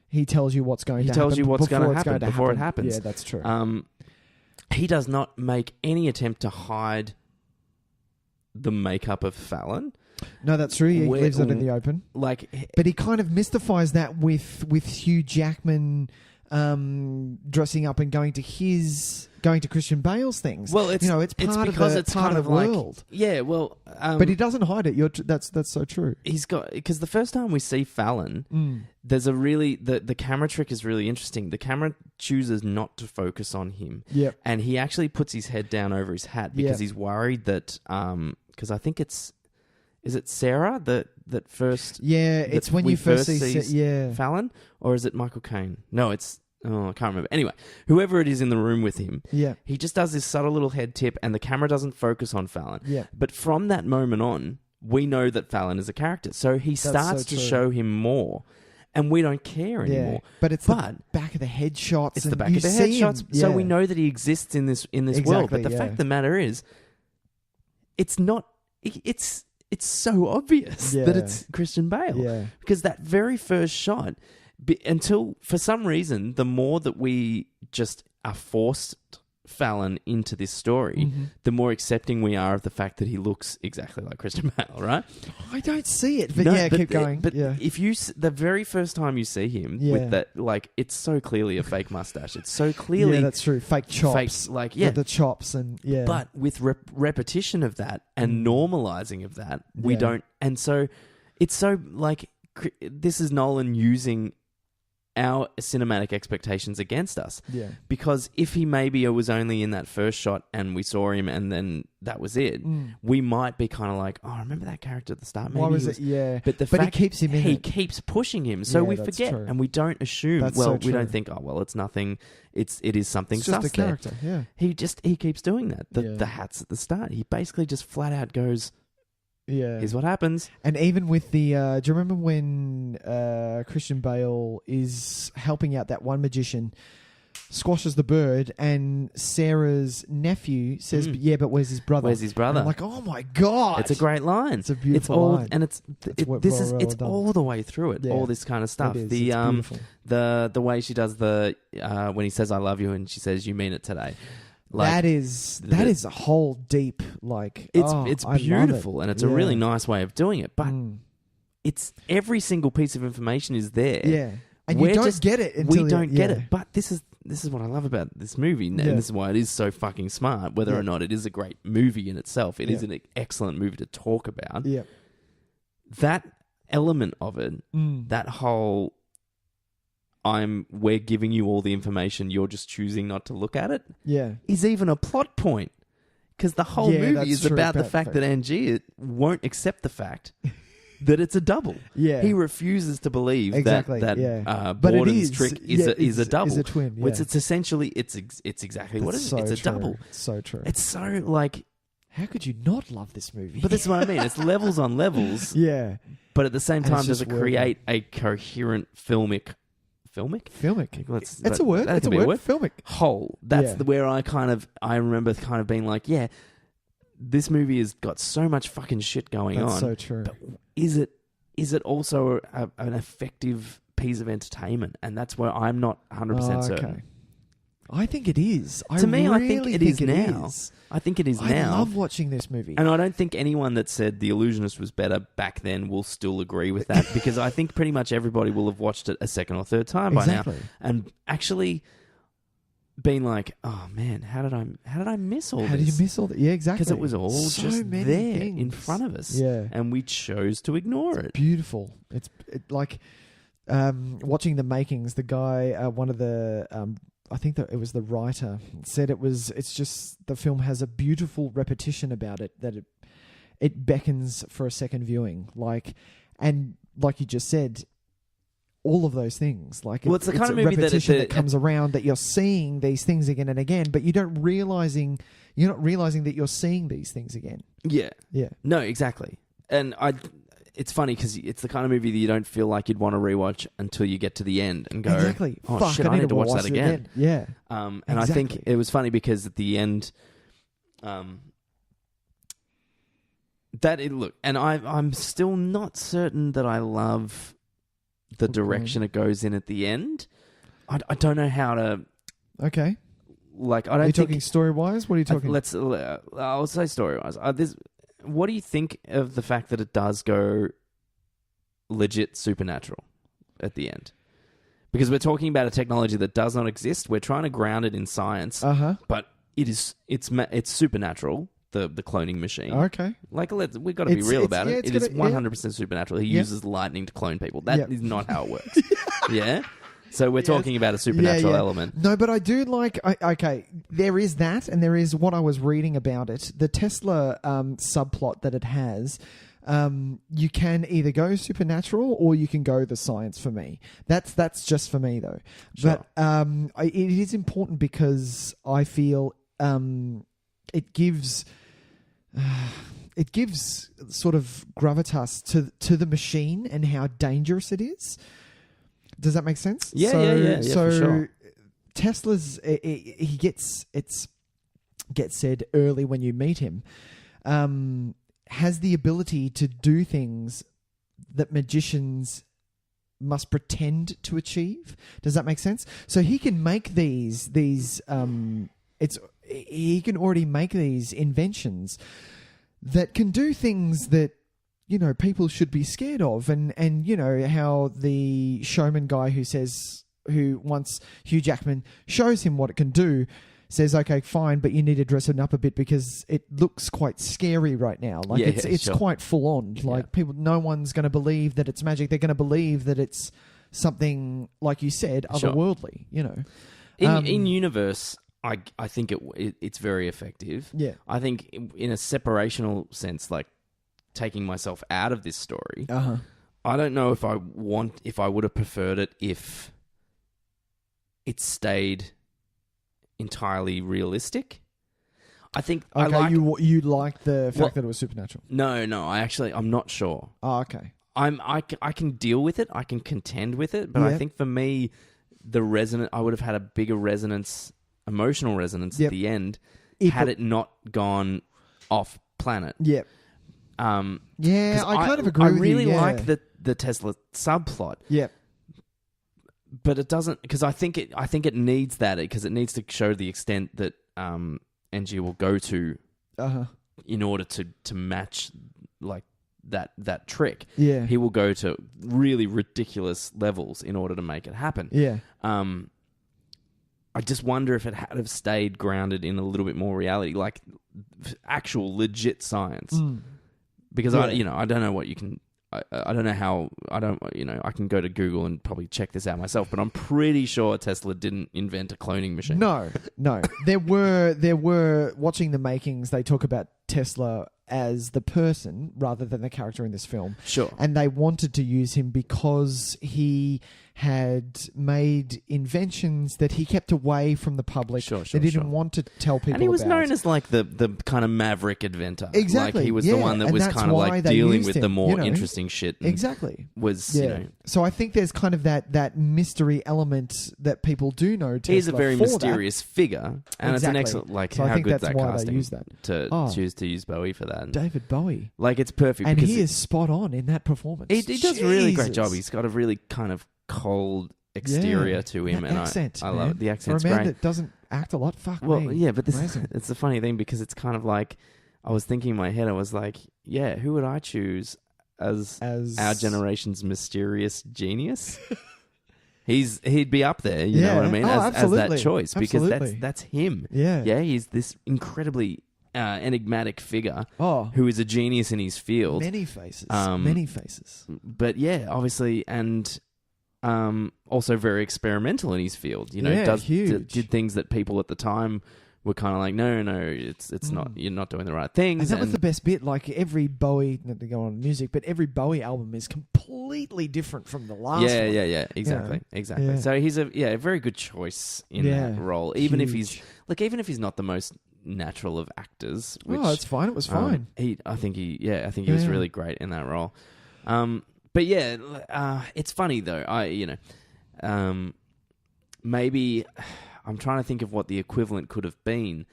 Speaker 1: he tells you what's going to happen.
Speaker 2: He tells you what's going to happen before it happens.
Speaker 1: Yeah, that's true.
Speaker 2: He does not make any attempt to hide the makeup of Fallon.
Speaker 1: No, that's true. He leaves it in the open. But he kind of mystifies that with Hugh Jackman dressing up and going to Christian Bale's things.
Speaker 2: Well, it's
Speaker 1: part
Speaker 2: because
Speaker 1: of
Speaker 2: it's
Speaker 1: part
Speaker 2: kind
Speaker 1: of
Speaker 2: of
Speaker 1: the
Speaker 2: like,
Speaker 1: world.
Speaker 2: Yeah, well,
Speaker 1: but he doesn't hide it. That's so true.
Speaker 2: He's got, because the first time we see Fallon, there's a really the camera trick is really interesting. The camera chooses not to focus on him.
Speaker 1: Yep.
Speaker 2: And he actually puts his head down over his hat because he's worried that because I think is it Sarah that first?
Speaker 1: Yeah, it's when you first see
Speaker 2: Fallon, or is it Michael Caine? No, it's. Oh, I can't remember. Anyway, whoever it is in the room with him, he just does this subtle little head tip and the camera doesn't focus on Fallon.
Speaker 1: Yeah.
Speaker 2: But from that moment on, we know that Fallon is a character. So he starts to show him more and we don't care anymore.
Speaker 1: But it's the back of the head shots.
Speaker 2: It's the back of the head shots. So we know that he exists in this world. But the fact of the matter is, it's not... It's so obvious that it's Christian Bale.
Speaker 1: Yeah.
Speaker 2: Because that very first shot... until, for some reason, the more that we just are forced Fallon into this story, the more accepting we are of the fact that he looks exactly like Christian Bale, right?
Speaker 1: I don't see it, but keep going.
Speaker 2: But if you, the very first time you see him with that, it's so clearly a fake mustache. It's so clearly...
Speaker 1: Yeah, that's true. Fake chops. The chops and... Yeah.
Speaker 2: But with repetition of that and normalizing of that, we don't... And so, it's so, this is Nolan using... our cinematic expectations against us.
Speaker 1: Yeah.
Speaker 2: Because if he maybe was only in that first shot and we saw him and then that was it, we might be kind of like, oh, remember that character at the start? Maybe
Speaker 1: why was it? Yeah.
Speaker 2: But the fact
Speaker 1: he keeps him in it.
Speaker 2: Keeps pushing him. So we forget and we don't assume, we don't think, oh, well, it's nothing. It is something
Speaker 1: it's just a character,
Speaker 2: there. He keeps doing that. The hats at the start, he basically just flat out goes...
Speaker 1: Yeah,
Speaker 2: here's what happens.
Speaker 1: And even with the, do you remember when Christian Bale is helping out that one magician, squashes the bird, and Sarah's nephew says, "Yeah, but where's his brother?"
Speaker 2: Where's his brother?
Speaker 1: And I'm like, oh my god,
Speaker 2: it's a great line.
Speaker 1: It's a beautiful line,
Speaker 2: and it's all the way through it. Yeah. All this kind of stuff.
Speaker 1: It is.
Speaker 2: The way she does the when he says "I love you" and she says "You mean it today."
Speaker 1: That is a whole deep
Speaker 2: it's beautiful and it's a really nice way of doing it, but it's every single piece of information is there.
Speaker 1: Yeah, and you don't get it until
Speaker 2: we don't get it. But this is what I love about this movie, and this is why it is so fucking smart. Whether or not it is a great movie in itself, it is an excellent movie to talk about.
Speaker 1: Yeah,
Speaker 2: that element of it, that whole. We're giving you all the information, you're just choosing not to look at it.
Speaker 1: Yeah.
Speaker 2: Is even a plot point. Because the whole movie is about the fact that Angie won't accept the fact that it's a double.
Speaker 1: Yeah.
Speaker 2: He refuses to believe
Speaker 1: Exactly,
Speaker 2: that
Speaker 1: yeah. But it
Speaker 2: Borden's
Speaker 1: is,
Speaker 2: trick
Speaker 1: yeah,
Speaker 2: is a double.
Speaker 1: is a twin, yeah.
Speaker 2: Which it's essentially, it's exactly what it is.
Speaker 1: So
Speaker 2: It's a
Speaker 1: true.
Speaker 2: double.
Speaker 1: So true.
Speaker 2: It's so like...
Speaker 1: How could you not love this movie?
Speaker 2: But this is what I mean. It's levels on levels.
Speaker 1: Yeah.
Speaker 2: But at the same
Speaker 1: And
Speaker 2: time,
Speaker 1: it's
Speaker 2: does
Speaker 1: just
Speaker 2: it create a coherent filmic?
Speaker 1: It's a word.
Speaker 2: That
Speaker 1: It's a
Speaker 2: can be
Speaker 1: word. Filmic.
Speaker 2: Whole. That's
Speaker 1: Yeah.
Speaker 2: where I remember kind of being like, yeah, this movie has got so much fucking shit going
Speaker 1: That's
Speaker 2: on.
Speaker 1: so true.
Speaker 2: But is it also an effective piece of entertainment? And that's where I'm not 100% certain.
Speaker 1: I think it is.
Speaker 2: To me, I think
Speaker 1: really
Speaker 2: it is
Speaker 1: think
Speaker 2: now.
Speaker 1: is.
Speaker 2: I think it is
Speaker 1: I
Speaker 2: now.
Speaker 1: love watching this movie.
Speaker 2: And I don't think anyone that said The Illusionist was better back then will still agree with that, because I think pretty much everybody will have watched it a second or third time by now and actually been like, "Oh man, how did I miss all this?
Speaker 1: How did you miss all that? Yeah, exactly.
Speaker 2: Because it was all
Speaker 1: So
Speaker 2: just
Speaker 1: many
Speaker 2: there
Speaker 1: things.
Speaker 2: in front of us,
Speaker 1: Yeah.
Speaker 2: and we chose to ignore it."
Speaker 1: Beautiful. It's like watching the makings. The guy, one of the, I think that it was the writer, said it's just the film has a beautiful repetition about it, that it beckons for a second viewing. Like you just said, all of those things. Like,
Speaker 2: well, it's the kind of
Speaker 1: a
Speaker 2: movie
Speaker 1: repetition
Speaker 2: that
Speaker 1: comes around, that you're seeing these things again and again, but you're not realizing that you're seeing these things again.
Speaker 2: Yeah,
Speaker 1: Yeah.
Speaker 2: no, exactly. And it's funny because it's the kind of movie that you don't feel like you'd want to rewatch until you get to the end and go,
Speaker 1: Exactly.
Speaker 2: "Oh
Speaker 1: Fuck,
Speaker 2: shit, I need to watch that
Speaker 1: it
Speaker 2: again."
Speaker 1: Yeah.
Speaker 2: And I think
Speaker 1: Exactly.
Speaker 2: it was funny because at the end, I'm still not certain that I love the direction it goes in at the end. I don't know how to.
Speaker 1: Okay.
Speaker 2: Like, I
Speaker 1: Are
Speaker 2: don't
Speaker 1: you
Speaker 2: think.
Speaker 1: talking story-wise? What are you talking?
Speaker 2: I'll say story-wise. What do you think of the fact that it does go legit supernatural at the end? Because we're talking about a technology that does not exist. We're trying to ground it in science, but it's supernatural. The cloning machine.
Speaker 1: Okay.
Speaker 2: Like, we've got to be real about it. It is 100% supernatural. He
Speaker 1: Yeah.
Speaker 2: uses lightning to clone people. That
Speaker 1: Yeah.
Speaker 2: is not how it works. Yeah. So we're talking about a supernatural element.
Speaker 1: No, but I do like. Okay, there is that, and there is what I was reading about it. The Tesla subplot that it has. You can either go supernatural or you can go the science. For me, that's just for me though.
Speaker 2: Sure.
Speaker 1: But it is important because I feel it gives sort of gravitas to the machine and how dangerous it is. Does that make sense?
Speaker 2: Yeah,
Speaker 1: so
Speaker 2: for sure.
Speaker 1: Tesla's he gets said early when you meet him, has the ability to do things that magicians must pretend to achieve. Does that make sense? So he can make these he can already make these inventions that can do things that, you know, people should be scared of. And you know, how the showman guy who once Hugh Jackman shows him what it can do, says, okay, fine, but you need to dress it up a bit because it looks quite scary right now. Like, it's
Speaker 2: sure.
Speaker 1: quite full on. Like, no one's going to believe that it's magic. They're going to believe that it's something, like you said, otherworldly, you know.
Speaker 2: In universe, I think it's very effective.
Speaker 1: Yeah.
Speaker 2: I think in a separational sense, like taking myself out of this story, I don't know if I would have preferred it if it stayed entirely realistic. I think
Speaker 1: you like the fact that it was supernatural.
Speaker 2: No, I'm not sure.
Speaker 1: Oh, okay.
Speaker 2: I can deal with it. I can contend with it, but I think for me, I would have had a bigger emotional resonance at the end had it not gone off planet.
Speaker 1: Yeah. I kind of agree.
Speaker 2: I really like the Tesla subplot.
Speaker 1: Yeah.
Speaker 2: But it doesn't, because I think it needs that, because it needs to show the extent that NG will go to in order to match like that trick.
Speaker 1: Yeah.
Speaker 2: He will go to really ridiculous levels in order to make it happen.
Speaker 1: Yeah.
Speaker 2: I just wonder if it had have stayed grounded in a little bit more reality, like actual legit science. Because I don't know what you can. I don't know how. I can go to Google and probably check this out myself, but I'm pretty sure Tesla didn't invent a cloning machine.
Speaker 1: No. There were watching the makings. They talk about Tesla as the person rather than the character in this film.
Speaker 2: Sure.
Speaker 1: And they wanted to use him because he had made inventions that he kept away from the public.
Speaker 2: Sure,
Speaker 1: they didn't want to tell people about.
Speaker 2: And he was known as like the kind of maverick inventor.
Speaker 1: Exactly.
Speaker 2: Like he was the one that was kind of like dealing with the more interesting shit.
Speaker 1: Exactly.
Speaker 2: So
Speaker 1: I think there's kind of that mystery element that people do know Tesla.
Speaker 2: He's a very mysterious figure. And it's an excellent, like,
Speaker 1: so
Speaker 2: how good
Speaker 1: that's
Speaker 2: that
Speaker 1: why
Speaker 2: casting
Speaker 1: they use that.
Speaker 2: to choose to use Bowie for that.
Speaker 1: David Bowie.
Speaker 2: Like, it's perfect.
Speaker 1: And he is spot on in that performance.
Speaker 2: He does a really great job. He's got a really kind of cold exterior to him, and
Speaker 1: accent,
Speaker 2: I love it. The accent's
Speaker 1: for a man
Speaker 2: great.
Speaker 1: that doesn't act a lot. Fuck
Speaker 2: well,
Speaker 1: me.
Speaker 2: yeah, but this
Speaker 1: Amazing.
Speaker 2: it's a funny thing because it's kind of like I was thinking in my head. I was like, yeah, who would I choose as our generation's mysterious genius? He'd be up there. You know what I mean? As that choice because that's him.
Speaker 1: Yeah,
Speaker 2: he's this incredibly enigmatic figure
Speaker 1: Oh,
Speaker 2: who is a genius in his field.
Speaker 1: many faces. Many faces.
Speaker 2: But yeah, obviously, and also very experimental in his field. You know,
Speaker 1: Yeah,
Speaker 2: did things that people at the time were kind of like, no, it's not. You're not doing the right things.
Speaker 1: And that was the best bit. Like every Bowie, not to go on music, but every Bowie album is completely different from the last one.
Speaker 2: Yeah, exactly.
Speaker 1: Yeah.
Speaker 2: So he's a very good choice in that role, even if he's not the most natural of actors. Which,
Speaker 1: it's fine. It was fine.
Speaker 2: I think he was really great in that role. But yeah, it's funny though. Maybe I'm trying to think of what the equivalent could have been.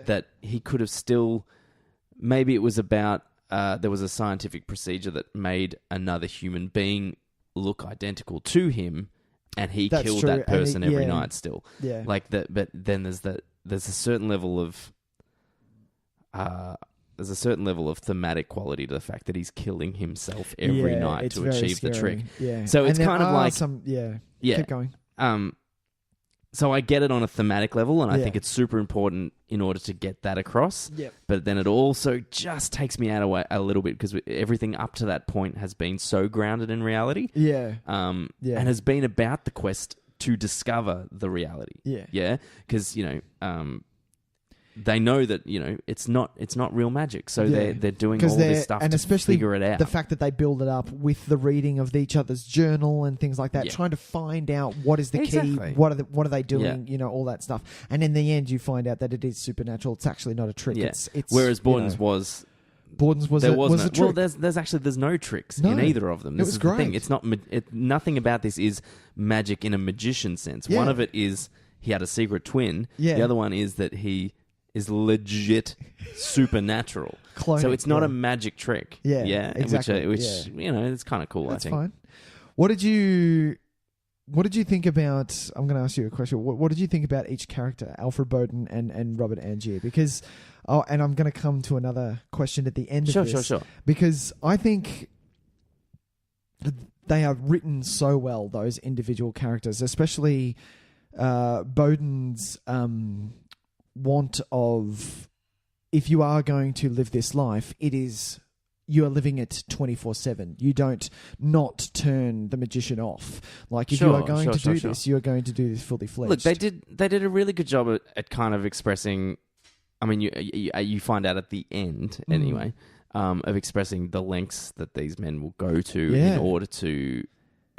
Speaker 2: That he could have still. Maybe it was about there was a scientific procedure that made another human being look identical to him, and he killed that person every night still.
Speaker 1: Yeah,
Speaker 2: like that. But then there's a certain level of. There's a certain level of thematic quality to the fact that he's killing himself every night to achieve the trick.
Speaker 1: Yeah.
Speaker 2: So it's kind of like
Speaker 1: Keep going.
Speaker 2: So I get it on a thematic level, and I think it's super important in order to get that across.
Speaker 1: Yep.
Speaker 2: But then it also just takes me out of a little bit because everything up to that point has been so grounded in reality.
Speaker 1: Yeah.
Speaker 2: And has been about the quest to discover the reality.
Speaker 1: Yeah.
Speaker 2: Yeah. Because they know that it's not real magic, so they're doing all this stuff
Speaker 1: and
Speaker 2: to
Speaker 1: especially
Speaker 2: figure it out.
Speaker 1: The fact that they build it up with the reading of each other's journal and things like that, trying to find out what is the key, what are they doing, all that stuff. And in the end, you find out that it is supernatural. It's actually not a trick.
Speaker 2: Yeah.
Speaker 1: It's
Speaker 2: whereas Borden's was.
Speaker 1: Borden's was
Speaker 2: there
Speaker 1: a trick.
Speaker 2: Well, there's no tricks in either of them. This
Speaker 1: was
Speaker 2: is
Speaker 1: great.
Speaker 2: The thing. It's not nothing about this is magic in a magician sense.
Speaker 1: Yeah.
Speaker 2: One of it is he had a secret twin.
Speaker 1: Yeah.
Speaker 2: The other one is that he is legit supernatural.
Speaker 1: Cloning,
Speaker 2: so it's not a magic trick.
Speaker 1: Yeah. Exactly.
Speaker 2: Which it's kind of cool.
Speaker 1: That's
Speaker 2: I think.
Speaker 1: fine. What did you think about? I'm going to ask you a question. What did you think about each character, Alfred Bowden and Robert Angier? Because, and I'm going to come to another question at the end of this.
Speaker 2: Sure.
Speaker 1: Because I think they are written so well, those individual characters, especially Bowden's want of, if you are going to live this life, you are living it 24/7. You don't not turn the magician off. Like if you are going to do this, you are going to do this fully fledged.
Speaker 2: Look, they did a really good job at kind of expressing. I mean, you find out at the end anyway of expressing the lengths that these men will go to in order to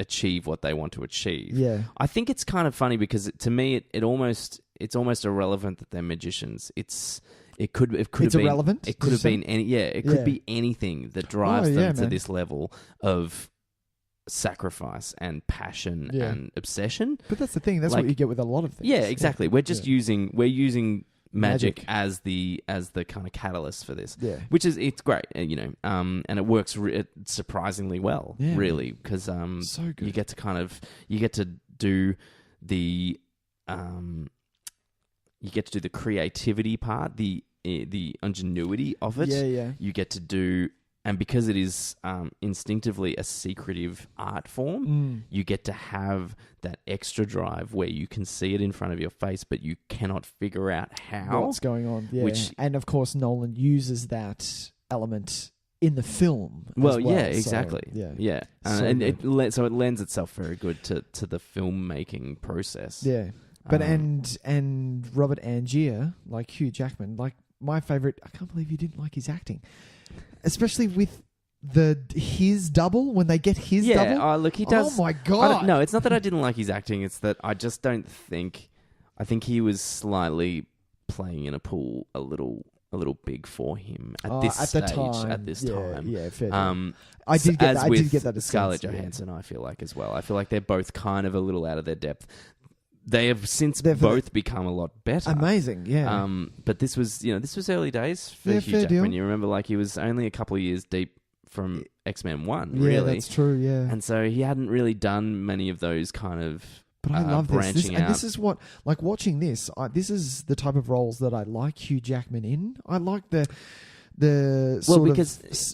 Speaker 2: achieve what they want to achieve.
Speaker 1: Yeah,
Speaker 2: I think it's kind of funny because to me it's almost irrelevant that they're magicians. It could have
Speaker 1: irrelevant?
Speaker 2: Been it could have been could be anything that drives them to this level of sacrifice and passion and obsession.
Speaker 1: But that's the thing. That's what you get with a lot of things.
Speaker 2: Yeah, exactly. We're just using magic as the kind of catalyst for this.
Speaker 1: Yeah,
Speaker 2: which is it's great, and it works surprisingly well, really, because
Speaker 1: so good.
Speaker 2: you get to do the creativity part, the ingenuity of it.
Speaker 1: Yeah.
Speaker 2: You get to do. And because it is instinctively a secretive art form, you get to have that extra drive where you can see it in front of your face, but you cannot figure out how.
Speaker 1: What's going on. Yeah. And, of course, Nolan uses that element in the film as well.
Speaker 2: Yeah, exactly.
Speaker 1: So,
Speaker 2: yeah.
Speaker 1: So
Speaker 2: and it lends itself very good to the filmmaking process.
Speaker 1: Yeah. But and Robert Angier, like Hugh Jackman, like my favorite. I can't believe you didn't like his acting, especially with his double when they get his double.
Speaker 2: Yeah, look, he does.
Speaker 1: Oh my god!
Speaker 2: No, it's not that I didn't like his acting. It's that I just don't think. I think he was slightly playing in a pool a little big for him at this stage. At this time,
Speaker 1: yeah, fair.
Speaker 2: I did get
Speaker 1: that.
Speaker 2: Scarlett Johansson, I feel like as well. I feel like they're both kind of a little out of their depth. They have since both become a lot better.
Speaker 1: Amazing, yeah.
Speaker 2: But this was early days for Hugh Jackman. You remember, like, he was only a couple of years deep from X-Men 1, really.
Speaker 1: Yeah, that's true, yeah.
Speaker 2: And so he hadn't really done many of those kind of
Speaker 1: But I love this.
Speaker 2: out.
Speaker 1: And this is what, like, watching this, this is the type of roles that I like Hugh Jackman in. I like the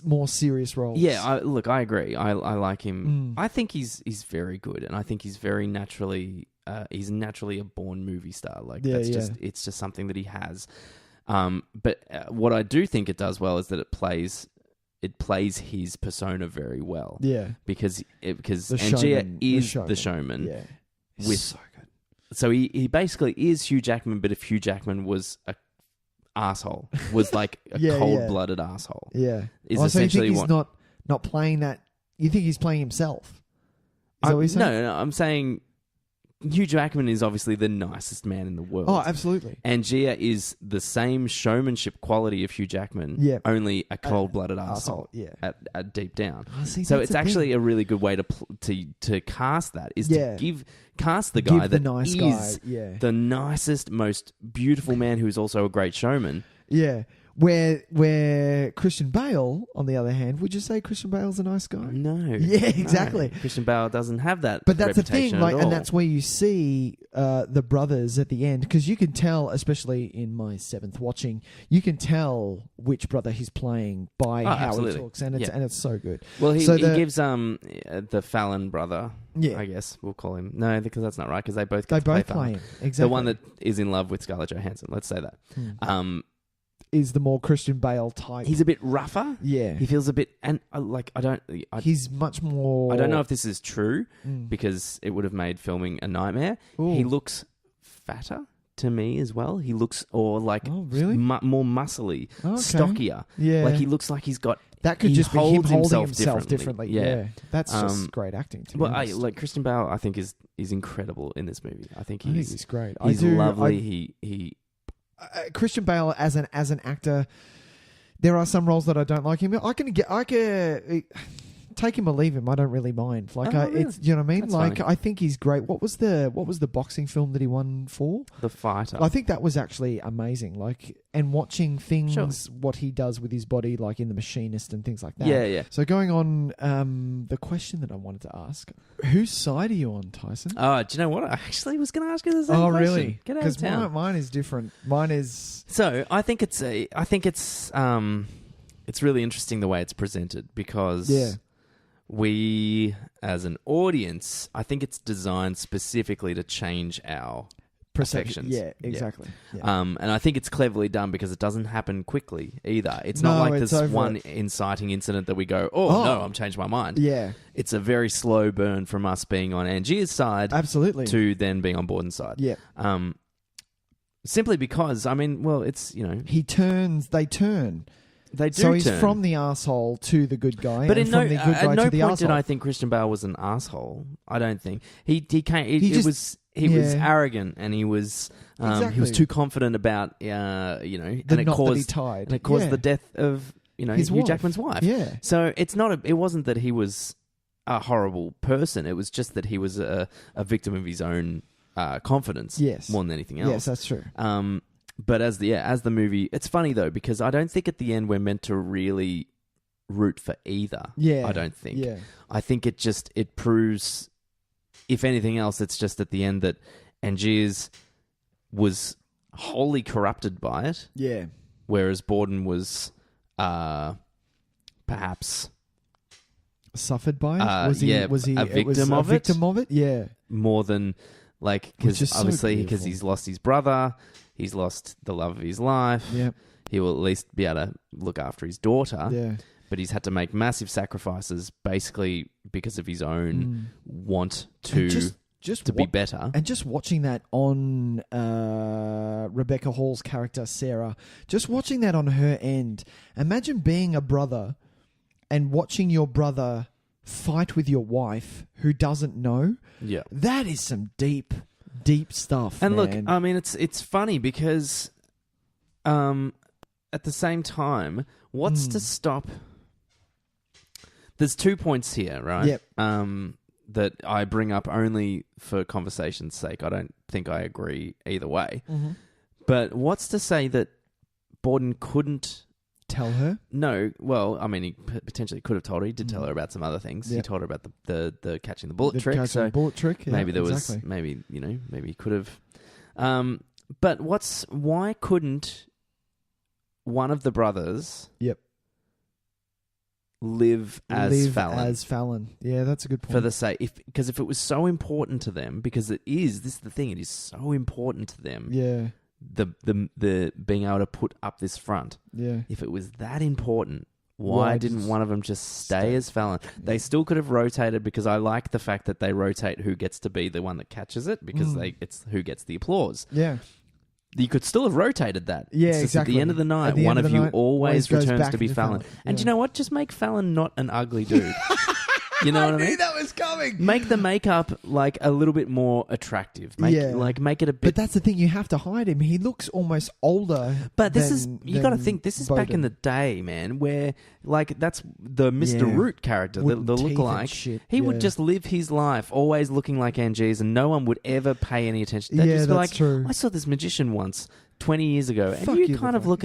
Speaker 1: more serious roles.
Speaker 2: Yeah, I agree. I like him. I think he's very good, and I think he's very naturally a born movie star. Like, it's just something that he has. But what I do think it does well is that it plays his persona very well.
Speaker 1: Yeah,
Speaker 2: because
Speaker 1: Angia
Speaker 2: is the showman.
Speaker 1: Yeah,
Speaker 2: so good. So he basically is Hugh Jackman, but if Hugh Jackman was a asshole, was like a cold-blooded asshole.
Speaker 1: Yeah.
Speaker 2: Is
Speaker 1: so you
Speaker 2: essentially
Speaker 1: think he's not playing that? You think he's playing himself? Is that what you're saying?
Speaker 2: No, I'm saying Hugh Jackman is obviously the nicest man in the world.
Speaker 1: Oh, absolutely.
Speaker 2: Angia is the same showmanship quality of Hugh Jackman, only a cold-blooded asshole.
Speaker 1: Yeah.
Speaker 2: At deep down.
Speaker 1: So
Speaker 2: it's actually a really good way to cast that, is to cast the guy that is the nicest, most beautiful man who is also a great showman.
Speaker 1: Yeah. Where Christian Bale, on the other hand, would you say Christian Bale's a nice guy?
Speaker 2: No.
Speaker 1: Yeah, exactly.
Speaker 2: No. Christian Bale doesn't have that.
Speaker 1: But that's the thing,
Speaker 2: like,
Speaker 1: and that's where you see the brothers at the end, because you can tell, especially in my seventh watching, you can tell which brother he's playing by how he talks, and it's so good.
Speaker 2: Well, he gives the Fallon brother. Yeah, I guess we'll call him. No, because that's not right. Because they both play him. Exactly. The one that is in love with Scarlett Johansson. Let's say that.
Speaker 1: Is the more Christian Bale type.
Speaker 2: He's a bit rougher.
Speaker 1: Yeah.
Speaker 2: He feels a bit... And,
Speaker 1: he's much more...
Speaker 2: I don't know if this is true, because it would have made filming a nightmare. Ooh. He looks fatter to me as well. He looks... Or like...
Speaker 1: Oh, really?
Speaker 2: More muscly. Okay. Stockier.
Speaker 1: Yeah.
Speaker 2: Like, he looks like he's got...
Speaker 1: That could just be him holding himself differently. Yeah. That's just great acting, to be honest.
Speaker 2: Like, Christian Bale, I think, is incredible in this movie. I think he's
Speaker 1: great.
Speaker 2: He's lovely. He
Speaker 1: Christian Bale as an actor, there are some roles that I don't like him. I can take him or leave him. I don't really mind. Like, it's, you know what I mean?
Speaker 2: That's
Speaker 1: like,
Speaker 2: funny.
Speaker 1: I think he's great. What was the boxing film that he won for?
Speaker 2: The Fighter.
Speaker 1: I think that was actually amazing. Like, and watching things, what he does with his body, like in The Machinist and things like that.
Speaker 2: Yeah.
Speaker 1: So going on, the question that I wanted to ask: whose side are you on, Tyson?
Speaker 2: Oh, do you know what? I actually was going to ask you the same question.
Speaker 1: Oh, really?
Speaker 2: Get out of town.
Speaker 1: Because mine is different. Mine is.
Speaker 2: So I think it's really interesting the way it's presented, because we, as an audience, I think it's designed specifically to change our perceptions.
Speaker 1: Yeah, exactly. Yeah.
Speaker 2: And I think it's cleverly done, because it doesn't happen quickly either. It's not like this one inciting incident that we go, oh no, I'm changed my mind.
Speaker 1: Yeah.
Speaker 2: It's a very slow burn from us being on Angia's side,
Speaker 1: absolutely,
Speaker 2: to then being on Borden's side.
Speaker 1: Yeah.
Speaker 2: Simply because, I mean, well, it's, you know,
Speaker 1: they turn.
Speaker 2: They do.
Speaker 1: So he's from the asshole to the good guy,
Speaker 2: but
Speaker 1: and
Speaker 2: at
Speaker 1: from the good guy
Speaker 2: no
Speaker 1: to the
Speaker 2: point
Speaker 1: asshole.
Speaker 2: did I think Christian Bale was an asshole. I don't think he was arrogant, and he was too confident about and it caused the death of Hugh Jackman's wife.
Speaker 1: Yeah.
Speaker 2: So it wasn't that he was a horrible person. It was just that he was a victim of his own confidence.
Speaker 1: Yes.
Speaker 2: More than anything else.
Speaker 1: Yes, that's true.
Speaker 2: But as the movie, it's funny though, because I don't think at the end we're meant to really root for either.
Speaker 1: Yeah,
Speaker 2: I don't think.
Speaker 1: Yeah.
Speaker 2: I think it proves, if anything else, it's just at the end that Angiers was wholly corrupted by it.
Speaker 1: Yeah.
Speaker 2: Whereas Borden was, perhaps
Speaker 1: suffered by it. Was he
Speaker 2: a victim of it?
Speaker 1: Victim of it. Yeah.
Speaker 2: More than because obviously because he's lost his brother. He's lost the love of his life.
Speaker 1: Yeah.
Speaker 2: He will at least be able to look after his daughter.
Speaker 1: Yeah.
Speaker 2: But he's had to make massive sacrifices, basically because of his own want to be better.
Speaker 1: And just watching that on Rebecca Hall's character, Sarah, just watching that on her end. Imagine being a brother and watching your brother fight with your wife who doesn't know.
Speaker 2: Yeah.
Speaker 1: That is some deep, deep stuff.
Speaker 2: And
Speaker 1: man.
Speaker 2: look, I mean, it's funny because at the same time, what's to stop... There's 2 points here, right?
Speaker 1: Yep.
Speaker 2: That I bring up only for conversation's sake. I don't think I agree either way.
Speaker 1: Mm-hmm.
Speaker 2: But what's to say that Borden couldn't...
Speaker 1: Tell her?
Speaker 2: No, well, I mean, he potentially could have told her. He did tell her about some other things.
Speaker 1: Yep.
Speaker 2: He told her about the catching the bullet
Speaker 1: The
Speaker 2: trick.
Speaker 1: catching the bullet trick, yeah,
Speaker 2: maybe there
Speaker 1: exactly.
Speaker 2: was, maybe he could have. But why couldn't one of the brothers live as Fallon?
Speaker 1: Yeah, that's a good point.
Speaker 2: For the sake, because if it was so important to them, because this is the thing, it is so important to them.
Speaker 1: Yeah.
Speaker 2: The being able to put up this front.
Speaker 1: Yeah.
Speaker 2: If it was that important, why didn't one of them just stay as Fallon?
Speaker 1: Yeah.
Speaker 2: They still could have rotated, because I like the fact that they rotate who gets to be the one that catches it, because it's who gets the applause.
Speaker 1: Yeah.
Speaker 2: You could still have rotated that.
Speaker 1: Yeah,
Speaker 2: it's just
Speaker 1: exactly.
Speaker 2: At the end of the night,
Speaker 1: one
Speaker 2: of you always
Speaker 1: goes
Speaker 2: returns
Speaker 1: back
Speaker 2: to be
Speaker 1: into
Speaker 2: Fallon. And
Speaker 1: Yeah.
Speaker 2: you know what? Just make Fallon not an ugly dude. You know what I mean?
Speaker 1: I knew that was coming.
Speaker 2: Make the makeup like a little bit more attractive. Make it a bit.
Speaker 1: But that's the thing, you have to hide him. He looks almost older.
Speaker 2: But you got to think, this is back in the day, man, where like that's the Mr. Root character, the lookalike. He would just live his life always looking like Angiers, and no one would ever pay any attention. They'd just be like,
Speaker 1: true.
Speaker 2: I saw this magician once 20 years ago, and
Speaker 1: Fuck
Speaker 2: you
Speaker 1: you,
Speaker 2: kind of look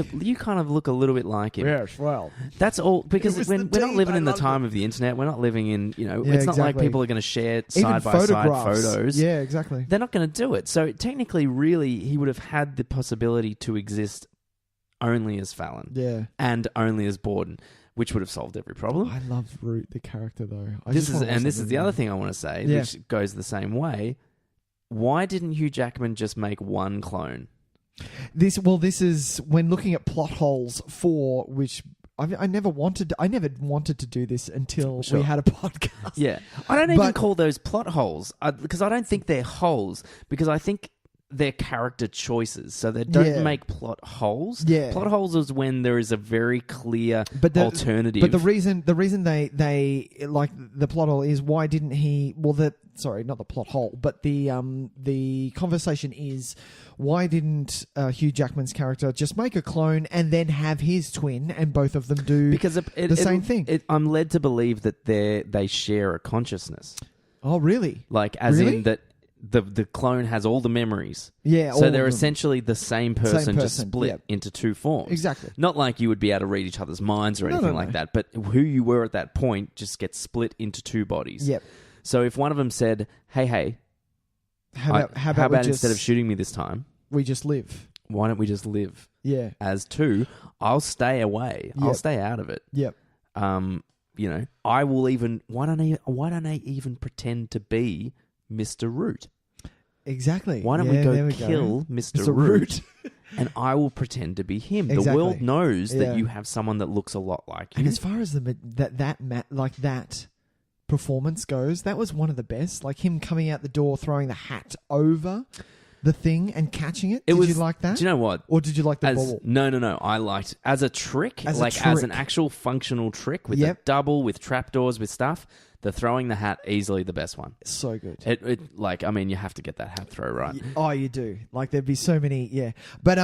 Speaker 2: a little bit like him.
Speaker 1: Yes, well.
Speaker 2: That's all, because
Speaker 1: was
Speaker 2: we're
Speaker 1: the
Speaker 2: not
Speaker 1: team,
Speaker 2: living
Speaker 1: I
Speaker 2: in the
Speaker 1: loved
Speaker 2: time of the internet. We're not living in, it's not like
Speaker 1: exactly.
Speaker 2: people are going to share
Speaker 1: Even
Speaker 2: side-by-side
Speaker 1: photographs.
Speaker 2: photos.
Speaker 1: Yeah, exactly.
Speaker 2: They're not going to do it. So technically, really, he would have had the possibility to exist only as Fallon.
Speaker 1: Yeah.
Speaker 2: And only as Borden, which would have solved every problem.
Speaker 1: I love Root, the character, though.
Speaker 2: This is the other thing I want to say, which goes the same way. Why didn't Hugh Jackman just make one clone?
Speaker 1: This is when looking at plot holes for which I never wanted to do this until we had a podcast.
Speaker 2: Yeah. I don't even call those plot holes, because I don't think they're holes, because I think they're character choices. So they don't make plot holes.
Speaker 1: Yeah.
Speaker 2: Plot holes is when there is a very clear alternative.
Speaker 1: But the reason they like the plot hole is, why didn't he? Well, not the plot hole, but the conversation is, why didn't Hugh Jackman's character just make a clone and then have his twin, and both of them do the same thing?
Speaker 2: I'm led to believe that they share a consciousness.
Speaker 1: Oh, really?
Speaker 2: Like, as in that the clone has all the memories.
Speaker 1: Yeah.
Speaker 2: So they're essentially the same person just split into two forms.
Speaker 1: Exactly.
Speaker 2: Not like you would be able to read each other's minds or anything like that, but who you were at that point just gets split into two bodies.
Speaker 1: Yep.
Speaker 2: So if one of them said, hey, how about instead of shooting me this time,
Speaker 1: we just live?
Speaker 2: Why don't we just live?
Speaker 1: Yeah.
Speaker 2: As two, I'll stay away.
Speaker 1: Yep.
Speaker 2: I'll stay out of it.
Speaker 1: Yep.
Speaker 2: I will even. Why don't I even pretend to be Mr. Root?
Speaker 1: Exactly.
Speaker 2: Why don't we go kill Mr. Root? And I will pretend to be him.
Speaker 1: Exactly.
Speaker 2: The world knows that you have someone that looks a lot like you.
Speaker 1: And as far as that performance goes, that was one of the best. Like him coming out the door, throwing the hat over the thing and catching it. Did you like that?
Speaker 2: Do you know what?
Speaker 1: Or did you like the ball?
Speaker 2: No. I liked as a trick, as an actual functional trick with a double, with trapdoors, with stuff. The throwing the hat, easily the best one.
Speaker 1: So good.
Speaker 2: You have to get that hat throw right.
Speaker 1: Oh, you do. Like there'd be so many, But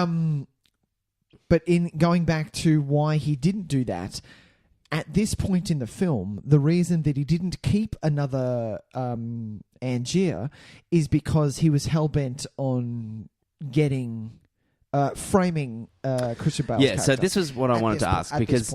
Speaker 1: in going back to why he didn't do that, at this point in the film, the reason that he didn't keep another Angier is because he was hell-bent on framing Christian Bale's character.
Speaker 2: So this is what I wanted to ask, because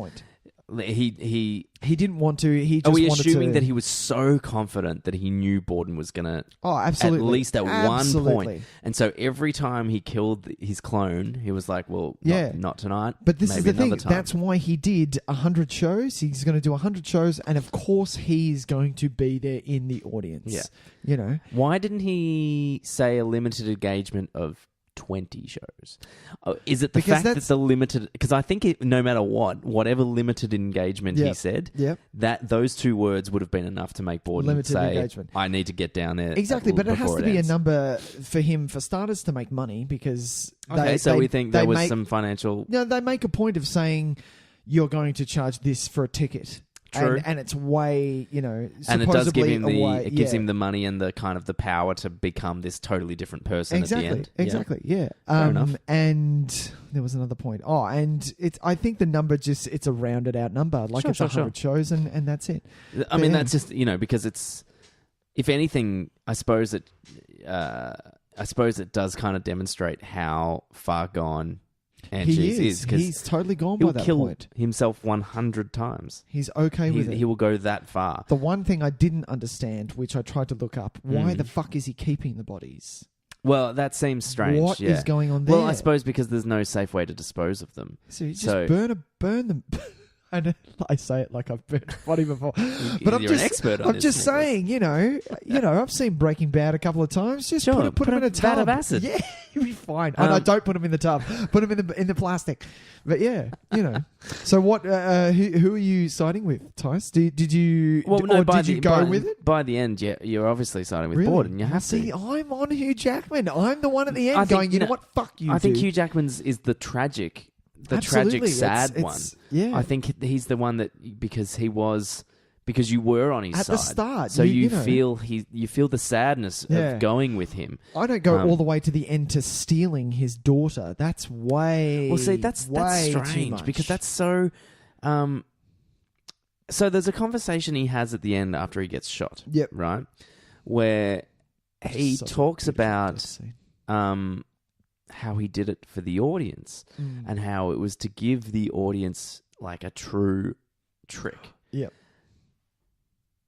Speaker 2: he
Speaker 1: didn't want to. He just
Speaker 2: are we
Speaker 1: wanted
Speaker 2: assuming
Speaker 1: to,
Speaker 2: that he was so confident that he knew Borden was gonna?
Speaker 1: Oh, absolutely.
Speaker 2: At least at one point. And so every time he killed his clone, he was like, "Well, not tonight."
Speaker 1: But this
Speaker 2: maybe
Speaker 1: is the thing.
Speaker 2: time.
Speaker 1: That's why he did 100 shows. He's going to do 100 shows, and of course, he's going to be there in the audience.
Speaker 2: Yeah.
Speaker 1: You know,
Speaker 2: why didn't he say a limited engagement of 20 shows. Is it the
Speaker 1: Because
Speaker 2: fact that the limited... Because I think no matter whatever limited engagement he said, that those 2 words would have been enough to make Borden
Speaker 1: limited
Speaker 2: say,
Speaker 1: engagement.
Speaker 2: I need to get down there.
Speaker 1: Exactly, but it has to be a number for him, for starters, to make money, because...
Speaker 2: we think there was some financial...
Speaker 1: They make a point of saying, you're going to charge this for a ticket.
Speaker 2: True.
Speaker 1: And it's way,
Speaker 2: and it does give him gives him the money and the kind of the power to become this totally different person at the end.
Speaker 1: Exactly, yeah.
Speaker 2: Fair enough.
Speaker 1: And there was another point. And I think the number it's a rounded out number. Like it's 100 shows and that's it.
Speaker 2: I mean, that's just, because it's, if anything, I suppose it does kind of demonstrate how far gone Angies is.
Speaker 1: He's totally gone by that point.
Speaker 2: He'll kill himself 100 times.
Speaker 1: He's okay with it.
Speaker 2: He will go that far.
Speaker 1: The one thing I didn't understand, which I tried to look up, why the fuck is he keeping the bodies?
Speaker 2: Well, that seems strange.
Speaker 1: What is going on there?
Speaker 2: Well, I suppose because there's no safe way to dispose of them.
Speaker 1: So you just burn them. I say it like I've burnt a body before, but
Speaker 2: you're an expert on
Speaker 1: I'm just saying, I've seen Breaking Bad a couple of times. Just put them in a tub.
Speaker 2: Vat of acid.
Speaker 1: Yeah, you'll be fine. I don't put them in the tub. Put them in the plastic. But yeah, So what? Who are you siding with, Tys? Did you? Did you go with it?
Speaker 2: By the end, you're obviously siding with Borden. You have to.
Speaker 1: See, I'm on Hugh Jackman. I'm the one at the end going, you know what? Fuck you.
Speaker 2: I think Hugh Jackman's is the tragic.
Speaker 1: Absolutely.
Speaker 2: Sad one.
Speaker 1: Yeah.
Speaker 2: I think he's the one that because you were on his side
Speaker 1: at the start.
Speaker 2: So you feel the sadness of going with him.
Speaker 1: I don't go all the way to the end to stealing his daughter. That's way.
Speaker 2: Well, see, that's strange because that's so. So there's a conversation he has at the end after he gets shot.
Speaker 1: Yep.
Speaker 2: Right, where he talks about how he did it for the audience and how it was to give the audience like a true trick.
Speaker 1: Yep.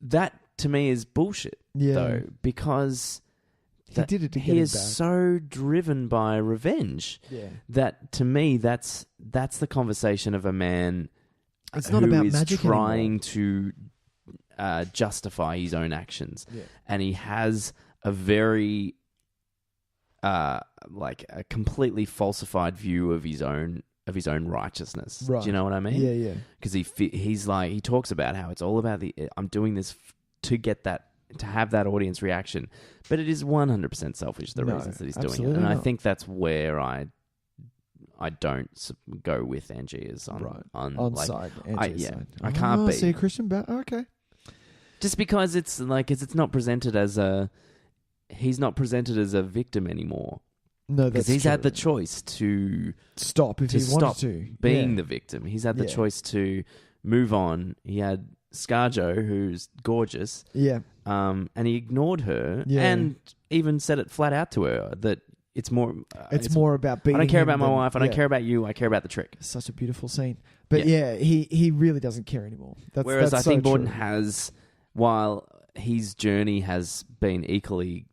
Speaker 2: That to me is bullshit though, because
Speaker 1: he did it to
Speaker 2: he is so driven by revenge that to me that's the conversation of a man
Speaker 1: it's not about magic
Speaker 2: trying to justify his own actions. And he has a very like a completely falsified view of his own righteousness. Right. Do you know what I mean?
Speaker 1: Yeah.
Speaker 2: Because he's like, he talks about how it's all about I'm doing this to have that audience reaction, but it is 100% selfish. The reasons that he's doing it, and I think that's where I don't go with Angiers on
Speaker 1: side.
Speaker 2: Side. I can't be.
Speaker 1: See a Christian okay.
Speaker 2: Just because it's not presented as he's not presented as a victim anymore.
Speaker 1: No,
Speaker 2: because he's had the choice to
Speaker 1: stop if he wanted to
Speaker 2: being the victim. He's had the choice to move on. He had ScarJo, who's gorgeous.
Speaker 1: Yeah.
Speaker 2: And he ignored her and even said it flat out to her that it's more.
Speaker 1: It's more about being.
Speaker 2: I don't care about my wife. I don't care about you. I care about the trick.
Speaker 1: Such a beautiful scene. But he really doesn't care anymore.
Speaker 2: Whereas
Speaker 1: that's
Speaker 2: I think Borden
Speaker 1: true.
Speaker 2: has, while his journey has been equally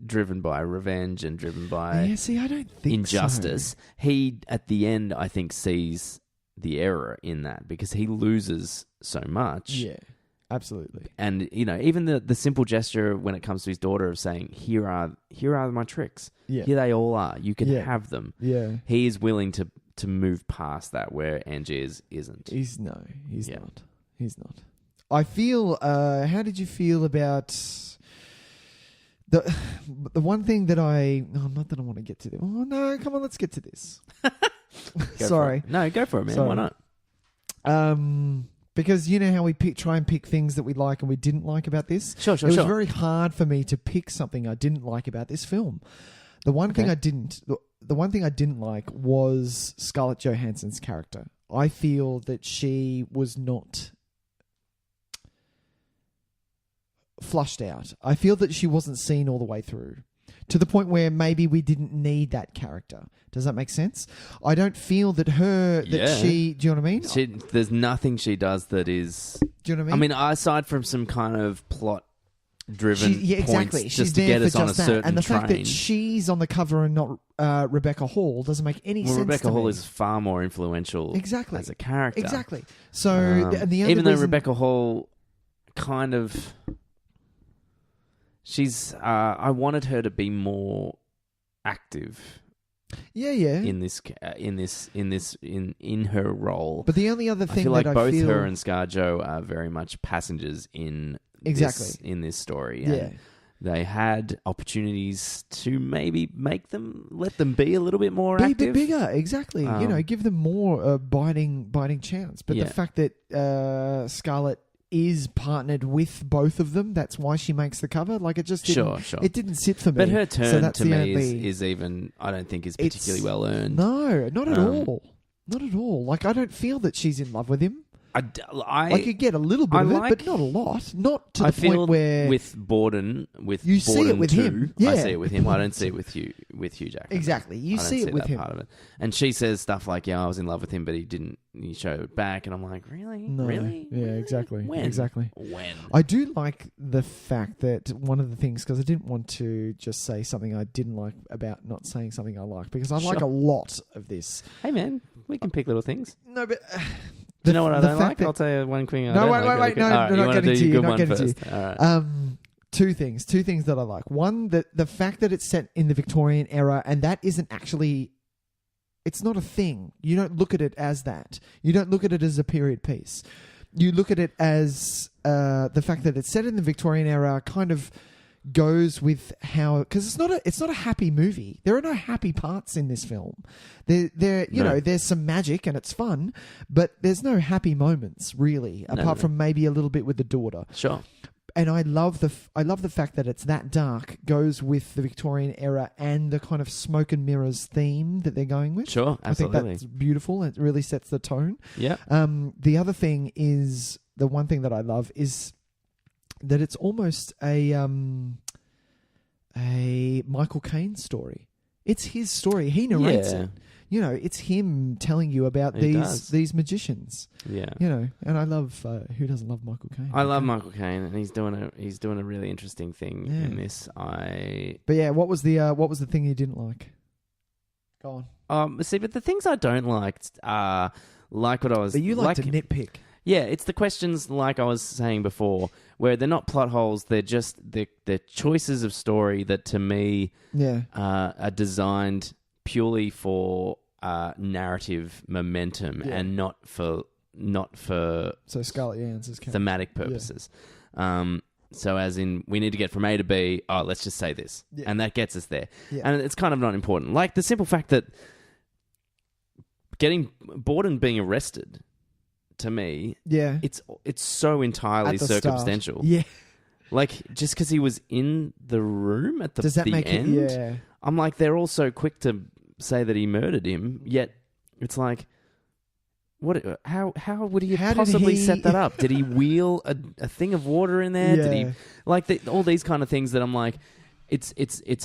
Speaker 2: driven by revenge and driven by
Speaker 1: I don't think
Speaker 2: injustice.
Speaker 1: So.
Speaker 2: He at the end, I think, sees the error in that because he loses so much.
Speaker 1: Yeah, absolutely.
Speaker 2: And even the simple gesture when it comes to his daughter of saying, "Here are my tricks.
Speaker 1: Yeah.
Speaker 2: Here they all are. You can have them."
Speaker 1: Yeah,
Speaker 2: he is willing to move past that where Angiers isn't.
Speaker 1: He's not. He's not. I feel. How did you feel about? The one thing that not that I want to get to this. Oh no, come on, let's get to this. Sorry.
Speaker 2: No, go for it, man.
Speaker 1: Sorry.
Speaker 2: Why not?
Speaker 1: Because you know how we try and pick things that we like and we didn't like about this?
Speaker 2: Sure.
Speaker 1: It was very hard for me to pick something I didn't like about this film. The one thing I didn't like was Scarlett Johansson's character. I feel that she was not flushed out. I feel that she wasn't seen all the way through to the point where maybe we didn't need that character. Does that make sense? I don't feel that she, do you know what I mean?
Speaker 2: There's nothing she does that is...
Speaker 1: Do you know what I mean?
Speaker 2: I mean, aside from some kind of plot-driven points
Speaker 1: She's
Speaker 2: just to get us on a certain train.
Speaker 1: And the fact that she's on the cover and not Rebecca Hall doesn't make any sense
Speaker 2: Rebecca
Speaker 1: to me.
Speaker 2: Hall is far more influential as a character.
Speaker 1: Exactly. So, and the
Speaker 2: even though Rebecca Hall kind of... I wanted her to be more active
Speaker 1: Yeah, yeah.
Speaker 2: in her role.
Speaker 1: But the only other thing
Speaker 2: I feel like
Speaker 1: that
Speaker 2: both her and ScarJo are very much passengers in this story.
Speaker 1: Yeah.
Speaker 2: And they had opportunities to maybe let them be a little bit more
Speaker 1: be
Speaker 2: active.
Speaker 1: a bit bigger, exactly. Give them more biting chance. But the fact that Scarlett is partnered with both of them, that's why she makes the cover. Like, it just didn't,
Speaker 2: sure.
Speaker 1: It didn't sit for me.
Speaker 2: But her turn
Speaker 1: that's
Speaker 2: to me is even, I don't think, is particularly well earned.
Speaker 1: No, not at all. Not at all. Like, I don't feel that she's in love with him. Like, you get a little bit of it, but not a lot. Not to the point where
Speaker 2: with Borden,
Speaker 1: you see it with him. Yeah.
Speaker 2: I see it with him. I don't see it with Hugh Jackman.
Speaker 1: Exactly, you see it with him.
Speaker 2: Part of it. And she says stuff like, "Yeah, I was in love with him, but he didn't. He showed it back." And I'm like, "Really?
Speaker 1: No.
Speaker 2: Really?
Speaker 1: Yeah, exactly.
Speaker 2: When?
Speaker 1: Exactly.
Speaker 2: When?"
Speaker 1: I do like the fact that one of the things, because I didn't want to just say something I didn't like about not saying something I like, because I like a lot of this.
Speaker 2: Hey, man, we can pick little things.
Speaker 1: No, but.
Speaker 2: Do you know what I don't like? I'll tell you one thing.
Speaker 1: No, wait. No, we're not getting to you. Not getting to you.
Speaker 2: All right.
Speaker 1: Two things that I like. One, the fact that it's set in the Victorian era, and that isn't actually. It's not a thing. You don't look at it as that. You don't look at it as a period piece. You look at it as the fact that it's set in the Victorian era kind of goes with how, because it's not a happy movie. There are no happy parts in this film. There's some magic and it's fun, but there's no happy moments really, apart from maybe a little bit with the daughter.
Speaker 2: Sure.
Speaker 1: And I love the fact that it's that dark, goes with the Victorian era and the kind of smoke and mirrors theme that they're going with.
Speaker 2: Sure, absolutely.
Speaker 1: I think that's beautiful. It really sets the tone.
Speaker 2: Yeah.
Speaker 1: The other thing is, the one thing that I love is that it's almost a Michael Caine story. It's his story. He narrates it. You know, it's him telling you about these magicians.
Speaker 2: Yeah.
Speaker 1: You know, and I love who doesn't love Michael Caine?
Speaker 2: I love Michael Caine, and he's doing a really interesting thing in this.
Speaker 1: But yeah, what was the thing you didn't like? Go on.
Speaker 2: See, but the things I don't like are like what I was.
Speaker 1: But you like to nitpick.
Speaker 2: Yeah, it's the questions like I was saying before, where they're not plot holes, they're just they're choices of story that to me are designed purely for narrative momentum and not for
Speaker 1: so Scarlett Johansson's
Speaker 2: thematic purposes. So as in, we need to get from A to B, let's just say this. Yeah. And that gets us there. Yeah. And it's kind of not important. Like the simple fact that getting Borden being arrested, to me, it's so entirely circumstantial.
Speaker 1: Yeah.
Speaker 2: Like, just because he was in the room at the,
Speaker 1: Does that make
Speaker 2: end,
Speaker 1: it,
Speaker 2: I'm like, they're all so quick to say that he murdered him, yet it's like, what? How would he have possibly set that up? Did he wheel a thing of water in there?
Speaker 1: Yeah.
Speaker 2: Did he all these kind of things that I'm like, it's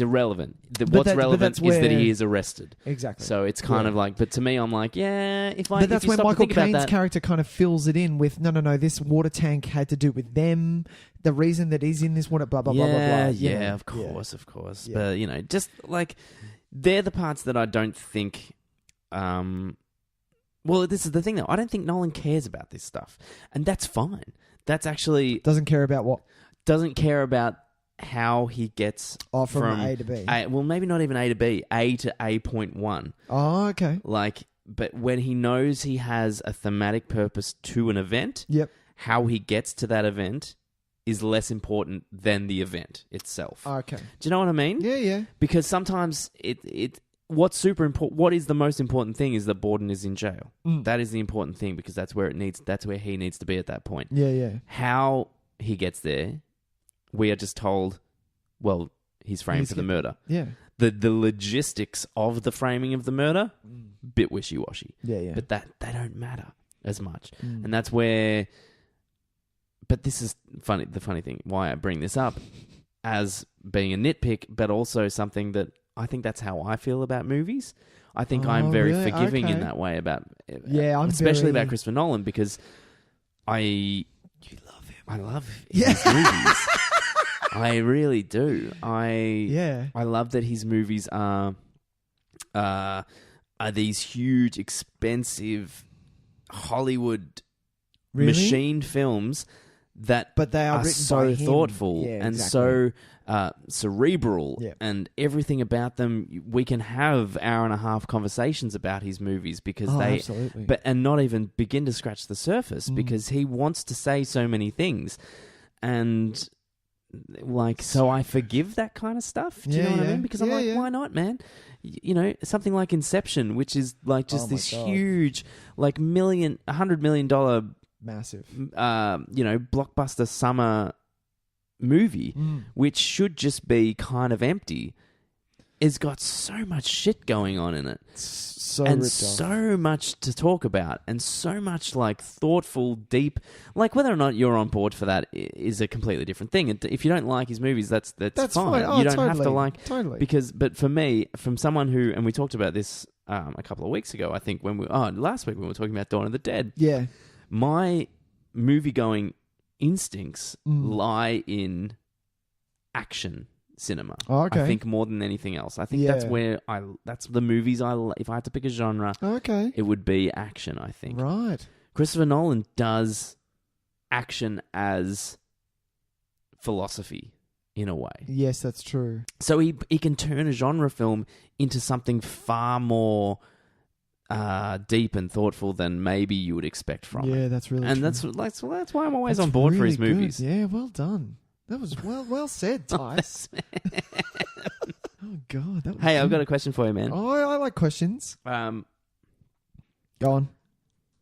Speaker 2: irrelevant. What's relevant is that he is arrested.
Speaker 1: Exactly.
Speaker 2: So it's kind of like, but to me, I'm like,
Speaker 1: But that's when Michael Caine's character kind of fills it in with, no, this water tank had to do with them. The reason that he's in this water, blah, blah, blah, blah, blah.
Speaker 2: Yeah, of course. Yeah. But, just like, they're the parts that I don't think... well, this is the thing, though. I don't think Nolan cares about this stuff. And that's fine. That's actually...
Speaker 1: Doesn't care about what?
Speaker 2: Doesn't care about how he gets
Speaker 1: from A to B.
Speaker 2: Well, maybe not even A to B. A to A.1.
Speaker 1: Oh, okay.
Speaker 2: Like, but when he knows he has a thematic purpose to an event, how he gets to that event is less important than the event itself.
Speaker 1: Okay.
Speaker 2: Do you know what I mean?
Speaker 1: Yeah.
Speaker 2: Because sometimes what's super important, what is the most important thing is that Borden is in jail. That is the important thing because that's where he needs to be at that point.
Speaker 1: Yeah.
Speaker 2: How he gets there, we are just told, well, he's framed for the murder.
Speaker 1: Yeah.
Speaker 2: The logistics of the framing of the murder, bit wishy-washy.
Speaker 1: Yeah.
Speaker 2: But they don't matter as much. And that's where... But this is funny. The funny thing, why I bring this up as being a nitpick, but also something that I think that's how I feel about movies. I think I'm very forgiving in that way about, especially about Christopher Nolan because you love him. I love his movies. I really do. I love that his movies are these huge, expensive Hollywood machined films. But
Speaker 1: they are written
Speaker 2: so
Speaker 1: by him.
Speaker 2: thoughtful and so cerebral,
Speaker 1: Yeah.
Speaker 2: and everything about them. We can have hour-and-a-half conversations about his movies because
Speaker 1: absolutely.
Speaker 2: and not even begin to scratch the surface because he wants to say so many things, and like, so I forgive that kind of stuff. Do you know what I mean? Because I'm like, why not, man? You know, something like Inception, which is like just this huge, like $100 million
Speaker 1: massive,
Speaker 2: blockbuster summer movie, which should just be kind of empty, has got so much shit going on in it. And so much to talk about, and so much like thoughtful, deep, like whether or not you're on board for that is a completely different thing. And if you don't like his movies, that's fine.
Speaker 1: Oh,
Speaker 2: you don't have to like
Speaker 1: totally.
Speaker 2: But for me, from someone who, and we talked about this a couple of weeks ago, I think last week when we were talking about Dawn of the Dead.
Speaker 1: Yeah, my
Speaker 2: movie-going instincts lie in action cinema.
Speaker 1: Oh, okay.
Speaker 2: I think more than anything else. I think that's where that's the movies if I had to pick a genre, it would be action, I think.
Speaker 1: Right.
Speaker 2: Christopher Nolan does action as philosophy in a way.
Speaker 1: Yes, that's true.
Speaker 2: So he can turn a genre film into something far more deep and thoughtful than maybe you would expect from it.
Speaker 1: Yeah, that's really
Speaker 2: and
Speaker 1: true.
Speaker 2: that's why I'm always on board for his movies.
Speaker 1: Yeah, well done. That was well said, Tys. Oh God! That was
Speaker 2: Hey, I've got a question for you, man.
Speaker 1: Oh, I like questions. Go on.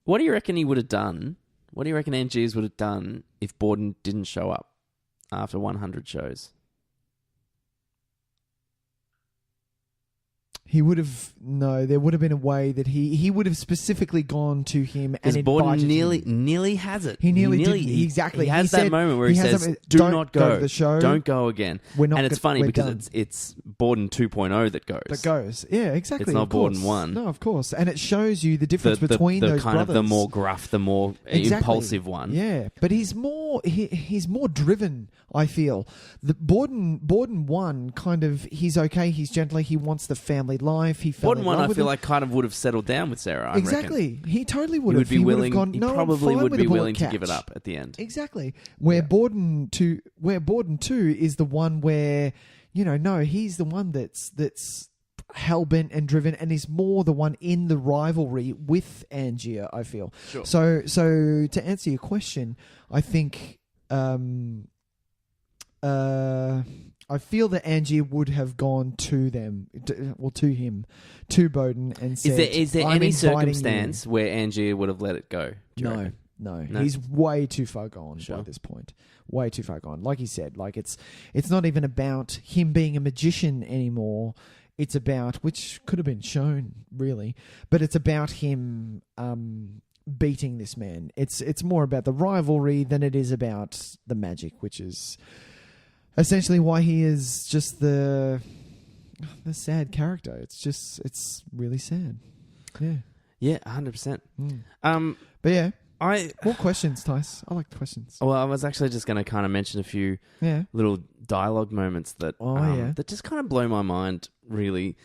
Speaker 2: What do you reckon he would have done? What do you reckon Angiers would have done if Borden didn't show up after 100 shows?
Speaker 1: He would have there would have been a way that he would have specifically gone to him and
Speaker 2: because Borden
Speaker 1: invited him.
Speaker 2: nearly has it.
Speaker 1: He nearly did. Exactly.
Speaker 2: He has that moment where he says, "Do not go
Speaker 1: to the show.
Speaker 2: Don't go again."
Speaker 1: We're not.
Speaker 2: And it's funny
Speaker 1: we're
Speaker 2: because
Speaker 1: done.
Speaker 2: it's Borden 2.0 that goes.
Speaker 1: That goes. Yeah, exactly.
Speaker 2: It's not
Speaker 1: of course.
Speaker 2: Borden 1.
Speaker 1: No, of course. And it shows you the difference between
Speaker 2: the
Speaker 1: those
Speaker 2: kind
Speaker 1: brothers.
Speaker 2: of the more gruff, the more impulsive one.
Speaker 1: Yeah, but he's more driven, I feel. The Borden 1 kind of, he's okay, he's gentler, he wants the family life. He fell
Speaker 2: Borden
Speaker 1: in
Speaker 2: 1,
Speaker 1: love
Speaker 2: I
Speaker 1: with
Speaker 2: feel
Speaker 1: him.
Speaker 2: like kind of would have settled down with Sarah. I
Speaker 1: Exactly.
Speaker 2: reckon.
Speaker 1: He totally would have.
Speaker 2: He would be willing.
Speaker 1: Gone,
Speaker 2: He
Speaker 1: no,
Speaker 2: probably
Speaker 1: I'm fine
Speaker 2: would
Speaker 1: with
Speaker 2: be
Speaker 1: a bullet
Speaker 2: willing to give it
Speaker 1: catch.
Speaker 2: up at the end.
Speaker 1: Exactly. Where Borden 2 is the one where, no, he's the one that's hell-bent and driven, and he's more the one in the rivalry with Angier, I feel.
Speaker 2: Sure.
Speaker 1: So to answer your question, I think I feel that Angier would have gone to them, to him, to Bowden, and said,
Speaker 2: Is there
Speaker 1: "I'm
Speaker 2: any
Speaker 1: inviting
Speaker 2: circumstance where Angier would have let it go? Do you reckon?
Speaker 1: No.
Speaker 2: No?
Speaker 1: He's way too far gone
Speaker 2: Sure.
Speaker 1: by this point. Way too far gone. Like he said, like it's not even about him being a magician anymore. It's about, which could have been shown really, but it's about him beating this man. It's more about the rivalry than it is about the magic, which is essentially why he is just the sad character. It's really sad. Yeah.
Speaker 2: Yeah, 100%.
Speaker 1: But yeah,
Speaker 2: more
Speaker 1: questions, Tys. I like the questions.
Speaker 2: Well, I was actually just going to kind of mention a few little dialogue moments that that just kind of blow my mind, really.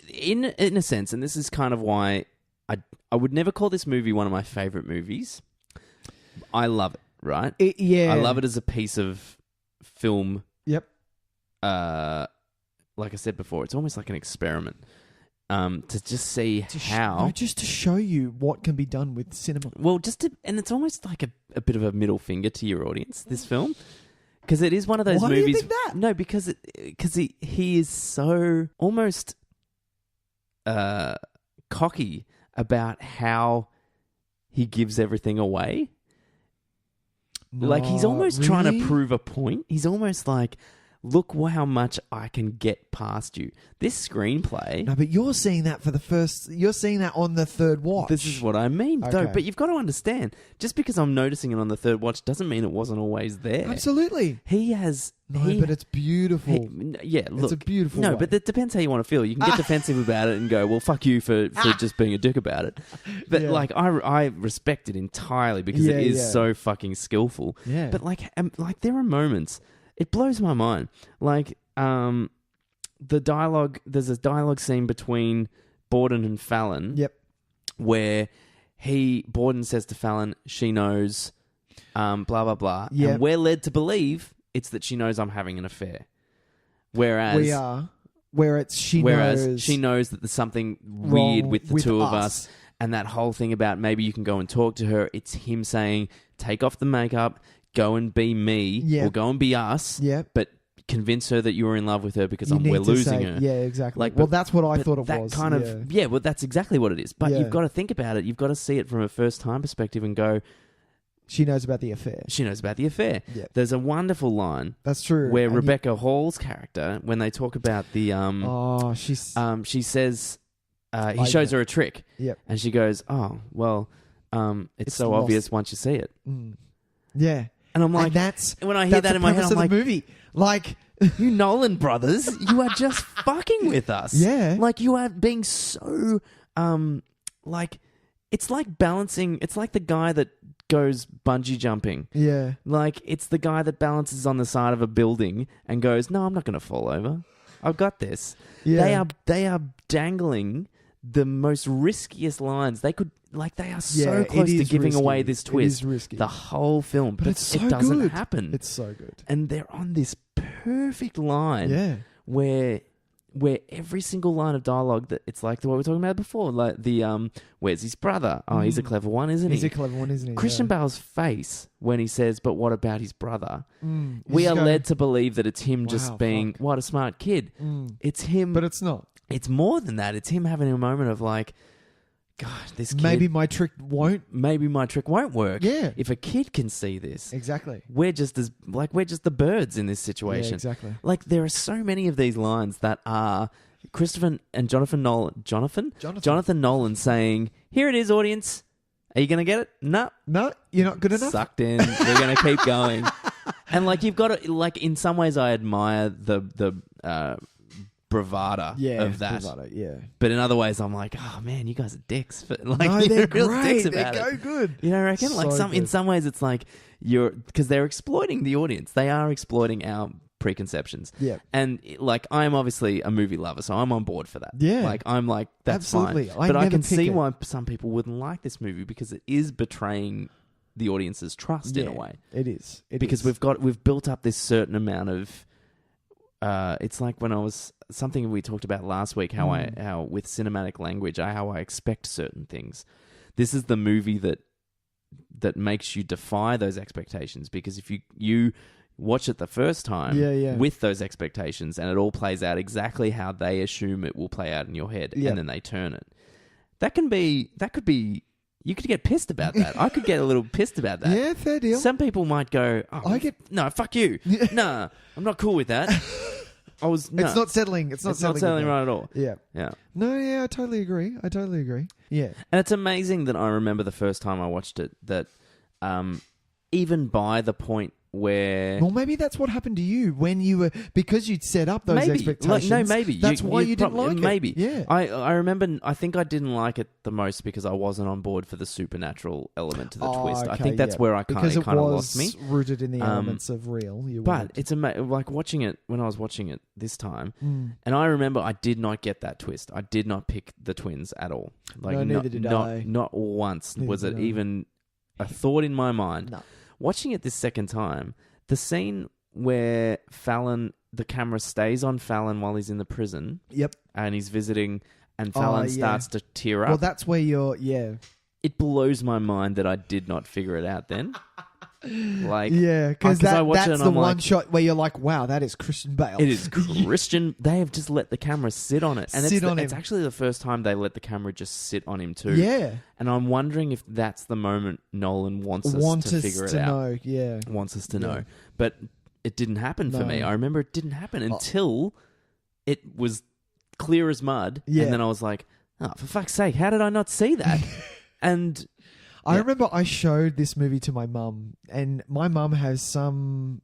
Speaker 2: In a sense, and this is kind of why I would never call this movie one of my favorite movies. I love it, right? I love it as a piece of film.
Speaker 1: Yep.
Speaker 2: Like I said before, it's almost like an experiment. To just see
Speaker 1: just to show you what can be done with cinema.
Speaker 2: Well, and it's almost like a bit of a middle finger to your audience, this film. Because it is one of those movies.
Speaker 1: Why do you think that?
Speaker 2: No, because he is so almost cocky about how he gives everything away. Like he's almost trying to prove a point. He's almost like, look how much I can get past you. This screenplay...
Speaker 1: No, but you're seeing that you're seeing that on the third watch.
Speaker 2: This is what I mean, though.
Speaker 1: Okay.
Speaker 2: But you've got to understand, just because I'm noticing it on the third watch doesn't mean it wasn't always there.
Speaker 1: Absolutely.
Speaker 2: He has...
Speaker 1: but it's beautiful.
Speaker 2: Look.
Speaker 1: It's a beautiful
Speaker 2: No,
Speaker 1: way.
Speaker 2: but it depends how you want to feel. You can get defensive about it and go, well, fuck you for just being a dick about it. But, I respect it entirely because it is so fucking skillful.
Speaker 1: Yeah.
Speaker 2: But, there are moments... It blows my mind. Like, the dialogue... There's a dialogue scene between Borden and Fallon...
Speaker 1: Yep.
Speaker 2: Where Borden says to Fallon, she knows, blah, blah, blah.
Speaker 1: Yep.
Speaker 2: And we're led to believe it's that she knows I'm having an affair. Whereas
Speaker 1: we are. Whereas she
Speaker 2: knows that there's something weird with the two of us. And that whole thing about maybe you can go and talk to her, it's him saying, take off the makeup, go and be me, or go and be us, but convince her that you were in love with her because we're losing her.
Speaker 1: Yeah, exactly. Well, that's what I thought it was.
Speaker 2: Well, that's exactly what it is. But you've got to think about it. You've got to see it from a first-time perspective and go...
Speaker 1: She knows about the affair.
Speaker 2: Yep. There's a wonderful line.
Speaker 1: That's true.
Speaker 2: Where Rebecca Hall's character, when they talk about the... she says... he shows her a trick.
Speaker 1: Yep.
Speaker 2: And she goes, oh, well, it's so obvious once you see it.
Speaker 1: Mm. Yeah.
Speaker 2: And I'm like, when I hear that in my head, I'm like,
Speaker 1: movie. Like,
Speaker 2: you Nolan brothers, you are just fucking with us.
Speaker 1: Yeah.
Speaker 2: Like, you are being so, like, it's like balancing, it's like the guy that goes bungee jumping.
Speaker 1: Yeah.
Speaker 2: Like, it's the guy that balances on the side of a building and goes, no, I'm not going to fall over. I've got this.
Speaker 1: Yeah.
Speaker 2: They are dangling the most riskiest lines. They could, like, they are so close to giving away this twist.
Speaker 1: It is risky.
Speaker 2: The whole film. But
Speaker 1: it's so
Speaker 2: it doesn't
Speaker 1: good.
Speaker 2: happen.
Speaker 1: It's so good.
Speaker 2: And they're on this perfect line where every single line of dialogue, that it's like the what we were talking about before, like the where's his brother? Oh, he's a clever one, isn't he?
Speaker 1: He's a clever one, isn't he?
Speaker 2: Christian Bale's face when he says, but what about his brother? We are led to believe that it's him just being, what a smart kid. It's him.
Speaker 1: But it's not.
Speaker 2: It's more than that. It's him having a moment of like, God, this kid...
Speaker 1: Maybe my trick won't
Speaker 2: work.
Speaker 1: Yeah.
Speaker 2: If a kid can see this.
Speaker 1: Exactly.
Speaker 2: We're just the birds in this situation.
Speaker 1: Yeah, exactly.
Speaker 2: Like, there are so many of these lines that are Christopher and Jonathan Nolan saying, here it is, audience. Are you going to get it? No,
Speaker 1: you're not good enough.
Speaker 2: Sucked in. We're going to keep going. And like, you've got to, like, in some ways I admire the bravado of that. But in other ways, I'm like, oh man, you guys are dicks. But like,
Speaker 1: no, they're
Speaker 2: real
Speaker 1: great.
Speaker 2: Dicks about
Speaker 1: they go
Speaker 2: it.
Speaker 1: good.
Speaker 2: You know what I reckon? Like in some ways, it's like because they're exploiting the audience. They are exploiting our preconceptions.
Speaker 1: Yeah.
Speaker 2: And like, I'm obviously a movie lover, so I'm on board for that.
Speaker 1: Yeah.
Speaker 2: Like, I'm like, that's
Speaker 1: absolutely
Speaker 2: fine. But I can see why some people wouldn't like this movie because it is betraying the audience's trust in a way.
Speaker 1: It is.
Speaker 2: Because we've built up this certain amount of. It's like when I was something we talked about last week, how with cinematic language, how I expect certain things. This is the movie that makes you defy those expectations, because if you watch it the first time with those expectations and it all plays out exactly how they assume it will play out in your head, and then they turn it, that could be. You could get pissed about that. I could get a little pissed about that.
Speaker 1: Yeah, fair deal.
Speaker 2: Some people might go, no, fuck you. No, I'm not cool with that.
Speaker 1: It's not settling. It's not settling
Speaker 2: right at all.
Speaker 1: Yeah.
Speaker 2: Yeah.
Speaker 1: No, yeah, I totally agree. Yeah.
Speaker 2: And it's amazing that I remember the first time I watched it that even by the point where...
Speaker 1: Well, maybe that's what happened to you when you were... Because you'd set up those expectations.
Speaker 2: Maybe.
Speaker 1: That's why you didn't like it.
Speaker 2: Maybe.
Speaker 1: Yeah.
Speaker 2: I remember... I think I didn't like it the most because I wasn't on board for the supernatural element to the twist.
Speaker 1: Okay,
Speaker 2: I think that's where I kind of lost me.
Speaker 1: Because it was rooted in the elements of real.
Speaker 2: But it's like watching it... When I was watching it this time, and I remember I did not get that twist. I did not pick the twins at all. Like,
Speaker 1: no, neither did I.
Speaker 2: Not once was it even a thought in my mind.
Speaker 1: No.
Speaker 2: Watching it this second time, the scene where the camera stays on Fallon while he's in the prison.
Speaker 1: Yep.
Speaker 2: And he's visiting, and Fallon starts to tear up.
Speaker 1: Well, that's where
Speaker 2: It blows my mind that I did not figure it out then. Like,
Speaker 1: because that's the one shot where you're like, wow, that is Christian Bale.
Speaker 2: It is Christian. They have just let the camera sit on it. And it's actually the first time they let the camera just sit on him too.
Speaker 1: Yeah.
Speaker 2: And I'm wondering if that's the moment Nolan wants us to figure it out. Wants us to know. But it didn't happen for me. I remember it didn't happen until it was clear as mud. Yeah. And then I was like, oh, for fuck's sake, how did I not see that? And...
Speaker 1: I remember I showed this movie to my mum, and my mum has some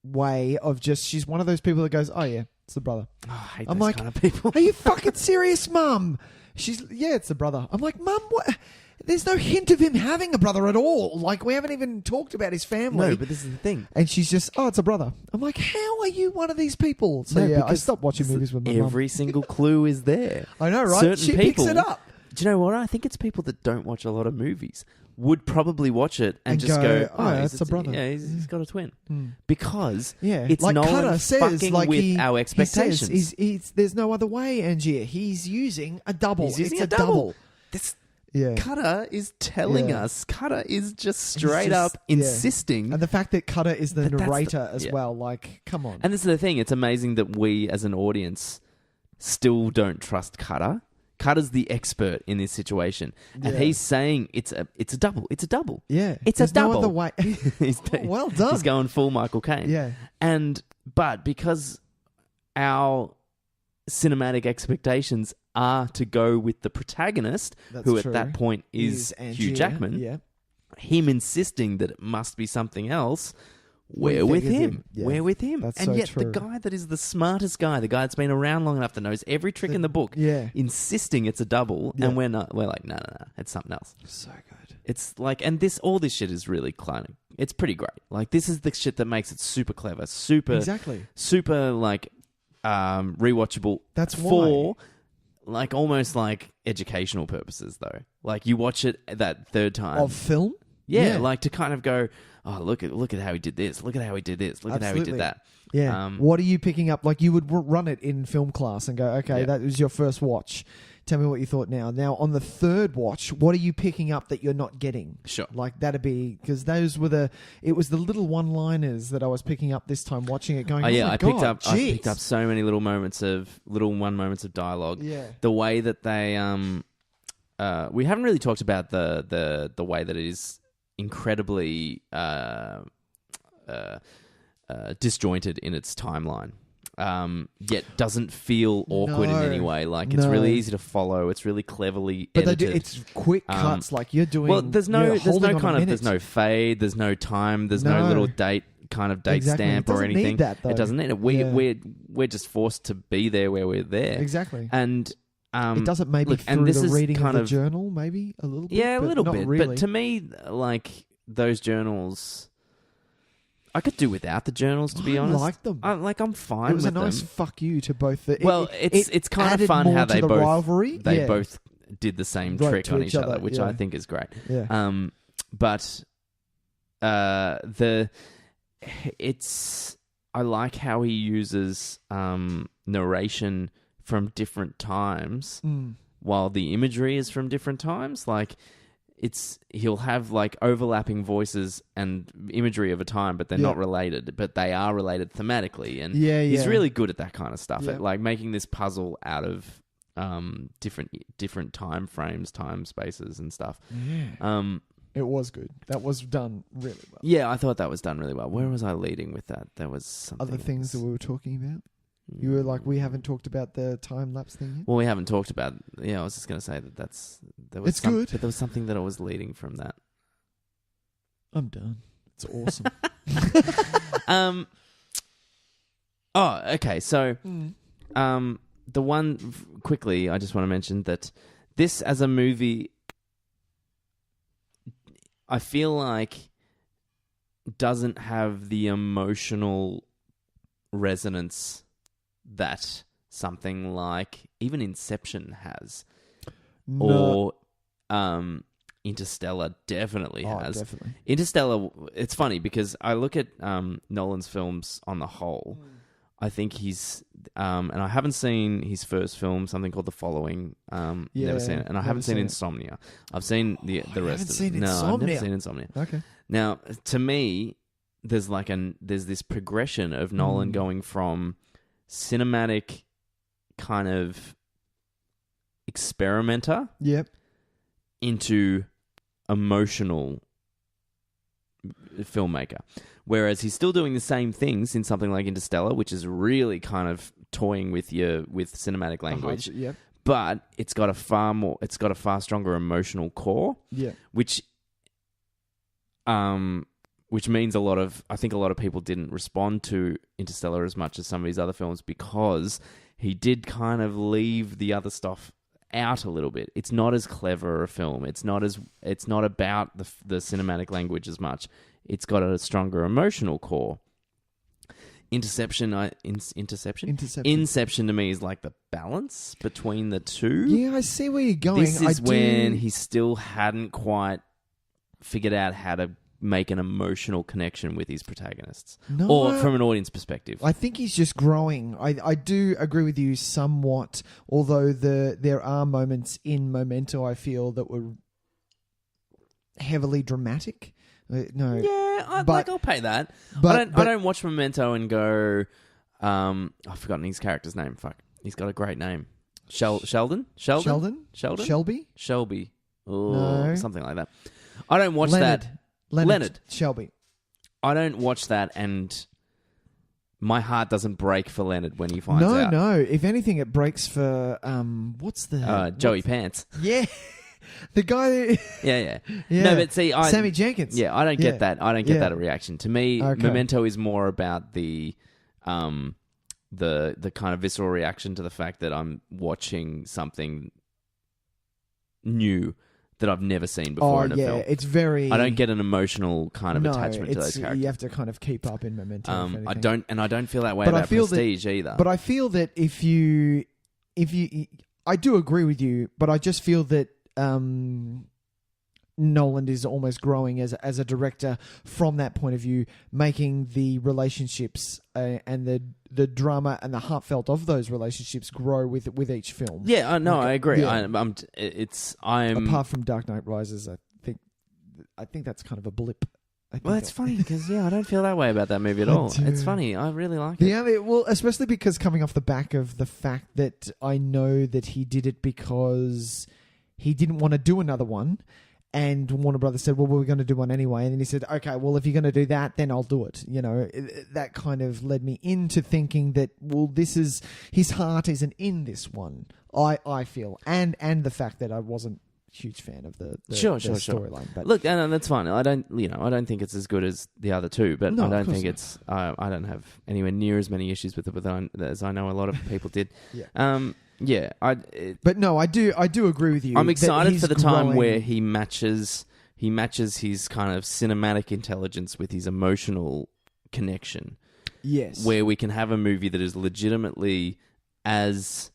Speaker 1: way of she's one of those people that goes, oh yeah, it's the brother.
Speaker 2: Oh, I hate those kind of people.
Speaker 1: Are you fucking serious, mum? It's the brother. I'm like, mum, what? There's no hint of him having a brother at all. Like, we haven't even talked about his family.
Speaker 2: No, but this is the thing.
Speaker 1: And she's just, oh, it's a brother. I'm like, how are you one of these people? So I stopped watching movies with my mum.
Speaker 2: Every single clue is there.
Speaker 1: I know, right?
Speaker 2: Certain
Speaker 1: she
Speaker 2: people,
Speaker 1: picks it up.
Speaker 2: Do you know what? I think it's people that don't watch a lot of movies would probably watch it and just go,
Speaker 1: "Oh, that's a brother.
Speaker 2: Yeah, he's got a twin." Because
Speaker 1: Yeah,
Speaker 2: it's
Speaker 1: like
Speaker 2: Nolan
Speaker 1: Cutter says,
Speaker 2: fucking
Speaker 1: like
Speaker 2: with our expectations.
Speaker 1: He says, there's no other way, Angier. He's using a double.
Speaker 2: He's using
Speaker 1: it's
Speaker 2: a double. This
Speaker 1: Yeah.
Speaker 2: Cutter is telling us. Cutter is just straight
Speaker 1: just-
Speaker 2: up insisting.
Speaker 1: And the fact that Cutter is the
Speaker 2: That's the-
Speaker 1: narrator as
Speaker 2: yeah.
Speaker 1: well, like, come on.
Speaker 2: And this is the thing. It's amazing that we, as an audience, still don't trust Cutter. Cutter's the expert in this situation, and he's saying it's a double. It's a double.
Speaker 1: Yeah,
Speaker 2: it's
Speaker 1: there's
Speaker 2: a double.
Speaker 1: No other way. Well done.
Speaker 2: He's going full Michael Caine.
Speaker 1: Yeah,
Speaker 2: but because our cinematic expectations are to go with the protagonist, who
Speaker 1: true.
Speaker 2: at that point is Hugh Jackman.
Speaker 1: Yeah.
Speaker 2: Him insisting that it must be something else. We're with him.
Speaker 1: Yeah.
Speaker 2: We're with him.
Speaker 1: That's
Speaker 2: and
Speaker 1: so
Speaker 2: yet
Speaker 1: true.
Speaker 2: the guy that is the smartest guy, the guy that's been around long enough that knows every trick in the book, insisting it's a double, and we're like, no, it's something else.
Speaker 1: So good.
Speaker 2: It's like, and all this shit is really clowning. It's pretty great. Like, this is the shit that makes it super clever, super like rewatchable.
Speaker 1: That's
Speaker 2: for like almost like educational purposes, though. Like, you watch it that third time
Speaker 1: Of film.
Speaker 2: yeah, like to kind of go, oh, look at how he did this. Look at how he did this. Look at how he did that.
Speaker 1: Yeah. What are you picking up? Like, you would run it in film class and go, okay, that was your first watch. Tell me what you thought now. Now, on the third watch, what are you picking up that you're not getting?
Speaker 2: Sure.
Speaker 1: Like, that'd be... Because those were it was the little one-liners that I was picking up this time watching it going,
Speaker 2: I picked
Speaker 1: God,
Speaker 2: up so many little moments of dialogue. Yeah. The way that they... we haven't really talked about the way that it is incredibly disjointed in its timeline, yet doesn't feel awkward in any way. Like, it's really easy to follow. It's really cleverly edited.
Speaker 1: It's quick cuts, like you're doing.
Speaker 2: Well, there's no fade. There's no time. There's no little date stamp or anything.
Speaker 1: Need that, though.
Speaker 2: It doesn't need it. We're just forced to be there where we're there.
Speaker 1: Exactly.
Speaker 2: And
Speaker 1: it doesn't maybe through the reading of the journal, maybe a little bit.
Speaker 2: Yeah, a little bit.
Speaker 1: Really.
Speaker 2: But to me, like, those journals, I could do without the journals, to be honest.
Speaker 1: I like them.
Speaker 2: I'm fine with them.
Speaker 1: It was a nice fuck you to both.
Speaker 2: It's kind of fun how they both
Speaker 1: rivalry.
Speaker 2: They both did the same trick on each other, which I think is great.
Speaker 1: Yeah.
Speaker 2: But I like how he uses narration from different times, while the imagery is from different times. Like, he'll have like overlapping voices and imagery of a time, but they're not related, but they are related thematically. And he's really good at that kind of stuff, at like making this puzzle out of different time frames, time spaces, and stuff.
Speaker 1: Yeah. It was good. That was done really well.
Speaker 2: Yeah, I thought that was done really well. Where was I leading with that? There was something
Speaker 1: other things that we were talking about. You were like, we haven't talked about the time lapse thing yet?
Speaker 2: Well, we haven't talked about... Yeah, I was just going to say
Speaker 1: it's good.
Speaker 2: But there was something that I was leading from that.
Speaker 1: I'm done. It's awesome.
Speaker 2: Oh, okay. So, the one... Quickly, I just want to mention that this, as a movie, I feel like doesn't have the emotional resonance that something like even Inception has, or Interstellar definitely has.
Speaker 1: Definitely.
Speaker 2: Interstellar, it's funny because I look at Nolan's films on the whole. I think he's, and I haven't seen his first film, something called The Following. Never seen it, and I haven't seen Insomnia. I've seen the rest of it. No, I've never seen Insomnia.
Speaker 1: Okay.
Speaker 2: Now, to me, there's this progression of Nolan going from cinematic kind of experimenter into emotional filmmaker. Whereas he's still doing the same things in something like Interstellar, which is really kind of toying with cinematic language. But it's got a far stronger emotional core. Which means I think a lot of people didn't respond to Interstellar as much as some of his other films, because he did kind of leave the other stuff out a little bit. It's not as clever a film. It's not about the cinematic language as much. It's got a stronger emotional core. Inception to me is like the balance between the two.
Speaker 1: Yeah, I see where you're going.
Speaker 2: This is when he still hadn't quite figured out how to make an emotional connection with his protagonists.
Speaker 1: No,
Speaker 2: or from an audience perspective.
Speaker 1: I think he's just growing. I do agree with you somewhat, although there are moments in Memento I feel that were heavily dramatic. No.
Speaker 2: Yeah, I'll pay that.
Speaker 1: But
Speaker 2: I don't watch Memento and go, I've forgotten his character's name. Fuck. He's got a great name. Sheldon?
Speaker 1: Shelby?
Speaker 2: Oh, something like that. I don't watch that. Leonard.
Speaker 1: Shelby.
Speaker 2: I don't watch that and my heart doesn't break for Leonard when he finds out.
Speaker 1: No. If anything, it breaks for,
Speaker 2: Joey Pants.
Speaker 1: Yeah. The guy...
Speaker 2: Yeah. No, but see...
Speaker 1: Sammy Jenkins.
Speaker 2: Yeah, I don't get that. I don't get that reaction. To me,
Speaker 1: Okay.
Speaker 2: Memento is more about the kind of visceral reaction to the fact that I'm watching something new that I've never seen before in a film.
Speaker 1: It's very...
Speaker 2: I don't get an emotional kind of attachment to those characters.
Speaker 1: You have to kind of keep up in Memento.
Speaker 2: I don't feel that way about Prestige either.
Speaker 1: But I feel that if you... I do agree with you, but I just feel that Nolan is almost growing as a director from that point of view, making the relationships and the drama and the heartfelt of those relationships grow with each film.
Speaker 2: Yeah, no, I agree.
Speaker 1: Yeah.
Speaker 2: I'm
Speaker 1: apart from Dark Knight Rises, I think that's kind of a blip.
Speaker 2: Well, it's funny because I don't feel that way about that movie at all. It's funny. I really like it.
Speaker 1: Yeah, well, especially because coming off the back of the fact that I know that he did it because he didn't want to do another one, and Warner Brothers said, well, we're going to do one anyway. And then he said, okay, well, if you're going to do that, then I'll do it. You know, that kind of led me into thinking that, well, his heart isn't in this one, I feel. And the fact that I wasn't a huge fan of the storyline. But
Speaker 2: look, and that's fine. I don't think it's as good as the other two, but
Speaker 1: No,
Speaker 2: I don't
Speaker 1: of course
Speaker 2: think it's, I don't have anywhere near as many issues with it as I know a lot of people did.
Speaker 1: Yeah.
Speaker 2: But
Speaker 1: no, I do agree with you.
Speaker 2: I'm excited for the time
Speaker 1: growing.
Speaker 2: where he matches his kind of cinematic intelligence with his emotional connection.
Speaker 1: Yes.
Speaker 2: Where we can have a movie that is legitimately as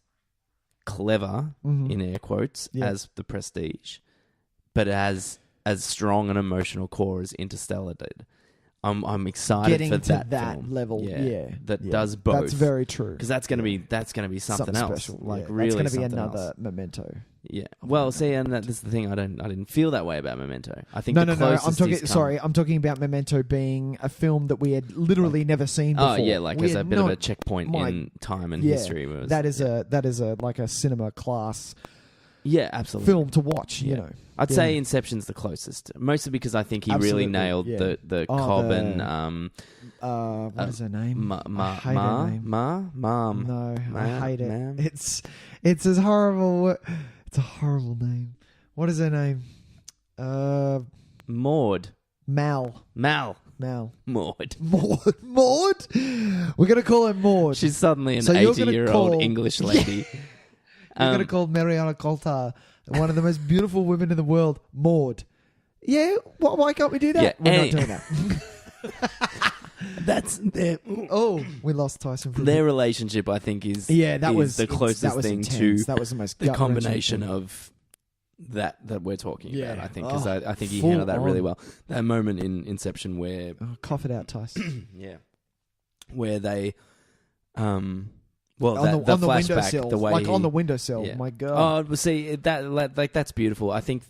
Speaker 2: clever, in air quotes, as The Prestige, but as strong an emotional core as Interstellar did. I'm excited
Speaker 1: Getting
Speaker 2: for
Speaker 1: to
Speaker 2: that film.
Speaker 1: level,
Speaker 2: that does both.
Speaker 1: That's very true.
Speaker 2: Because that's going to be something else.
Speaker 1: Special.
Speaker 2: Like
Speaker 1: That's
Speaker 2: really,
Speaker 1: going to be
Speaker 2: something
Speaker 1: another
Speaker 2: else.
Speaker 1: Memento.
Speaker 2: Yeah. Well, see, and this is the thing. I didn't feel that way about Memento. I think
Speaker 1: No. I'm talking about Memento being a film that we had literally never seen before.
Speaker 2: Oh yeah, like as a bit of a checkpoint in time and history.
Speaker 1: That is a like a cinema class.
Speaker 2: Yeah, absolutely.
Speaker 1: Film to watch. You know,
Speaker 2: I'd say Inception's the closest, mostly because I think he really nailed the Cobb and
Speaker 1: what is her name?
Speaker 2: I hate
Speaker 1: her name.
Speaker 2: Mom.
Speaker 1: No, I hate it.
Speaker 2: Ma'am?
Speaker 1: It's as horrible. It's a horrible name. What is her name?
Speaker 2: Maud.
Speaker 1: Mal.
Speaker 2: Maud.
Speaker 1: Maud. We're gonna call her Maud.
Speaker 2: She's suddenly an
Speaker 1: So you're gonna
Speaker 2: 80-year-old
Speaker 1: call-
Speaker 2: English lady.
Speaker 1: You're going to call Mariana Coulthard one of the most beautiful women in the world, Maud. Yeah, why can't we do that?
Speaker 2: Yeah,
Speaker 1: We're not doing that.
Speaker 2: That's their.
Speaker 1: Oh, we lost Tyson.
Speaker 2: Their relationship, I think, is the closest thing
Speaker 1: intense.
Speaker 2: to
Speaker 1: That was the most
Speaker 2: the combination
Speaker 1: gut-wrenching
Speaker 2: of that we're talking about. I think because I think he
Speaker 1: full
Speaker 2: handled that really
Speaker 1: on.
Speaker 2: well. That moment in Inception where
Speaker 1: thing. Oh, cough it out, Tyson.
Speaker 2: where they
Speaker 1: on the
Speaker 2: flashback,
Speaker 1: windowsill,
Speaker 2: the way
Speaker 1: like on the windowsill.
Speaker 2: Yeah.
Speaker 1: My God.
Speaker 2: Oh, well, see that's beautiful. I think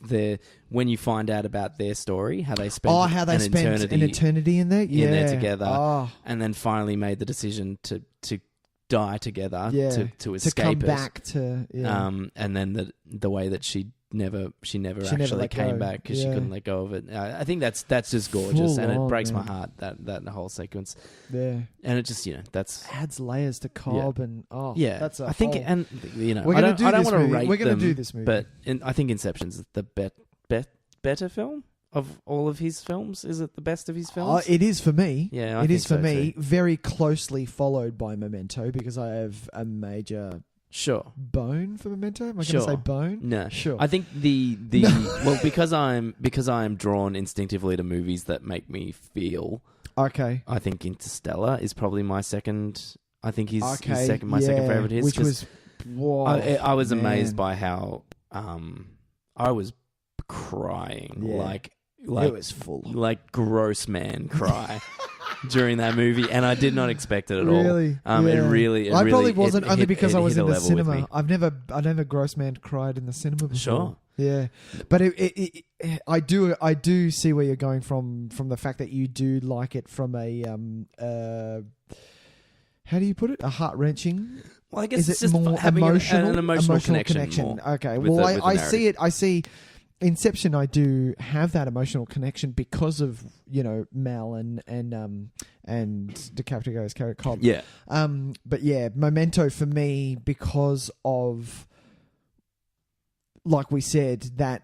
Speaker 2: when you find out about their story, how they spent
Speaker 1: an eternity in there,
Speaker 2: in there together, and then finally made the decision to die together, to escape
Speaker 1: to come
Speaker 2: it.
Speaker 1: back to,
Speaker 2: and then the way that she never actually came back because she couldn't let go of it. I think that's just gorgeous,
Speaker 1: Full
Speaker 2: and it
Speaker 1: on,
Speaker 2: breaks my
Speaker 1: man.
Speaker 2: heart that whole sequence.
Speaker 1: Yeah,
Speaker 2: and it just that's
Speaker 1: adds layers to Cobb and that's
Speaker 2: I think
Speaker 1: whole...
Speaker 2: and
Speaker 1: We're
Speaker 2: I don't want to
Speaker 1: movie.
Speaker 2: rate
Speaker 1: We're gonna
Speaker 2: them,
Speaker 1: do this movie,
Speaker 2: but I think Inception's the better film of all of his films. Is it the best of his films?
Speaker 1: It is for me.
Speaker 2: Yeah,
Speaker 1: it is for me.
Speaker 2: Too.
Speaker 1: Very closely followed by Memento because I have a major bone for Memento. Am I going to say bone?
Speaker 2: No,
Speaker 1: sure.
Speaker 2: I think the well because I'm drawn instinctively to movies that make me feel
Speaker 1: Okay.
Speaker 2: I think Interstellar is probably my second. I think he's
Speaker 1: Okay.
Speaker 2: second favorite. His,
Speaker 1: which was. Whoa,
Speaker 2: I was
Speaker 1: man.
Speaker 2: amazed by how I was crying
Speaker 1: Yeah.
Speaker 2: like
Speaker 1: It was full.
Speaker 2: like gross man cry during that movie, and I did not expect it at
Speaker 1: Really?
Speaker 2: all. It really.
Speaker 1: I probably wasn't only because I was
Speaker 2: hit
Speaker 1: in
Speaker 2: a
Speaker 1: the
Speaker 2: level with me.
Speaker 1: cinema. I never gross man cried in the cinema before.
Speaker 2: Sure.
Speaker 1: Yeah, but I do see where you're going from the fact that you do like it from a how do you put it? A heart-wrenching.
Speaker 2: Well, I guess
Speaker 1: Is
Speaker 2: it's
Speaker 1: it
Speaker 2: just
Speaker 1: more
Speaker 2: having
Speaker 1: emotional?
Speaker 2: an emotional connection. More
Speaker 1: Okay.
Speaker 2: with
Speaker 1: Well,
Speaker 2: the
Speaker 1: I
Speaker 2: narrative.
Speaker 1: see it. I see Inception. I do have that emotional connection because of Mal and DiCaprio's character Cobb.
Speaker 2: Yeah.
Speaker 1: But yeah, Memento for me because of, like we said, that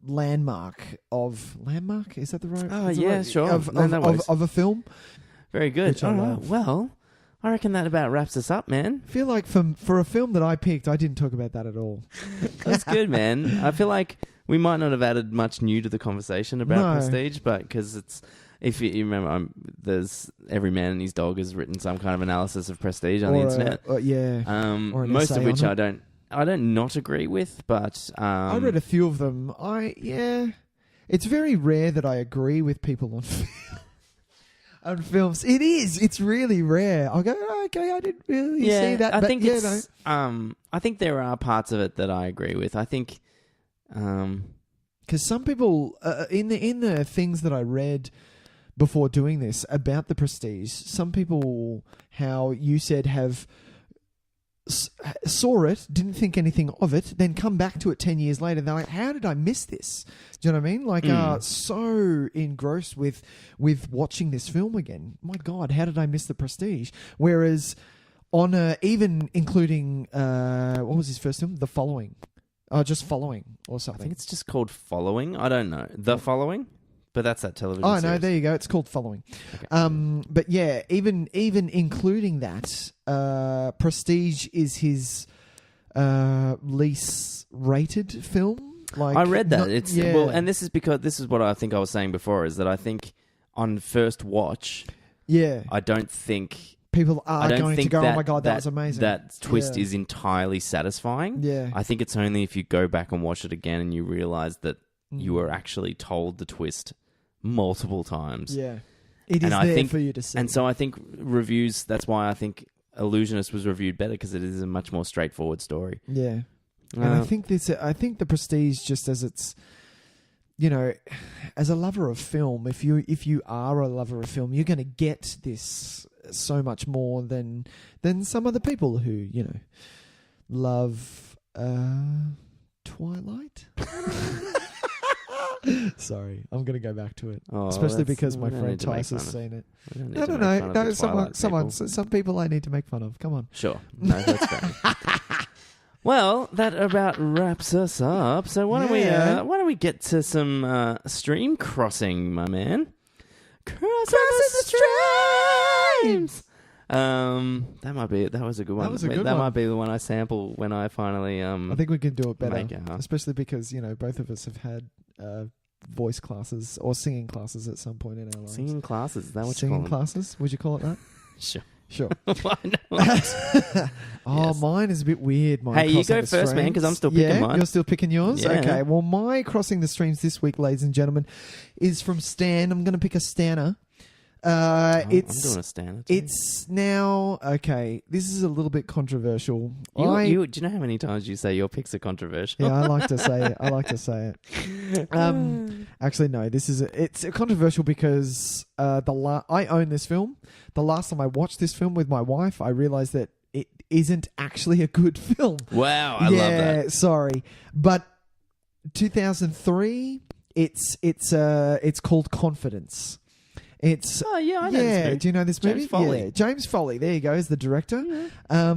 Speaker 1: landmark is that the right?
Speaker 2: Oh,
Speaker 1: is the
Speaker 2: yeah,
Speaker 1: right-
Speaker 2: sure.
Speaker 1: Of
Speaker 2: No, no worries.
Speaker 1: a film.
Speaker 2: Very good.
Speaker 1: Which I
Speaker 2: All right.
Speaker 1: love.
Speaker 2: Well, I reckon that about wraps us up, man.
Speaker 1: I feel like for a film that I picked, I didn't talk about that at all.
Speaker 2: That's good, man. I feel like we might not have added much new to the conversation about
Speaker 1: No.
Speaker 2: Prestige, but because it's, if you remember, there's every man and his dog has written some kind of analysis of Prestige on the internet.
Speaker 1: Yeah. or an
Speaker 2: Most of
Speaker 1: essay
Speaker 2: which
Speaker 1: on
Speaker 2: I don't not agree with, but
Speaker 1: I read a few of them. It's very rare that I agree with people on films. It is. It's really rare. I'll go, okay, I didn't really see that.
Speaker 2: I
Speaker 1: but
Speaker 2: think
Speaker 1: yeah,
Speaker 2: it's. I think there are parts of it that I agree with. I think,
Speaker 1: because some people in the things that I read before doing this about the Prestige, some people, how you said, have saw it, didn't think anything of it, then come back to it 10 years later. They're like, how did I miss this? Do you know what I mean? Like, so engrossed with watching this film again. My God, how did I miss the Prestige? Whereas on even including, what was his first film? The Following. Just Following or something.
Speaker 2: I think it's just called Following. I don't know. The Following? But that's that television
Speaker 1: Oh,
Speaker 2: series.
Speaker 1: no, there you go. It's called Following.
Speaker 2: Okay.
Speaker 1: But yeah, even including that, Prestige is his least rated film. Like,
Speaker 2: I read that.
Speaker 1: Well,
Speaker 2: and this is what I think I was saying before, is that I think on first watch,
Speaker 1: yeah,
Speaker 2: I don't think
Speaker 1: people are going to go,
Speaker 2: that,
Speaker 1: oh my God, that was amazing.
Speaker 2: That twist is entirely satisfying.
Speaker 1: Yeah.
Speaker 2: I think it's only if you go back and watch it again and you realise that you were actually told the twist multiple times.
Speaker 1: Yeah. It is there for you to see.
Speaker 2: And so I think reviews, that's why I think Illusionist was reviewed better, because it is a much more straightforward story.
Speaker 1: Yeah. And I think the Prestige, just as it's, as a lover of film, if you are a lover of film, you're going to get this so much more than some other people who, love Twilight. Sorry, I'm going to go back to it, especially because my friend Tys has seen it. No. Some people I need to make fun of. Come on.
Speaker 2: Sure. No, that's fair. Well, that about wraps us up. So why don't we get to some stream crossing, my man? Crossing the streams. That might be it. That was a good one. That might be the one I sample when I finally
Speaker 1: I think we can do it better,
Speaker 2: huh?
Speaker 1: especially because both of us have had voice classes or singing classes at some point in our lives.
Speaker 2: Singing classes. Is that what
Speaker 1: singing
Speaker 2: you call
Speaker 1: classes? Would you call it that?
Speaker 2: Sure.
Speaker 1: Why
Speaker 2: not? Yes.
Speaker 1: Mine is a bit weird.
Speaker 2: Hey, you go first, man, because I'm still picking mine.
Speaker 1: You're still picking yours?
Speaker 2: Yeah.
Speaker 1: Okay. Well, my crossing the streams this week, ladies and gentlemen, is from Stan. I'm going to pick a Stanner.
Speaker 2: I'm doing a Stanner too.
Speaker 1: It's now okay. This is a little bit controversial.
Speaker 2: Do you know how many times you say your picks are controversial?
Speaker 1: Yeah, I like to say it. Actually, no. It's controversial because I own this film. The last time I watched this film with my wife, I realized that it isn't actually a good film.
Speaker 2: Wow, I love that.
Speaker 1: Sorry, but 2003. It's called Confidence. I know this movie. Do you know this movie?
Speaker 2: James Foley.
Speaker 1: Yeah, James Foley. There you go, is the director. Yeah.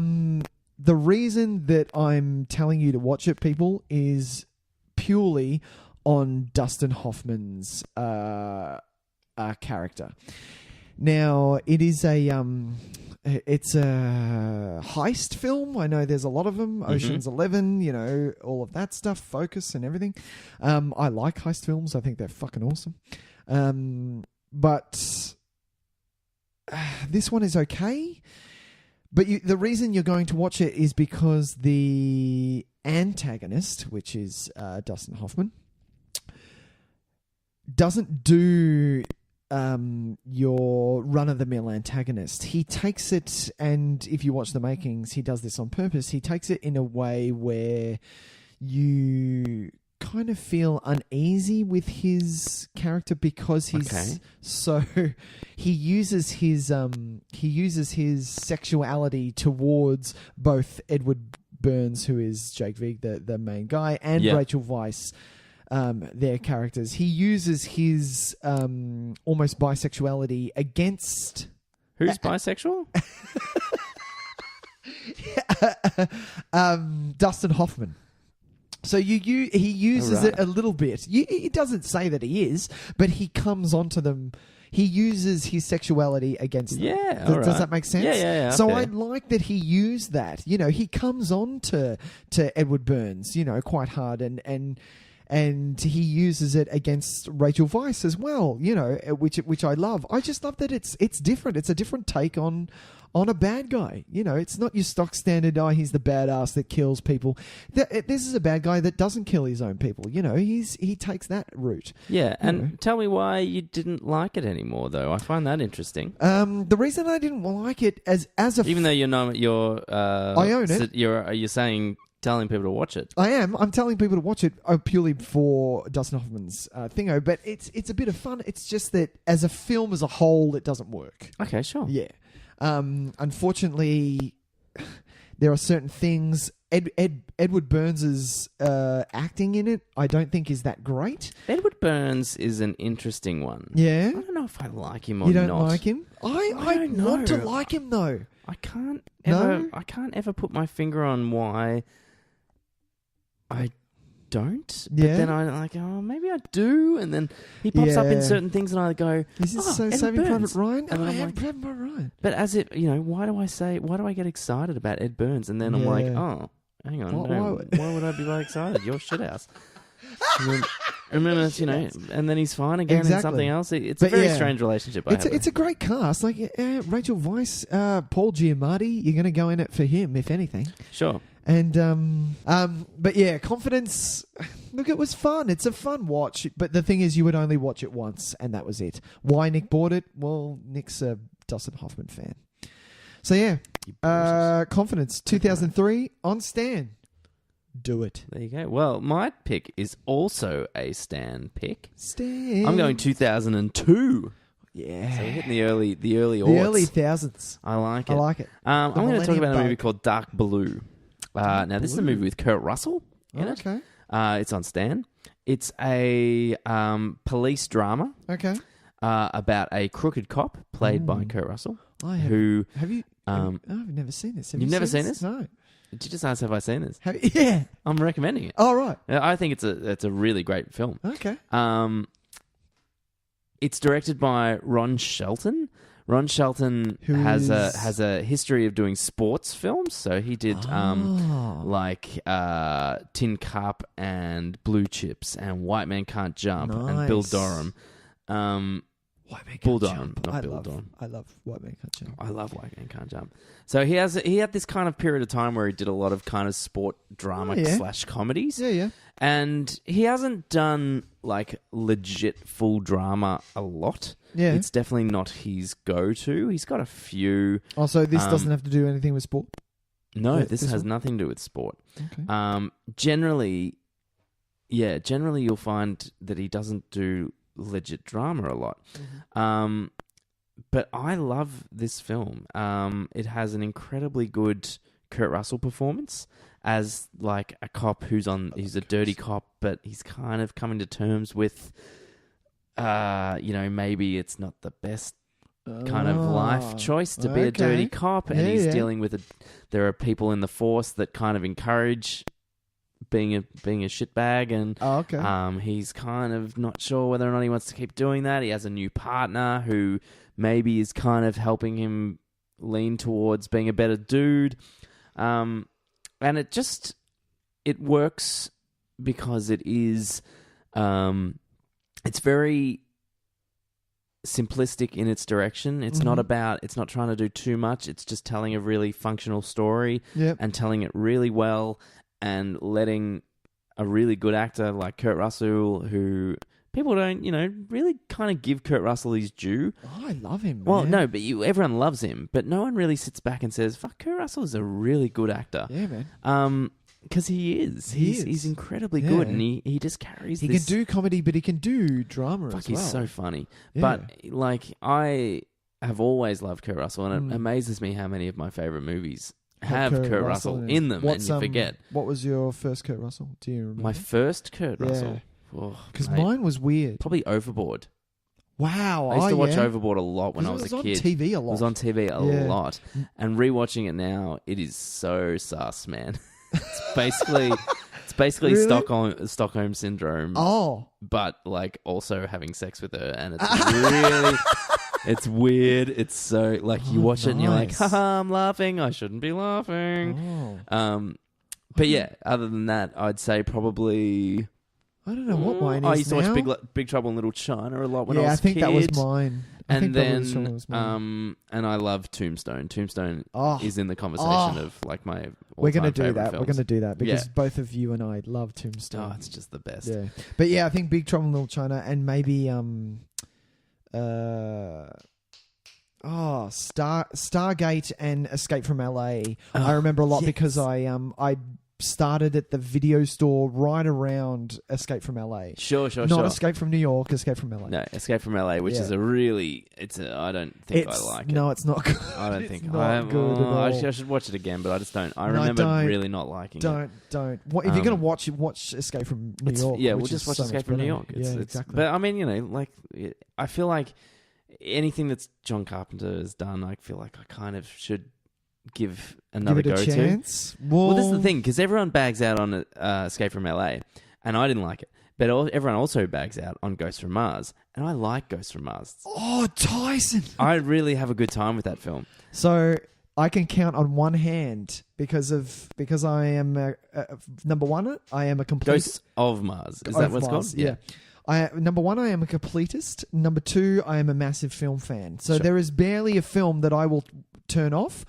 Speaker 1: The reason that I'm telling you to watch it, people, is purely on Dustin Hoffman's character. Now, it is it's a heist film. I know there's a lot of them. Ocean's 11, all of that stuff, Focus and everything. I like heist films. I think they're fucking awesome. But this one is okay. But the reason you're going to watch it is because the antagonist, which is Dustin Hoffman, doesn't do your run-of-the-mill antagonist. He takes it, and if you watch the makings, he does this on purpose. He takes it in a way where you kind of feel uneasy with his character because he's so he uses his sexuality towards both Edward Burns, who is Jake Vig, the main guy, and Rachel Weisz, their characters. He uses his almost bisexuality against...
Speaker 2: Who's bisexual?
Speaker 1: Dustin Hoffman. So he uses it a little bit. He doesn't say that he is, but he comes onto them. He uses his sexuality against them.
Speaker 2: Yeah,
Speaker 1: Does that make sense?
Speaker 2: Yeah.
Speaker 1: So
Speaker 2: okay.
Speaker 1: I like that he used that. You know, he comes on to Edward Burns, you know, quite hard, and he uses it against Rachel Weisz as well. You know, which I love. I just love that it's different. It's a different take on a bad guy. You know, it's not your stock standard, he's the badass that kills people. This is a bad guy that doesn't kill his own people. You know, he takes that route.
Speaker 2: Yeah, and tell me why you didn't like it anymore, though. I find that interesting.
Speaker 1: The reason I didn't like it as a...
Speaker 2: Even though you're
Speaker 1: I own it.
Speaker 2: You're saying... telling people to watch it.
Speaker 1: I'm telling people to watch it purely for Dustin Hoffman's thingo, but it's a bit of fun. It's just that as a film as a whole, it doesn't work.
Speaker 2: Okay, sure.
Speaker 1: Yeah. Unfortunately, there are certain things. Edward Burns' acting in it, I don't think is that great.
Speaker 2: Edward Burns is an interesting one.
Speaker 1: Yeah.
Speaker 2: I don't know if I like him or not.
Speaker 1: You don't like him? I
Speaker 2: don't know.
Speaker 1: want to like him though.
Speaker 2: I can't ever put my finger on why I don't. But then I'm like, maybe I do. And then he pops up in certain things and I go,
Speaker 1: is this
Speaker 2: Edward
Speaker 1: Saving
Speaker 2: Burns.
Speaker 1: Private Ryan?
Speaker 2: And then I'm like,
Speaker 1: Private Ryan.
Speaker 2: but as if, why do I get excited about Ed Burns? And then I'm like, hang on. Why would I be like excited? You're shit house. And then, and then he's fine again in something else. It's a very strange relationship.
Speaker 1: It's a great cast. Like Rachel Weisz, Paul Giamatti. You're going to go in it for him, if anything.
Speaker 2: Sure.
Speaker 1: And but yeah, Confidence. Look, it was fun. It's a fun watch. But the thing is, you would only watch it once, and that was it. Why Nick bought it? Well, Nick's a Dustin Hoffman fan. So yeah, Confidence 2003 on Stan. Do it.
Speaker 2: There you go. Well, my pick is also a Stan pick.
Speaker 1: Stan.
Speaker 2: I'm going 2002.
Speaker 1: Yeah.
Speaker 2: So we're hitting the early aughts.
Speaker 1: The early thousands.
Speaker 2: I like it.
Speaker 1: I like it.
Speaker 2: I'm going to talk about a movie
Speaker 1: bug.
Speaker 2: called Dark Blue. Now, this is a movie with Kurt Russell in it.
Speaker 1: Okay.
Speaker 2: It's on Stan. It's a police drama.
Speaker 1: Okay.
Speaker 2: About a crooked cop played by Kurt Russell.
Speaker 1: Have you? I've never seen this.
Speaker 2: You've never seen this?
Speaker 1: No.
Speaker 2: Did you just ask have I seen this?
Speaker 1: Yeah.
Speaker 2: I'm recommending it.
Speaker 1: Oh, right.
Speaker 2: I think it's a really great film.
Speaker 1: Okay.
Speaker 2: It's directed by Ron Shelton. Ron Shelton has a history of doing sports films. So he did Tin Cup and Blue Chips and White Man Can't Jump and Bill Durham.
Speaker 1: White Man
Speaker 2: Bull
Speaker 1: Can't
Speaker 2: Durham,
Speaker 1: Jump.
Speaker 2: not Bill Durham.
Speaker 1: I love White Man Can't Jump.
Speaker 2: I love White Man Can't Jump. So he had this kind of period of time where he did a lot of kind of sport drama / comedies.
Speaker 1: Yeah.
Speaker 2: And he hasn't done like legit full drama a lot.
Speaker 1: Yeah.
Speaker 2: It's definitely not his go-to. He's got a few.
Speaker 1: Also, this doesn't have to do anything with sport?
Speaker 2: No, this has nothing to do with sport.
Speaker 1: Okay.
Speaker 2: Generally you'll find that he doesn't do legit drama a lot. Mm-hmm. But I love this film. It has an incredibly good Kurt Russell performance as like a cop he's a dirty cop, but he's kind of coming to terms with, maybe it's not the best kind of life choice to be a dirty cop, and he's dealing with there are people in the force that kind of encourage being a shitbag, and he's kind of not sure whether or not he wants to keep doing that. He has a new partner who maybe is kind of helping him lean towards being a better dude, and it works because it is it's very simplistic in its direction. It's not trying to do too much. It's just telling a really functional story and telling it really well and letting a really good actor like Kurt Russell, who people don't, really kind of give Kurt Russell his due.
Speaker 1: Oh, I love him, man.
Speaker 2: Well, no, but everyone loves him, but no one really sits back and says, fuck, Kurt Russell is a really good actor.
Speaker 1: Yeah, man.
Speaker 2: Because he is. He's incredibly good, and he just carries
Speaker 1: He
Speaker 2: this...
Speaker 1: can do comedy, but he can do drama as well.
Speaker 2: He's so funny.
Speaker 1: Yeah.
Speaker 2: But, I have always loved Kurt Russell, and it amazes me how many of my favourite movies have Kurt Russell in them, and you forget.
Speaker 1: What was your first Kurt Russell? Do you remember?
Speaker 2: My first Kurt Russell?
Speaker 1: Because mine was weird.
Speaker 2: Probably Overboard.
Speaker 1: Wow.
Speaker 2: I used to watch Overboard a lot when I was a kid.
Speaker 1: It was on TV a lot.
Speaker 2: It was on TV a lot. And rewatching it now, it is so sus, man. It's basically
Speaker 1: Really?
Speaker 2: Stockholm syndrome.
Speaker 1: Oh.
Speaker 2: But like also having sex with her, and it's really it's weird. It's so like you watch it and you're like, haha, I'm laughing. I shouldn't be laughing.
Speaker 1: Oh.
Speaker 2: But yeah, other than that, I'd say probably
Speaker 1: I don't know what mine is.
Speaker 2: I used to
Speaker 1: now.
Speaker 2: watch Big Trouble in Little China a lot when I was
Speaker 1: I think
Speaker 2: a kid.
Speaker 1: that was mine.
Speaker 2: And then, and I love Tombstone. Tombstone is in the conversation of like my
Speaker 1: We're going to
Speaker 2: all-time
Speaker 1: do
Speaker 2: favourite
Speaker 1: that.
Speaker 2: films.
Speaker 1: We're going to do that because both of you and I love Tombstone.
Speaker 2: Oh, it's just the best.
Speaker 1: Yeah, but yeah, I think Big Trouble in Little China and maybe Stargate and Escape from LA. I remember a lot because I started at the video store right around Escape from LA.
Speaker 2: Sure.
Speaker 1: Not Escape from New York, Escape from LA.
Speaker 2: No, Escape from LA, which is a really, I don't think I like it.
Speaker 1: No, it's not good.
Speaker 2: I don't think
Speaker 1: it's not good at all.
Speaker 2: I should watch it again, but I just don't. I remember really not liking it.
Speaker 1: Don't. If you're going to watch Escape from New York.
Speaker 2: Yeah, we'll just watch Escape from New York.
Speaker 1: Exactly.
Speaker 2: But I mean, I feel like anything that's John Carpenter has done, I feel like I kind of should give another
Speaker 1: give it a
Speaker 2: go
Speaker 1: chance.
Speaker 2: to. Well, this is the thing, because everyone bags out on Escape from LA, and I didn't like it. But everyone also bags out on Ghost from Mars, and I like Ghost from Mars.
Speaker 1: Oh, Tyson!
Speaker 2: I really have a good time with that film.
Speaker 1: So I can count on one hand because I am number one. I am a complete
Speaker 2: Ghosts of Mars. Is that what it's called?
Speaker 1: Yeah. Number one, I am a completist. Number two, I am a massive film fan. So there is barely a film that I will turn off.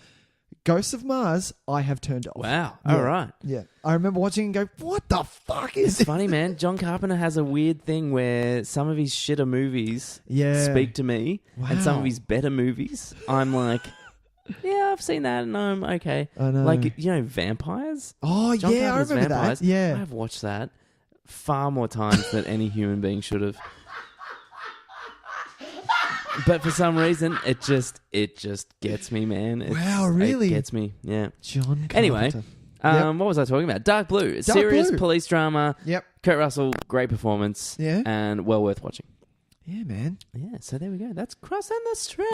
Speaker 1: Ghosts of Mars, I have turned off.
Speaker 2: Wow.
Speaker 1: Yeah.
Speaker 2: All right.
Speaker 1: Yeah. I remember watching and go, what the fuck is
Speaker 2: It's funny, man. John Carpenter has a weird thing where some of his shitter movies speak to me, and some of his better movies, I'm like, yeah, I've seen that and I'm okay.
Speaker 1: I know.
Speaker 2: Like, vampires?
Speaker 1: Oh,
Speaker 2: John
Speaker 1: yeah, I
Speaker 2: Carpenter's
Speaker 1: remember
Speaker 2: Vampires.
Speaker 1: that. Yeah.
Speaker 2: I've watched that far more times than any human being should have. But for some reason, it just gets me, man.
Speaker 1: Wow, really?
Speaker 2: It gets me, yeah.
Speaker 1: John Carpenter.
Speaker 2: Anyway, what was I talking about? Dark Blue. A serious police drama.
Speaker 1: Yep.
Speaker 2: Kurt Russell, great performance.
Speaker 1: Yeah.
Speaker 2: And well worth watching.
Speaker 1: Yeah, man.
Speaker 2: Yeah, so there we go. That's Crossing the Streams.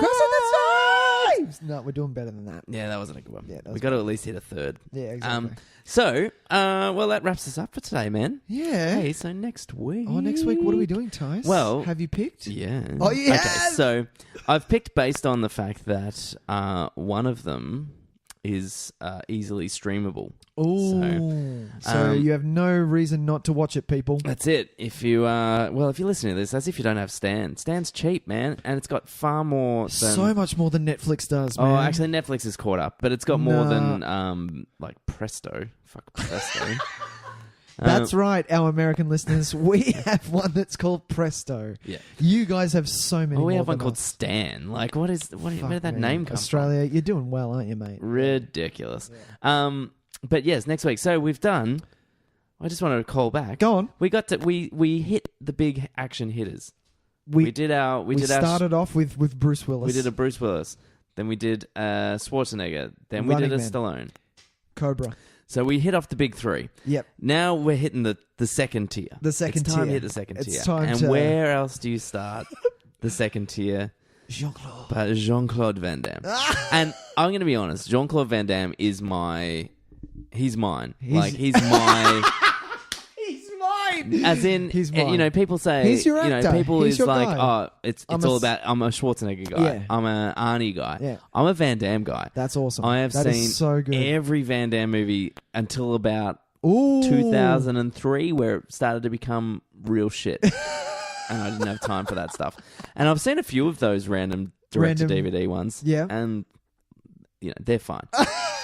Speaker 1: No, we're doing better than that.
Speaker 2: Yeah, that wasn't a good one.
Speaker 1: Yeah,
Speaker 2: we got to at least hit a third.
Speaker 1: Yeah, exactly.
Speaker 2: Well, that wraps us up for today, man.
Speaker 1: Yeah.
Speaker 2: Hey, so next week.
Speaker 1: Oh, next week, what are we doing, Tys?
Speaker 2: Well,
Speaker 1: have you picked?
Speaker 2: Yeah.
Speaker 1: Oh, yeah.
Speaker 2: Okay, so I've picked based on the fact that one of them is easily streamable.
Speaker 1: Oh, so you have no reason not to watch it, people.
Speaker 2: That's it. If you if you're listening to this, as if you don't have Stan. Stan's cheap, man, and it's got far more than...
Speaker 1: So much more than Netflix does, man.
Speaker 2: Oh, actually, Netflix is caught up, but it's got more than like Presto. Fuck Presto.
Speaker 1: That's right, our American listeners. We have one that's called Presto.
Speaker 2: Yeah.
Speaker 1: You guys have so many.
Speaker 2: Well, we
Speaker 1: more
Speaker 2: have one
Speaker 1: than
Speaker 2: called
Speaker 1: us.
Speaker 2: Stan. Like, where did that name come
Speaker 1: Australia, you're doing well, aren't you, mate?
Speaker 2: from? Ridiculous. Yeah. But yes, next week. So we've done. I just wanted to call back.
Speaker 1: Go on.
Speaker 2: We got to we hit the big action hitters. We
Speaker 1: started off with Bruce Willis.
Speaker 2: We did a Bruce Willis. Then we did Schwarzenegger. Then we
Speaker 1: Running
Speaker 2: did a
Speaker 1: Man.
Speaker 2: Stallone.
Speaker 1: Cobra.
Speaker 2: So we hit off the big three.
Speaker 1: Yep.
Speaker 2: Now we're hitting the second tier.
Speaker 1: The second
Speaker 2: it's time
Speaker 1: tier.
Speaker 2: to hit the second
Speaker 1: It's
Speaker 2: tier.
Speaker 1: time
Speaker 2: and
Speaker 1: to-
Speaker 2: where else do you start the second tier?
Speaker 1: Jean-Claude.
Speaker 2: But Jean-Claude Van Damme. And I'm going to be honest, Jean-Claude Van Damme is he's mine. He's my...
Speaker 1: He's mine.
Speaker 2: As in,
Speaker 1: He's mine.
Speaker 2: People say,
Speaker 1: He's your actor.
Speaker 2: people
Speaker 1: He's
Speaker 2: is
Speaker 1: your
Speaker 2: like,
Speaker 1: guy.
Speaker 2: oh, it's all about, I'm a Schwarzenegger guy.
Speaker 1: Yeah.
Speaker 2: I'm a Arnie guy.
Speaker 1: Yeah.
Speaker 2: I'm a Van Damme guy.
Speaker 1: That's awesome.
Speaker 2: I have
Speaker 1: That
Speaker 2: seen
Speaker 1: is so good.
Speaker 2: every Van Damme movie until about
Speaker 1: Ooh.
Speaker 2: 2003, where it started to become real shit. and I didn't have time for that stuff. And I've seen a few of those random direct-to-DVD ones.
Speaker 1: Yeah.
Speaker 2: And, they're fine.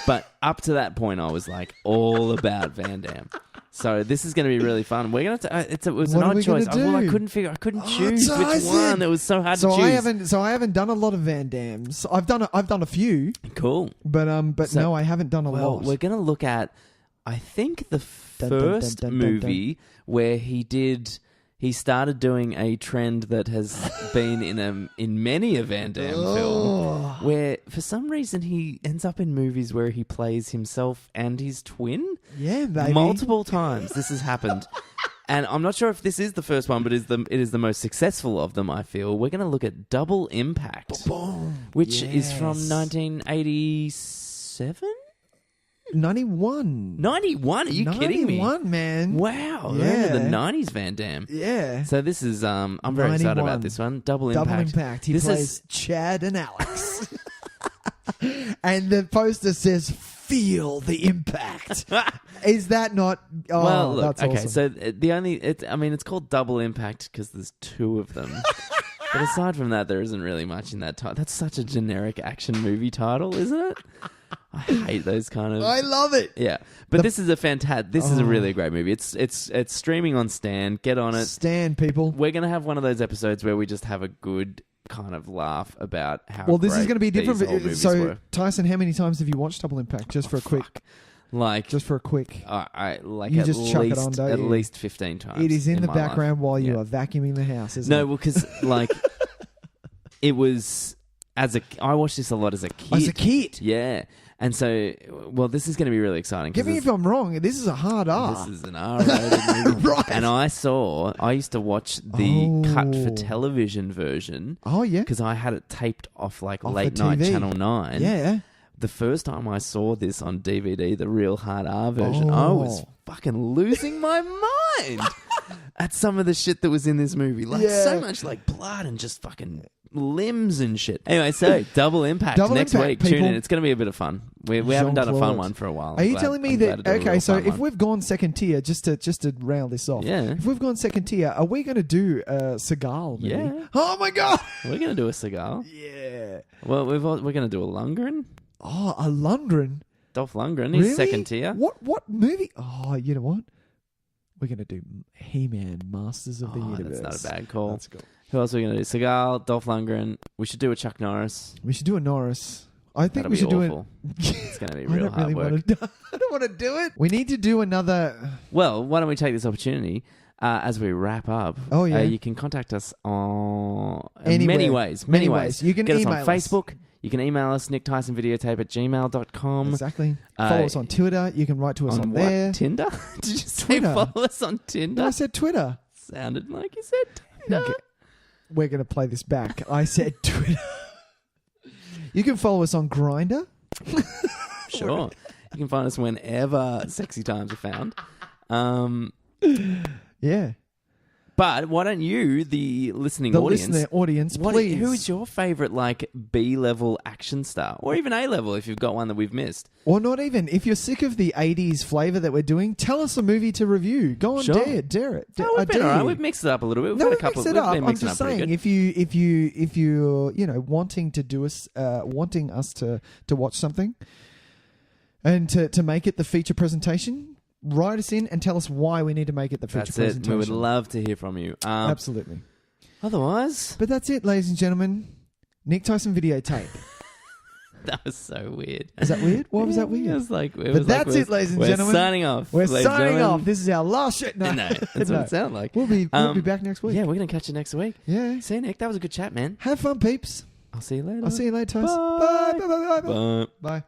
Speaker 2: But up to that point, I was like all about Van Damme. So this is going to be really fun. We're going to. It was an odd choice. I couldn't choose which one. It was so hard to choose.
Speaker 1: I haven't done a lot of Van Dammes. I've done a few.
Speaker 2: Cool.
Speaker 1: But no, I haven't done a lot.
Speaker 2: We're going to look at, I think, the first movie where he started doing a trend that has been in many a Van Damme film, where for some reason he ends up in movies where he plays himself and his twin.
Speaker 1: Yeah, baby.
Speaker 2: Multiple times this has happened. And I'm not sure if this is the first one, but it is the most successful of them, I feel. We're going to look at Double Impact, which is from 1987?
Speaker 1: 91.
Speaker 2: 91? Are you kidding me?
Speaker 1: 91, man.
Speaker 2: Wow.
Speaker 1: Yeah.
Speaker 2: The 90s Van Damme.
Speaker 1: Yeah.
Speaker 2: So this is, I'm very excited about this one. Double Impact.
Speaker 1: He plays Chad and Alex. And the poster says, "Feel the impact." Is that not... Oh,
Speaker 2: well, look,
Speaker 1: that's
Speaker 2: okay,
Speaker 1: awesome.
Speaker 2: so it's called Double Impact because there's two of them. But aside from that, there isn't really much in that title. That's such a generic action movie title, isn't it? I hate those kind of...
Speaker 1: I love it.
Speaker 2: Yeah. But this is a fantastic... This is a really great movie. It's streaming on Stan. Get on it.
Speaker 1: Stan, people.
Speaker 2: We're going to have one of those episodes where we just have a good kind of laugh about how
Speaker 1: this is going to be different.
Speaker 2: these old movies
Speaker 1: So,
Speaker 2: were.
Speaker 1: Tyson, how many times have you watched Double Impact? Just for a quick...
Speaker 2: Just
Speaker 1: for a quick...
Speaker 2: you
Speaker 1: just chuck it on, don't
Speaker 2: at
Speaker 1: you?
Speaker 2: least 15 times.
Speaker 1: It is in the
Speaker 2: my
Speaker 1: background
Speaker 2: life.
Speaker 1: while you are vacuuming the house, isn't it?
Speaker 2: No, well, because it was... I watched this a lot as a kid.
Speaker 1: As a kid?
Speaker 2: Yeah. And so, this is going to be really exciting.
Speaker 1: Give me if I'm wrong. This is a hard R.
Speaker 2: This is an R-rated movie.
Speaker 1: Right.
Speaker 2: And I used to watch the cut for television version.
Speaker 1: Oh, yeah.
Speaker 2: Because I had it taped off late
Speaker 1: the
Speaker 2: night
Speaker 1: TV.
Speaker 2: Channel 9.
Speaker 1: Yeah.
Speaker 2: The first time I saw this on DVD, the real hard R version, I was fucking losing my mind at some of the shit that was in this movie. So much blood and just fucking limbs and shit. Anyway, so Double Impact next week.
Speaker 1: People.
Speaker 2: Tune in. It's going to be a bit of fun. We haven't done a fun one for a while.
Speaker 1: Are you telling me that... Okay, so if we've gone second tier, just to round this off.
Speaker 2: Yeah.
Speaker 1: If we've gone second tier, are we going to do a Seagal movie?
Speaker 2: Yeah.
Speaker 1: Oh, my God.
Speaker 2: We're going to do a Seagal.
Speaker 1: Yeah.
Speaker 2: Well, we're going to do a Lundgren.
Speaker 1: Oh, a Lundgren.
Speaker 2: Dolph Lundgren. He's
Speaker 1: Really?
Speaker 2: second tier.
Speaker 1: What movie? Oh, you know what? We're going to do He-Man, Masters of the Universe.
Speaker 2: That's not a bad call.
Speaker 1: That's cool.
Speaker 2: Who else are we going to do? Seagal, Dolph Lundgren. We should do a Chuck Norris.
Speaker 1: We should do a Norris. I think
Speaker 2: That'll
Speaker 1: we should
Speaker 2: be
Speaker 1: do it.
Speaker 2: awful. It's going to be real hard work.
Speaker 1: I don't want to do it. We need to do another...
Speaker 2: Well, why don't we take this opportunity as we wrap up?
Speaker 1: Oh, yeah.
Speaker 2: You can contact us on
Speaker 1: Anywhere.
Speaker 2: many ways.
Speaker 1: Many ways. You can
Speaker 2: get
Speaker 1: email
Speaker 2: us on Facebook. You can email us, nicktysonvideotape@gmail.com.
Speaker 1: Exactly. Follow us on Twitter. You can write to us on
Speaker 2: what?
Speaker 1: there.
Speaker 2: Tinder? Did you say
Speaker 1: Twitter.
Speaker 2: follow us on Tinder?
Speaker 1: No, I said Twitter.
Speaker 2: Sounded like you said Tinder.
Speaker 1: Okay. We're going to play this back. I said Twitter. You can follow us on Grindr.
Speaker 2: Sure. You can find us whenever sexy times are found.
Speaker 1: Yeah.
Speaker 2: But why don't you, the listening
Speaker 1: The
Speaker 2: audience...
Speaker 1: listener audience, please.
Speaker 2: Who is your favourite, B-level action star? Or even A-level, if you've got one that we've missed.
Speaker 1: Or not even. If you're sick of the 80s flavour that we're doing, tell us a movie to review. Go on,
Speaker 2: Sure.
Speaker 1: dare it.
Speaker 2: No, we've been all right. We've mixed it up a little bit. We've had a couple.
Speaker 1: Mix it
Speaker 2: We've
Speaker 1: up.
Speaker 2: been
Speaker 1: I'm
Speaker 2: mixing
Speaker 1: just
Speaker 2: up pretty
Speaker 1: saying,
Speaker 2: good.
Speaker 1: if you're wanting to do us, wanting us to watch something, and to make it the feature presentation, write us in and tell us why we need to make it the feature presentation.
Speaker 2: That's it. We would love to hear from you.
Speaker 1: Absolutely.
Speaker 2: Otherwise...
Speaker 1: But that's it, ladies and gentlemen. Nick Tyson Videotape.
Speaker 2: That was so weird.
Speaker 1: Is that weird? Why was that weird?
Speaker 2: It was like...
Speaker 1: But that's it, ladies and gentlemen.
Speaker 2: We're signing off.
Speaker 1: We're
Speaker 2: ladies and
Speaker 1: signing
Speaker 2: gentlemen.
Speaker 1: off. This is our last shit. No,
Speaker 2: No, that's what it sounded like.
Speaker 1: We'll be back next week.
Speaker 2: Yeah, we're going to catch you next week.
Speaker 1: Yeah.
Speaker 2: See you, Nick. That was a good chat, man.
Speaker 1: Have fun, peeps.
Speaker 2: I'll see you later.
Speaker 1: I'll see you later, Tyson.
Speaker 2: Bye.
Speaker 1: Bye. Bye. Bye. Bye.
Speaker 2: Bye.
Speaker 1: Bye.